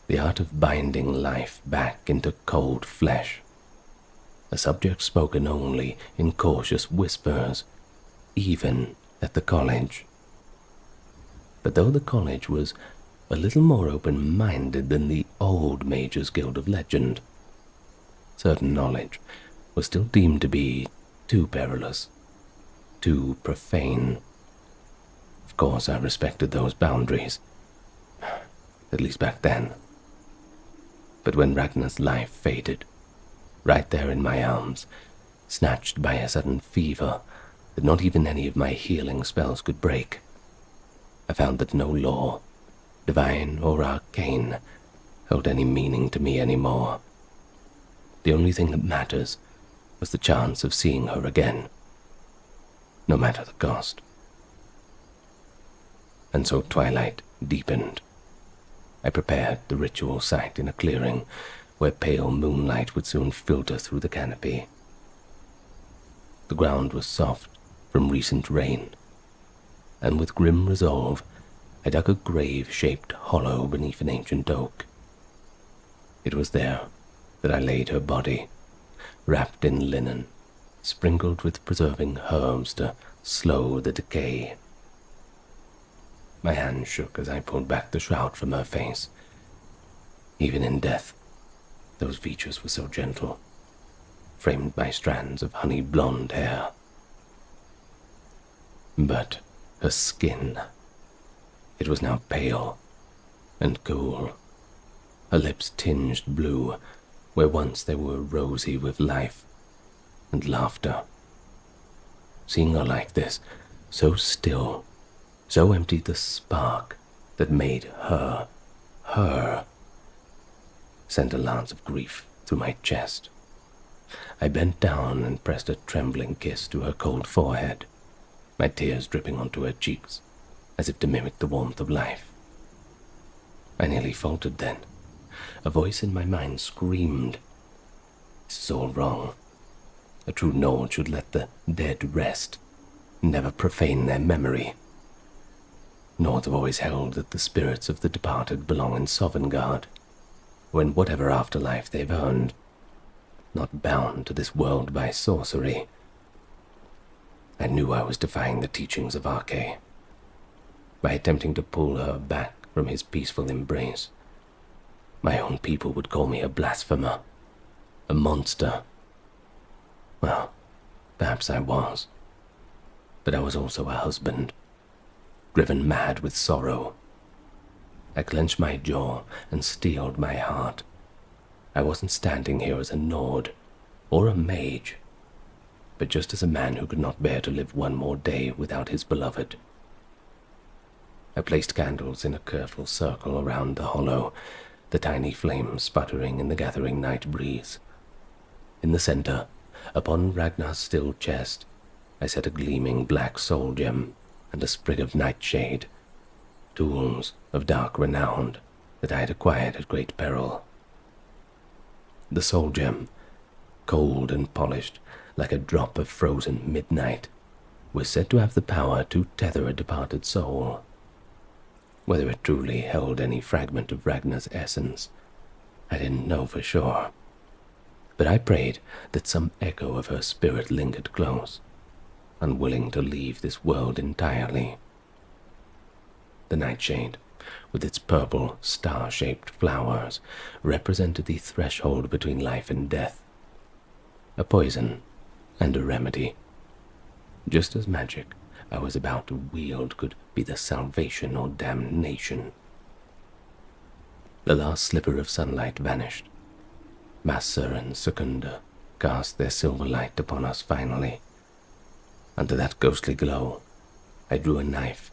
The art of binding life back into cold flesh. A subject spoken only in cautious whispers, even at the college. But though the college was a little more open-minded than the old Mages' Guild of Legend, certain knowledge was still deemed to be too perilous, too profane. Of course, I respected those boundaries, at least back then. But when Ragnar's life faded, right there in my arms, snatched by a sudden fever that not even any of my healing spells could break, I found that no law, divine or arcane, held any meaning to me anymore. The only thing that matters was the chance of seeing her again, no matter the cost. And so twilight deepened. I prepared the ritual site in a clearing where pale moonlight would soon filter through the canopy. The ground was soft from recent rain, and with grim resolve, I dug a grave-shaped hollow beneath an ancient oak. It was there, that I laid her body, wrapped in linen, sprinkled with preserving herbs to slow the decay. My hand shook as I pulled back the shroud from her face. Even in death, those features were so gentle, framed by strands of honey blonde hair. But her skin, it was now pale and cool, her lips tinged blue where once they were rosy with life and laughter. Seeing her like this, so still, so empty the spark that made her, sent a lance of grief through my chest. I bent down and pressed a trembling kiss to her cold forehead, my tears dripping onto her cheeks, as if to mimic the warmth of life. I nearly faltered then. A voice in my mind screamed, "This is all wrong. A true Nord should let the dead rest, never profane their memory. Nords have always held that the spirits of the departed belong in Sovngarde, or in whatever afterlife they've earned, not bound to this world by sorcery." I knew I was defying the teachings of Arche by attempting to pull her back from his peaceful embrace. My own people would call me a blasphemer, a monster. Well, perhaps I was, but I was also a husband, driven mad with sorrow. I clenched my jaw and steeled my heart. I wasn't standing here as a Nord or a mage, but just as a man who could not bear to live one more day without his beloved. I placed candles in a careful circle around the hollow, the tiny flames sputtering in the gathering night breeze. In the center, upon Ragnar's still chest, I set a gleaming black soul gem and a sprig of nightshade, tools of dark renown that I had acquired at great peril. The soul gem, cold and polished like a drop of frozen midnight, was said to have the power to tether a departed soul. Whether it truly held any fragment of Ragnar's essence, I didn't know for sure, but I prayed that some echo of her spirit lingered close, unwilling to leave this world entirely. The nightshade, with its purple, star-shaped flowers, represented the threshold between life and death, a poison and a remedy. Just as magic I was about to wield could be the salvation or damnation. The last sliver of sunlight vanished. Massa and Secunda cast their silver light upon us finally. Under that ghostly glow, I drew a knife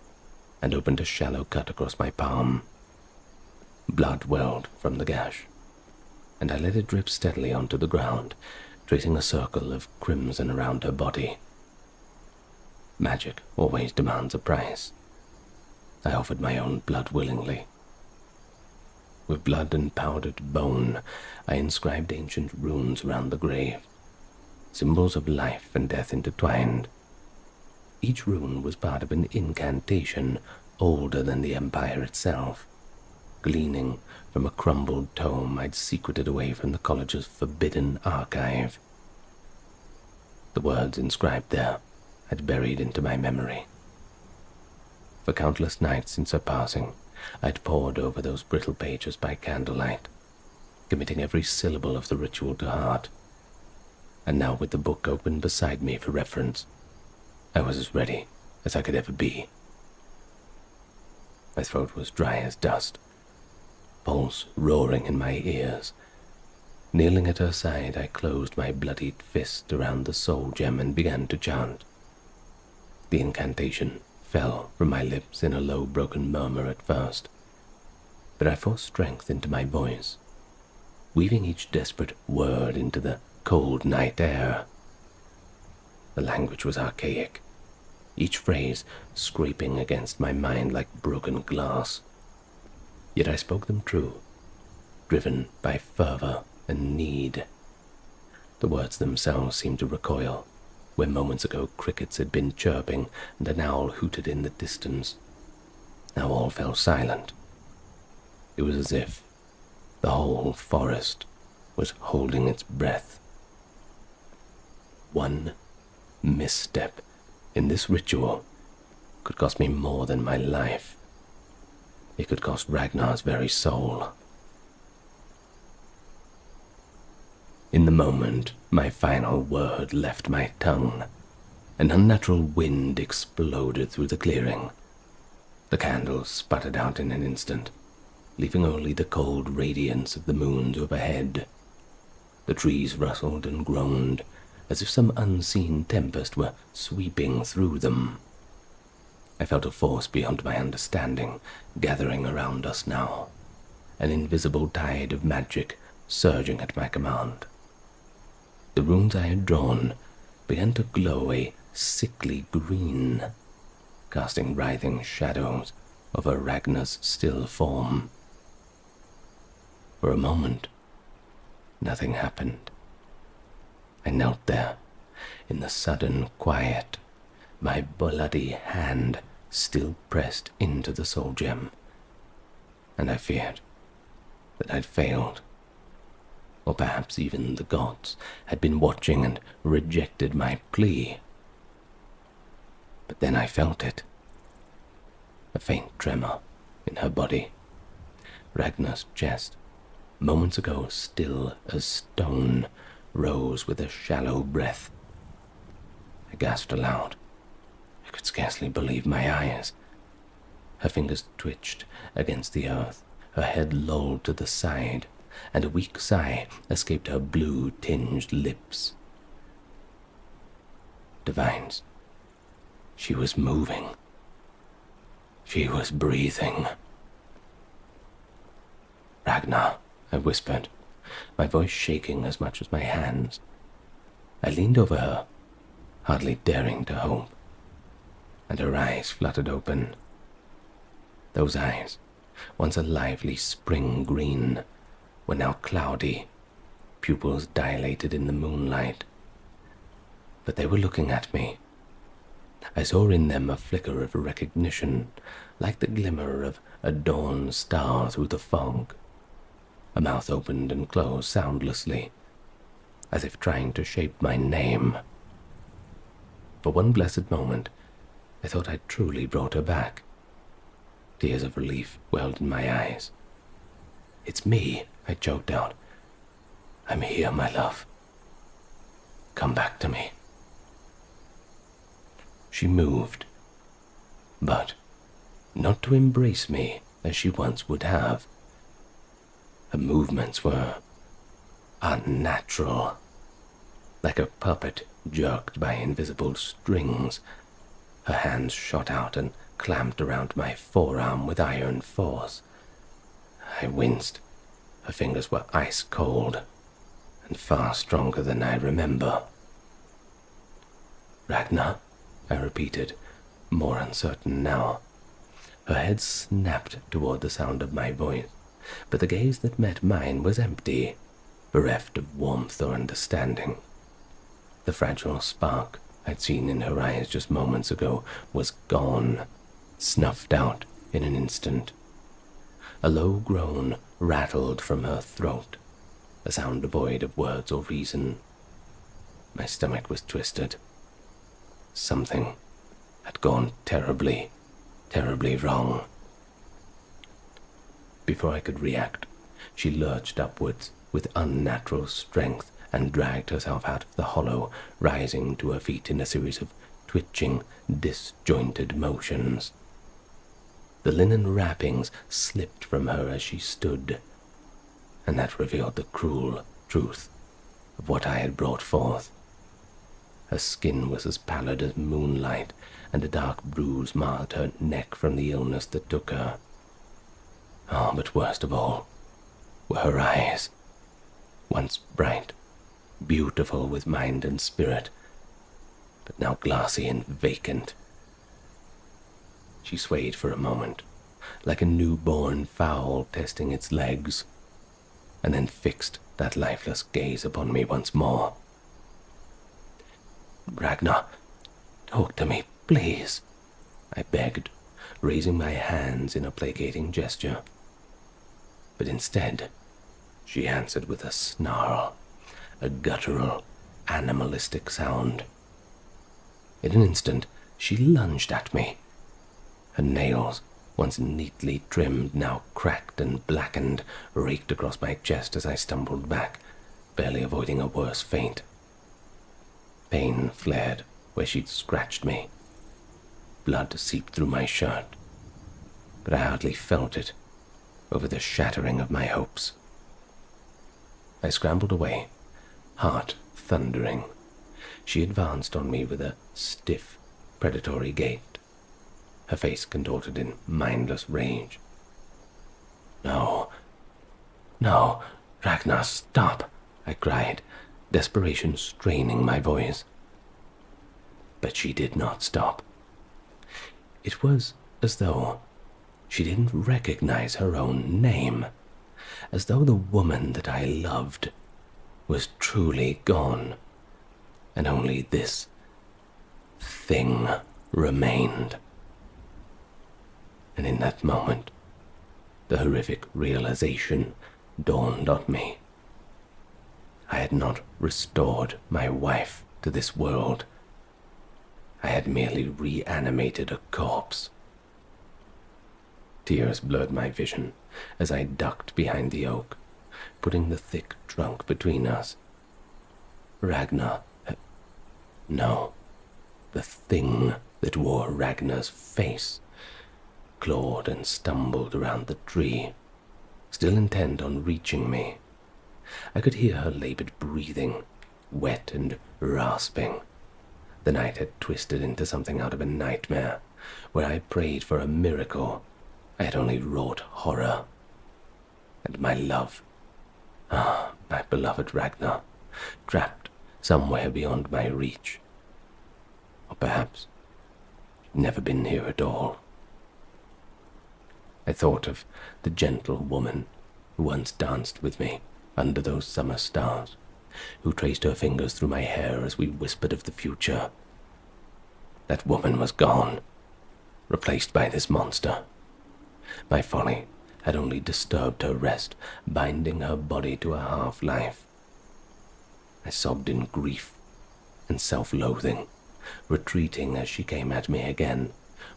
and opened a shallow cut across my palm. Blood welled from the gash, and I let it drip steadily onto the ground, tracing a circle of crimson around her body. Magic always demands a price. I offered my own blood willingly. With blood and powdered bone, I inscribed ancient runes around the grave, symbols of life and death intertwined. Each rune was part of an incantation older than the Empire itself, gleaning from a crumbled tome I'd secreted away from the college's forbidden archive. The words inscribed there I'd buried into my memory. For countless nights since her passing, I'd pored over those brittle pages by candlelight, committing every syllable of the ritual to heart. And now, with the book open beside me for reference, I was as ready as I could ever be. My throat was dry as dust, pulse roaring in my ears. Kneeling at her side, I closed my bloodied fist around the soul gem and began to chant. The incantation fell from my lips in a low, broken murmur at first, but I forced strength into my voice, weaving each desperate word into the cold night air. The language was archaic, each phrase scraping against my mind like broken glass. Yet I spoke them true, driven by fervor and need. The words themselves seemed to recoil, where moments ago crickets had been chirping and an owl hooted in the distance. Now all fell silent. It was as if the whole forest was holding its breath. One misstep in this ritual could cost me more than my life. It could cost Ragnar's very soul. In the moment my final word left my tongue, an unnatural wind exploded through the clearing. The candles sputtered out in an instant, leaving only the cold radiance of the moons overhead. The trees rustled and groaned, as if some unseen tempest were sweeping through them. I felt a force beyond my understanding gathering around us now, an invisible tide of magic surging at my command. The runes I had drawn began to glow a sickly green, casting writhing shadows over Ragnar's still form. For a moment, nothing happened. I knelt there, in the sudden quiet, my bloody hand still pressed into the soul gem, and I feared that I'd failed, or perhaps even the gods had been watching and rejected my plea. But then I felt it, a faint tremor in her body. Ragnar's chest, moments ago still as stone, rose with a shallow breath. I gasped aloud. I could scarcely believe my eyes. Her fingers twitched against the earth, her head lolled to the side, and a weak sigh escaped her blue-tinged lips. Divines, she was moving. She was breathing. "Ragnar," I whispered, my voice shaking as much as my hands. I leaned over her, hardly daring to hope, and her eyes fluttered open. Those eyes, once a lively spring green, were now cloudy, pupils dilated in the moonlight. But they were looking at me. I saw in them a flicker of recognition, like the glimmer of a dawn star through the fog. A mouth opened and closed soundlessly, as if trying to shape my name. For one blessed moment, I thought I'd truly brought her back. Tears of relief welled in my eyes. "It's me," I choked out. "I'm here, my love. Come back to me." She moved, but not to embrace me as she once would have. Her movements were unnatural, like a puppet jerked by invisible strings. Her hands shot out and clamped around my forearm with iron force. I winced. Her fingers were ice cold, and far stronger than I remember. "Ragnar," I repeated, more uncertain now. Her head snapped toward the sound of my voice, but the gaze that met mine was empty, bereft of warmth or understanding. The fragile spark I'd seen in her eyes just moments ago was gone, snuffed out in an instant. A low groan rattled from her throat, a sound devoid of words or reason. My stomach was twisted. Something had gone terribly, terribly wrong. Before I could react, she lurched upwards with unnatural strength and dragged herself out of the hollow, rising to her feet in a series of twitching, disjointed motions. The linen wrappings slipped from her as she stood, and that revealed the cruel truth of what I had brought forth. Her skin was as pallid as moonlight, and a dark bruise marked her neck from the illness that took her. Oh, but worst of all were her eyes, once bright, beautiful with mind and spirit, but now glassy and vacant. She swayed for a moment, like a newborn fowl testing its legs, and then fixed that lifeless gaze upon me once more. "Ragnar, talk to me, please," I begged, raising my hands in a placating gesture. But instead, she answered with a snarl, a guttural, animalistic sound. In an instant, she lunged at me. Her nails, once neatly trimmed, now cracked and blackened, raked across my chest as I stumbled back, barely avoiding a worse faint. Pain flared where she'd scratched me. Blood seeped through my shirt, but I hardly felt it over the shattering of my hopes. I scrambled away, heart thundering. She advanced on me with a stiff, predatory gait, her face contorted in mindless rage. No, Ragnar, stop, I cried, desperation straining my voice. But she did not stop. It was as though she didn't recognize her own name, as though the woman that I loved was truly gone, and only this thing remained. And in that moment, the horrific realization dawned on me. I had not restored my wife to this world. I had merely reanimated a corpse. Tears blurred my vision as I ducked behind the oak, putting the thick trunk between us. Ragnar... No, the thing that wore Ragnar's face clawed and stumbled around the tree, still intent on reaching me. I could hear her labored breathing, wet and rasping. The night had twisted into something out of a nightmare, where I prayed for a miracle. I had only wrought horror. And my love, my beloved Ragnar, trapped somewhere beyond my reach. Or perhaps she'd never been here at all. I thought of the gentle woman who once danced with me under those summer stars, who traced her fingers through my hair as we whispered of the future. That woman was gone, replaced by this monster. My folly had only disturbed her rest, binding her body to a half-life. I sobbed in grief and self-loathing, retreating as she came at me again,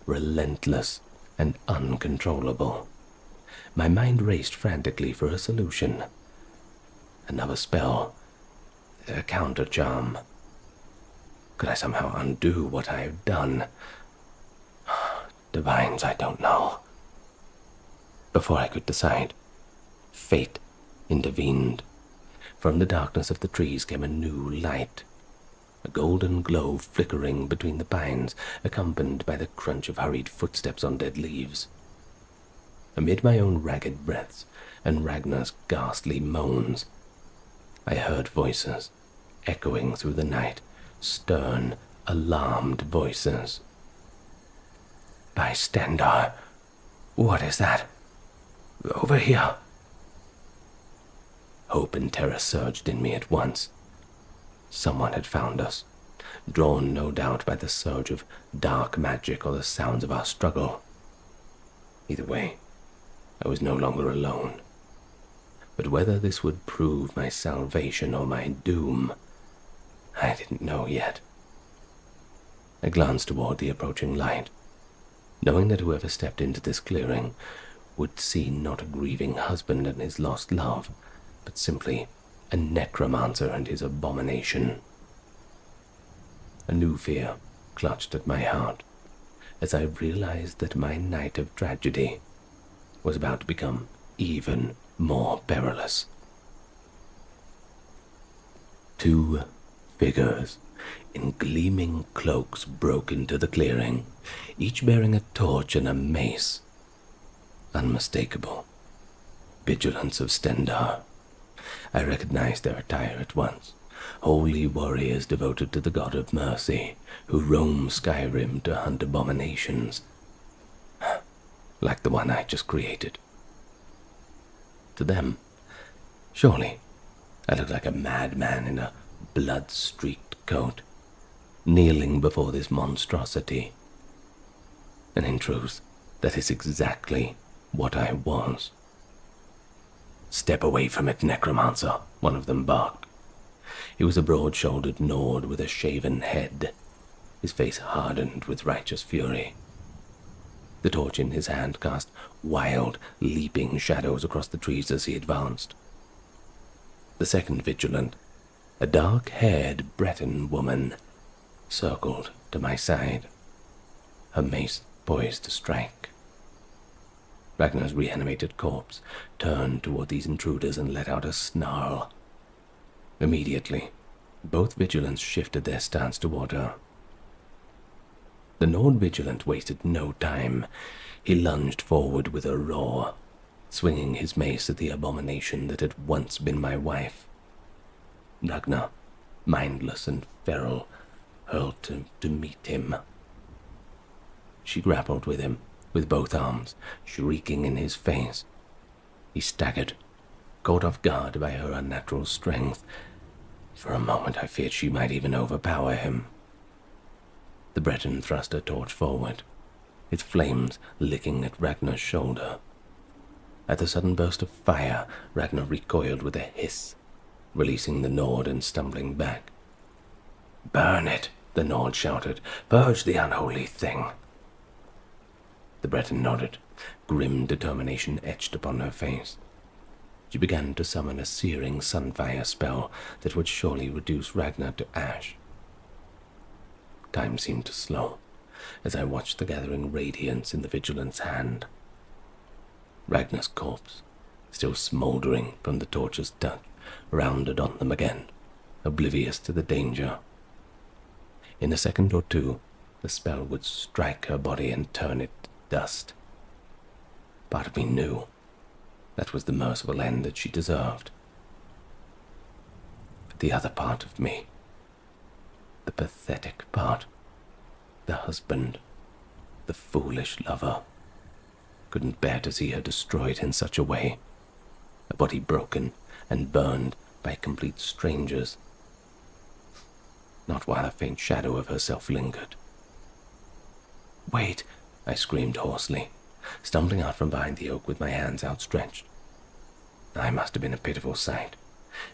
relentless and uncontrollable. My mind raced frantically for a solution. Another spell, a counter-charm. Could I somehow undo what I have done? Divines, I don't know. Before I could decide, fate intervened. From the darkness of the trees came a new light, a golden glow flickering between the pines, accompanied by the crunch of hurried footsteps on dead leaves. Amid my own ragged breaths and Ragnar's ghastly moans, I heard voices echoing through the night, stern, alarmed voices. By Stendarr, what is that? Over here. Hope and terror surged in me at once. Someone had found us, drawn no doubt by the surge of dark magic or the sounds of our struggle. Either way, I was no longer alone. But whether this would prove my salvation or my doom, I didn't know yet. I glanced toward the approaching light, knowing that whoever stepped into this clearing would see not a grieving husband and his lost love, but simply a necromancer and his abomination. A new fear clutched at my heart as I realized that my night of tragedy was about to become even more perilous. Two figures in gleaming cloaks broke into the clearing, each bearing a torch and a mace. Unmistakable. Vigilants of Stendarr. I recognized their attire at once. Holy warriors devoted to the god of mercy, who roam Skyrim to hunt abominations, like the one I just created. To them, surely, I looked like a madman in a blood-streaked coat, kneeling before this monstrosity. And in truth, that is exactly what I was. "Step away from it, necromancer," one of them barked. He was a broad-shouldered Nord with a shaven head, his face hardened with righteous fury. The torch in his hand cast wild, leaping shadows across the trees as he advanced. The second Vigilant, a dark-haired Breton woman, circled to my side, her mace poised to strike. Ragnar's reanimated corpse turned toward these intruders and let out a snarl. Immediately, both Vigilants shifted their stance toward her. The Nord Vigilant wasted no time. He lunged forward with a roar, swinging his mace at the abomination that had once been my wife. Ragnar, mindless and feral, hurled to meet him. She grappled with him, with both arms, shrieking in his face. He staggered, caught off guard by her unnatural strength. For a moment I feared she might even overpower him. The Breton thrust her torch forward, its flames licking at Ragnar's shoulder. At the sudden burst of fire, Ragnar recoiled with a hiss, releasing the Nord and stumbling back. "Burn it," the Nord shouted. "Purge the unholy thing." The Breton nodded, grim determination etched upon her face. She began to summon a searing sunfire spell that would surely reduce Ragnar to ash. Time seemed to slow as I watched the gathering radiance in the Vigilant's hand. Ragnar's corpse, still smouldering from the torch's touch, rounded on them again, oblivious to the danger. In a second or two, the spell would strike her body and turn it to dust. Part of me knew that was the merciful end that she deserved. But the other part of me, the pathetic part, the husband, the foolish lover, couldn't bear to see her destroyed in such a way, a body broken and burned by complete strangers. Not while a faint shadow of herself lingered. "Wait!" I screamed hoarsely, stumbling out from behind the oak with my hands outstretched. I must have been a pitiful sight,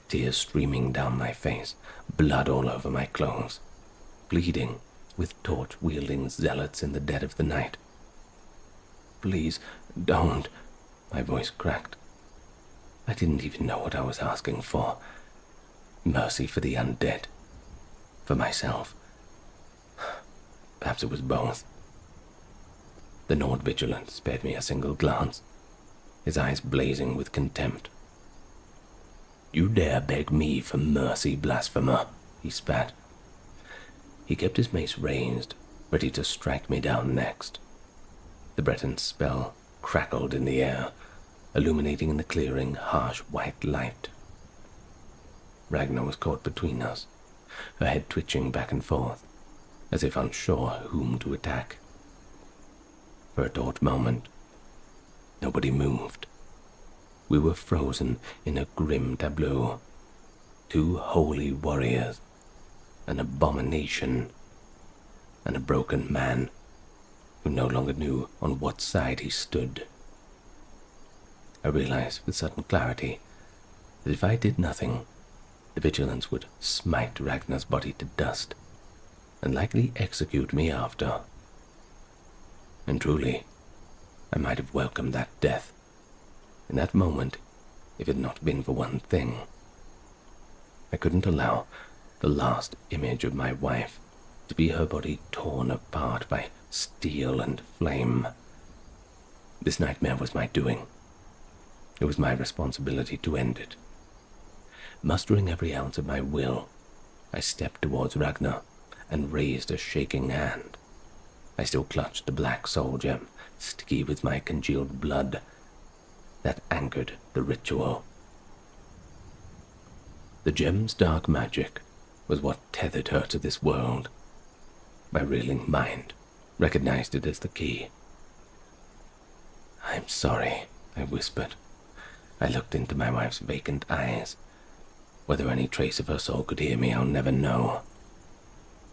tears streaming down my face, blood all over my clothes, bleeding with torch-wielding zealots in the dead of the night. "Please, don't," my voice cracked. I didn't even know what I was asking for. Mercy for the undead. For myself. Perhaps it was both. The Nord Vigilant spared me a single glance, his eyes blazing with contempt. "You dare beg me for mercy, blasphemer," he spat. He kept his mace raised, ready to strike me down next. The Breton's spell crackled in the air, illuminating in the clearing harsh white light. Ragnar was caught between us, her head twitching back and forth, as if unsure whom to attack. For a taut moment, nobody moved. We were frozen in a grim tableau. Two holy warriors, an abomination, and a broken man who no longer knew on what side he stood. I realized with sudden clarity that if I did nothing, the Vigilants would smite Ragnar's body to dust, and likely execute me after. And truly, I might have welcomed that death. In that moment, if it had not been for one thing. I couldn't allow the last image of my wife to be her body torn apart by steel and flame. This nightmare was my doing. It was my responsibility to end it. Mustering every ounce of my will, I stepped towards Ragnar and raised a shaking hand. I still clutched the black soul gem, sticky with my congealed blood, that anchored the ritual. The gem's dark magic was what tethered her to this world. My reeling mind recognized it as the key. "I'm sorry," I whispered. I looked into my wife's vacant eyes. Whether any trace of her soul could hear me, I'll never know.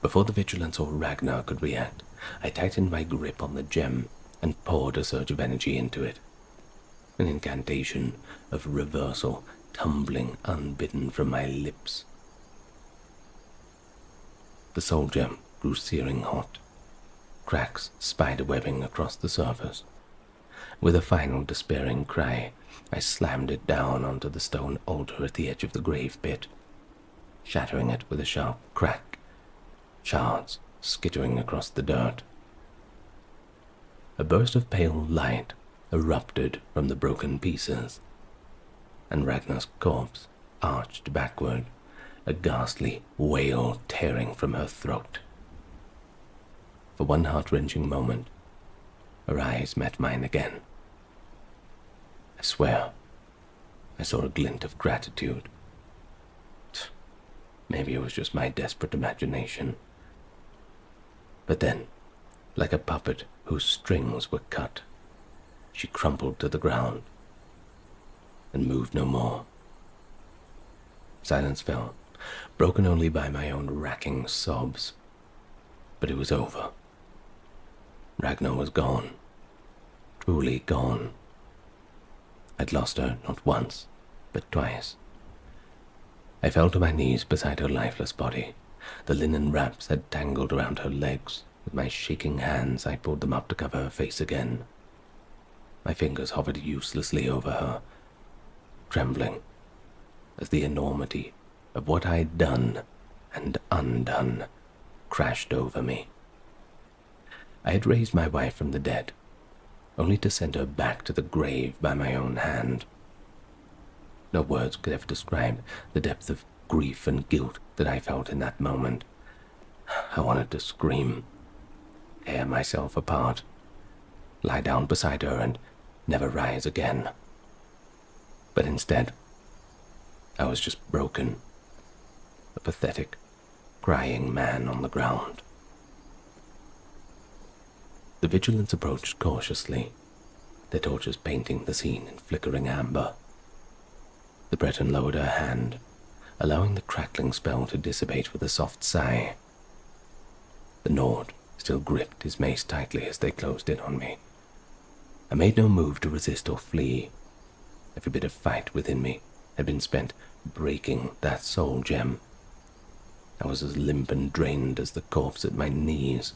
Before the Vigilance or Ragnar could react, I tightened my grip on the gem and poured a surge of energy into it. an incantation of reversal tumbling unbidden from my lips. The soul gem grew searing hot, cracks spiderwebbing across the surface. With a final despairing cry, I slammed it down onto the stone altar at the edge of the grave pit, shattering it with a sharp crack, shards skittering across the dirt. A burst of pale light erupted from the broken pieces, and Ragnar's corpse arched backward, a ghastly wail tearing from her throat. For one heart-wrenching moment, her eyes met mine again. I swear, I saw a glint of gratitude. Maybe it was just my desperate imagination. But then, like a puppet whose strings were cut, she crumpled to the ground and moved no more. Silence fell, broken only by my own racking sobs. But it was over. Ragnar was gone, truly gone. I'd lost her not once, but twice. I fell to my knees beside her lifeless body. The linen wraps had tangled around her legs. With my shaking hands, I pulled them up to cover her face again. My fingers hovered uselessly over her, trembling as the enormity of what I'd done and undone crashed over me. I had raised my wife from the dead, only to send her back to the grave by my own hand. No words could ever describe the depth of grief and guilt that I felt in that moment. I wanted to scream, tear myself apart, lie down beside her and never rise again. But instead, I was just broken, a pathetic, crying man on the ground. The Vigilants approached cautiously, their torches painting the scene in flickering amber. The Breton lowered her hand, allowing the crackling spell to dissipate with a soft sigh. The Nord still gripped his mace tightly as they closed in on me. I made no move to resist or flee. Every bit of fight within me had been spent breaking that soul gem. I was as limp and drained as the corpse at my knees.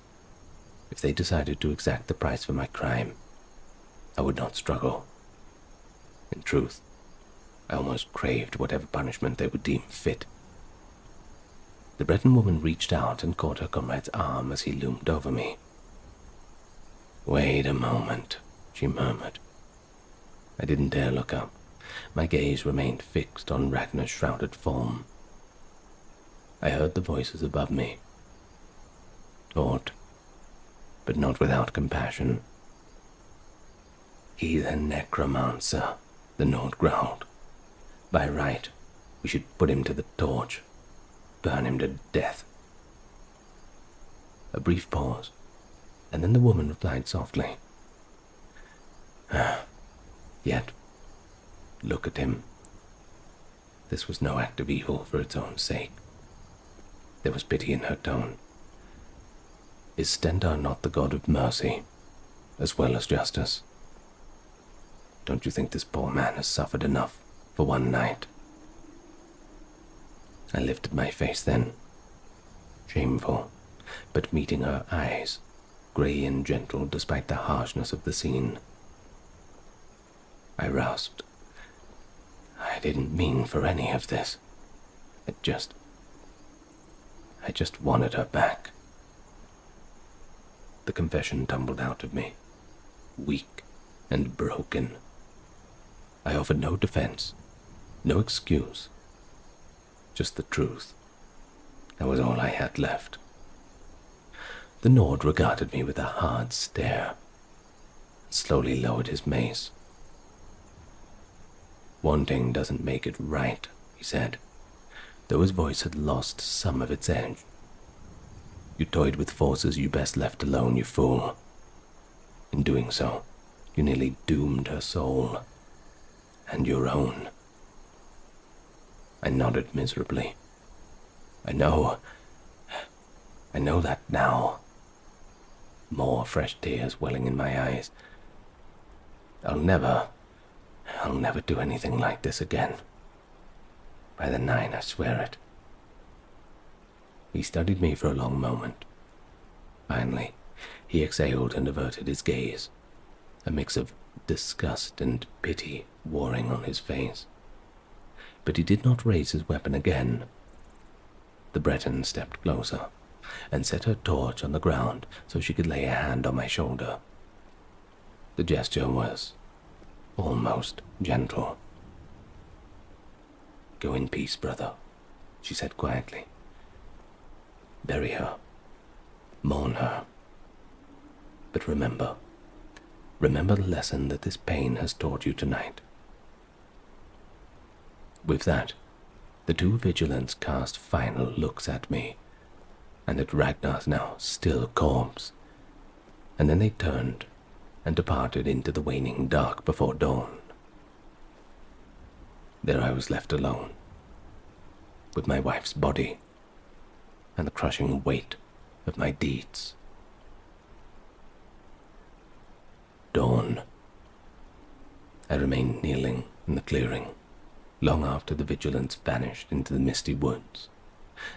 If they decided to exact the price for my crime, I would not struggle. In truth, I almost craved whatever punishment they would deem fit. The Breton woman reached out and caught her comrade's arm as he loomed over me. "Wait a moment," she murmured. I didn't dare look up. My gaze remained fixed on Ragnar's shrouded form. I heard the voices above me, taut, but not without compassion. "He's a necromancer," the Nord growled. "By right, we should put him to the torch, burn him to death." A brief pause, and then the woman replied softly, "Yet, look at him." This was no act of evil for its own sake. There was pity in her tone. Is Stendarr not the god of mercy, as well as justice? Don't you think this poor man has suffered enough for one night? I lifted my face then, shameful, but meeting her eyes, grey and gentle despite the harshness of the scene. I rasped, "I didn't mean for any of this. I just wanted her back." The confession tumbled out of me, weak and broken. I offered no defense, no excuse, just the truth. That was all I had left. The Nord regarded me with a hard stare, and slowly lowered his mace. "Wanting doesn't make it right," he said, though his voice had lost some of its edge. "You toyed with forces you best left alone, you fool. In doing so, you nearly doomed her soul, and your own." I nodded miserably. I know that now." More fresh tears welling in my eyes. "I'll never I'll never do anything like this again. By the 9, I swear it. He studied me for a long moment. Finally, he exhaled and averted his gaze, a mix of disgust and pity warring on his face. But he did not raise his weapon again. The Breton stepped closer and set her torch on the ground so she could lay a hand on my shoulder. The gesture was almost gentle. "Go in peace, brother," she said quietly. "Bury her. Mourn her. But remember the lesson that this pain has taught you tonight." With that, the two vigilants cast final looks at me, and at Ragnar's now still corpse, and then they turned and departed into the waning dark before dawn. There I was left alone, with my wife's body and the crushing weight of my deeds. Dawn. I remained kneeling in the clearing, long after the vigilance vanished into the misty woods.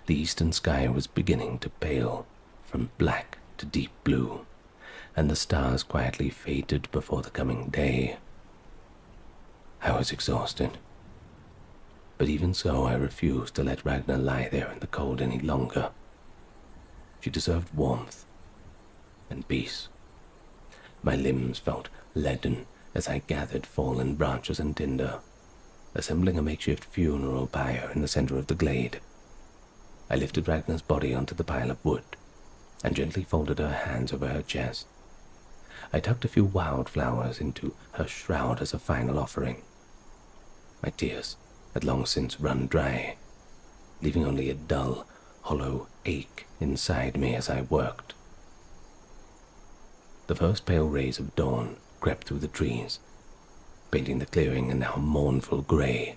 The eastern sky was beginning to pale from black to deep blue, and the stars quietly faded before the coming day. I was exhausted, but even so I refused to let Ragnar lie there in the cold any longer. She deserved warmth and peace. My limbs felt leaden as I gathered fallen branches and tinder, assembling a makeshift funeral pyre in the center of the glade. I lifted Ragnar's body onto the pile of wood and gently folded her hands over her chest. I tucked a few wildflowers into her shroud as a final offering. My tears had long since run dry, leaving only a dull, hollow ache inside me as I worked. The first pale rays of dawn crept through the trees, painting the clearing a now mournful gray.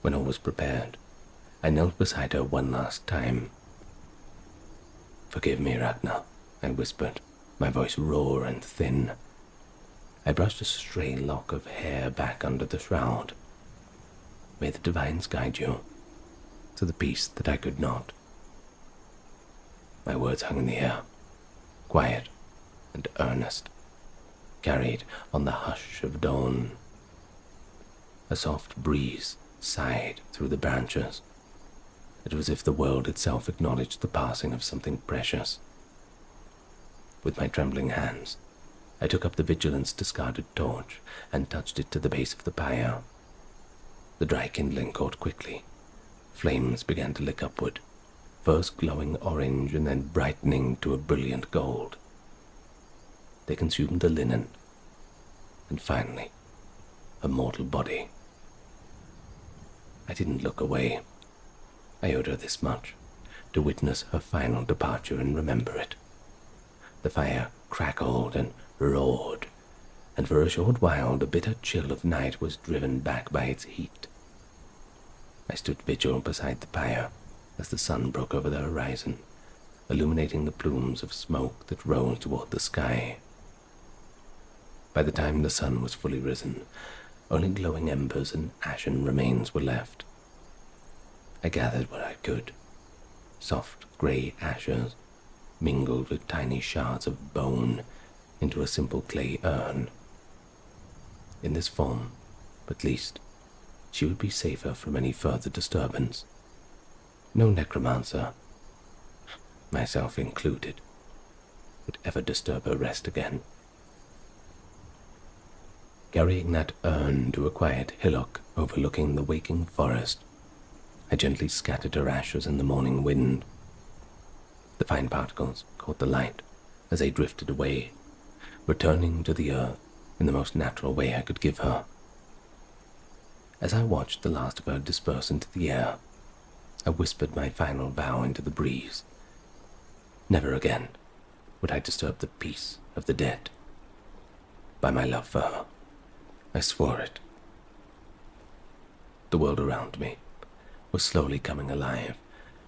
When all was prepared, I knelt beside her one last time. "Forgive me, Ragnar," I whispered, my voice raw and thin. I brushed a stray lock of hair back under the shroud. "May the divines guide you to the peace that I could not." My words hung in the air, quiet and earnest, carried on the hush of dawn. A soft breeze sighed through the branches. It was as if the world itself acknowledged the passing of something precious. With my trembling hands, I took up the vigilant's discarded torch and touched it to the base of the pyre. The dry kindling caught quickly. Flames began to lick upward, first glowing orange and then brightening to a brilliant gold. They consumed the linen, and finally, a mortal body. I didn't look away. I owed her this much, to witness her final departure and remember it. The fire crackled and roared, and for a short while the bitter chill of night was driven back by its heat. I stood vigil beside the pyre as the sun broke over the horizon, illuminating the plumes of smoke that rose toward the sky. By the time the sun was fully risen, only glowing embers and ashen remains were left. I gathered what I could, soft gray ashes, mingled with tiny shards of bone, into a simple clay urn. In this form, at least, she would be safer from any further disturbance. No necromancer, myself included, would ever disturb her rest again. Carrying that urn to a quiet hillock overlooking the waking forest, I gently scattered her ashes in the morning wind. The fine particles caught the light as they drifted away, returning to the earth in the most natural way I could give her. As I watched the last of her disperse into the air, I whispered my final vow into the breeze. Never again would I disturb the peace of the dead. By my love for her, I swore it. The world around me was slowly coming alive,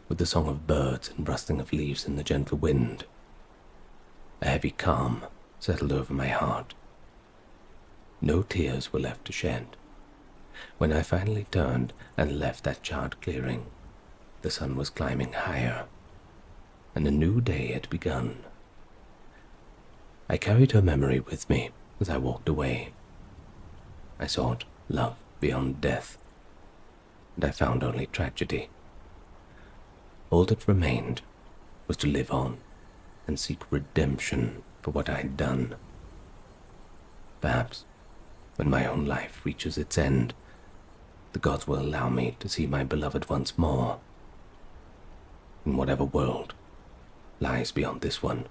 with the song of birds and rustling of leaves in the gentle wind. A heavy calm settled over my heart. No tears were left to shed. When I finally turned and left that charred clearing, the sun was climbing higher, and a new day had begun. I carried her memory with me as I walked away. I sought love beyond death, and I found only tragedy. All that remained was to live on and seek redemption for what I had done. Perhaps, when my own life reaches its end, the gods will allow me to see my beloved once more, in whatever world lies beyond this one.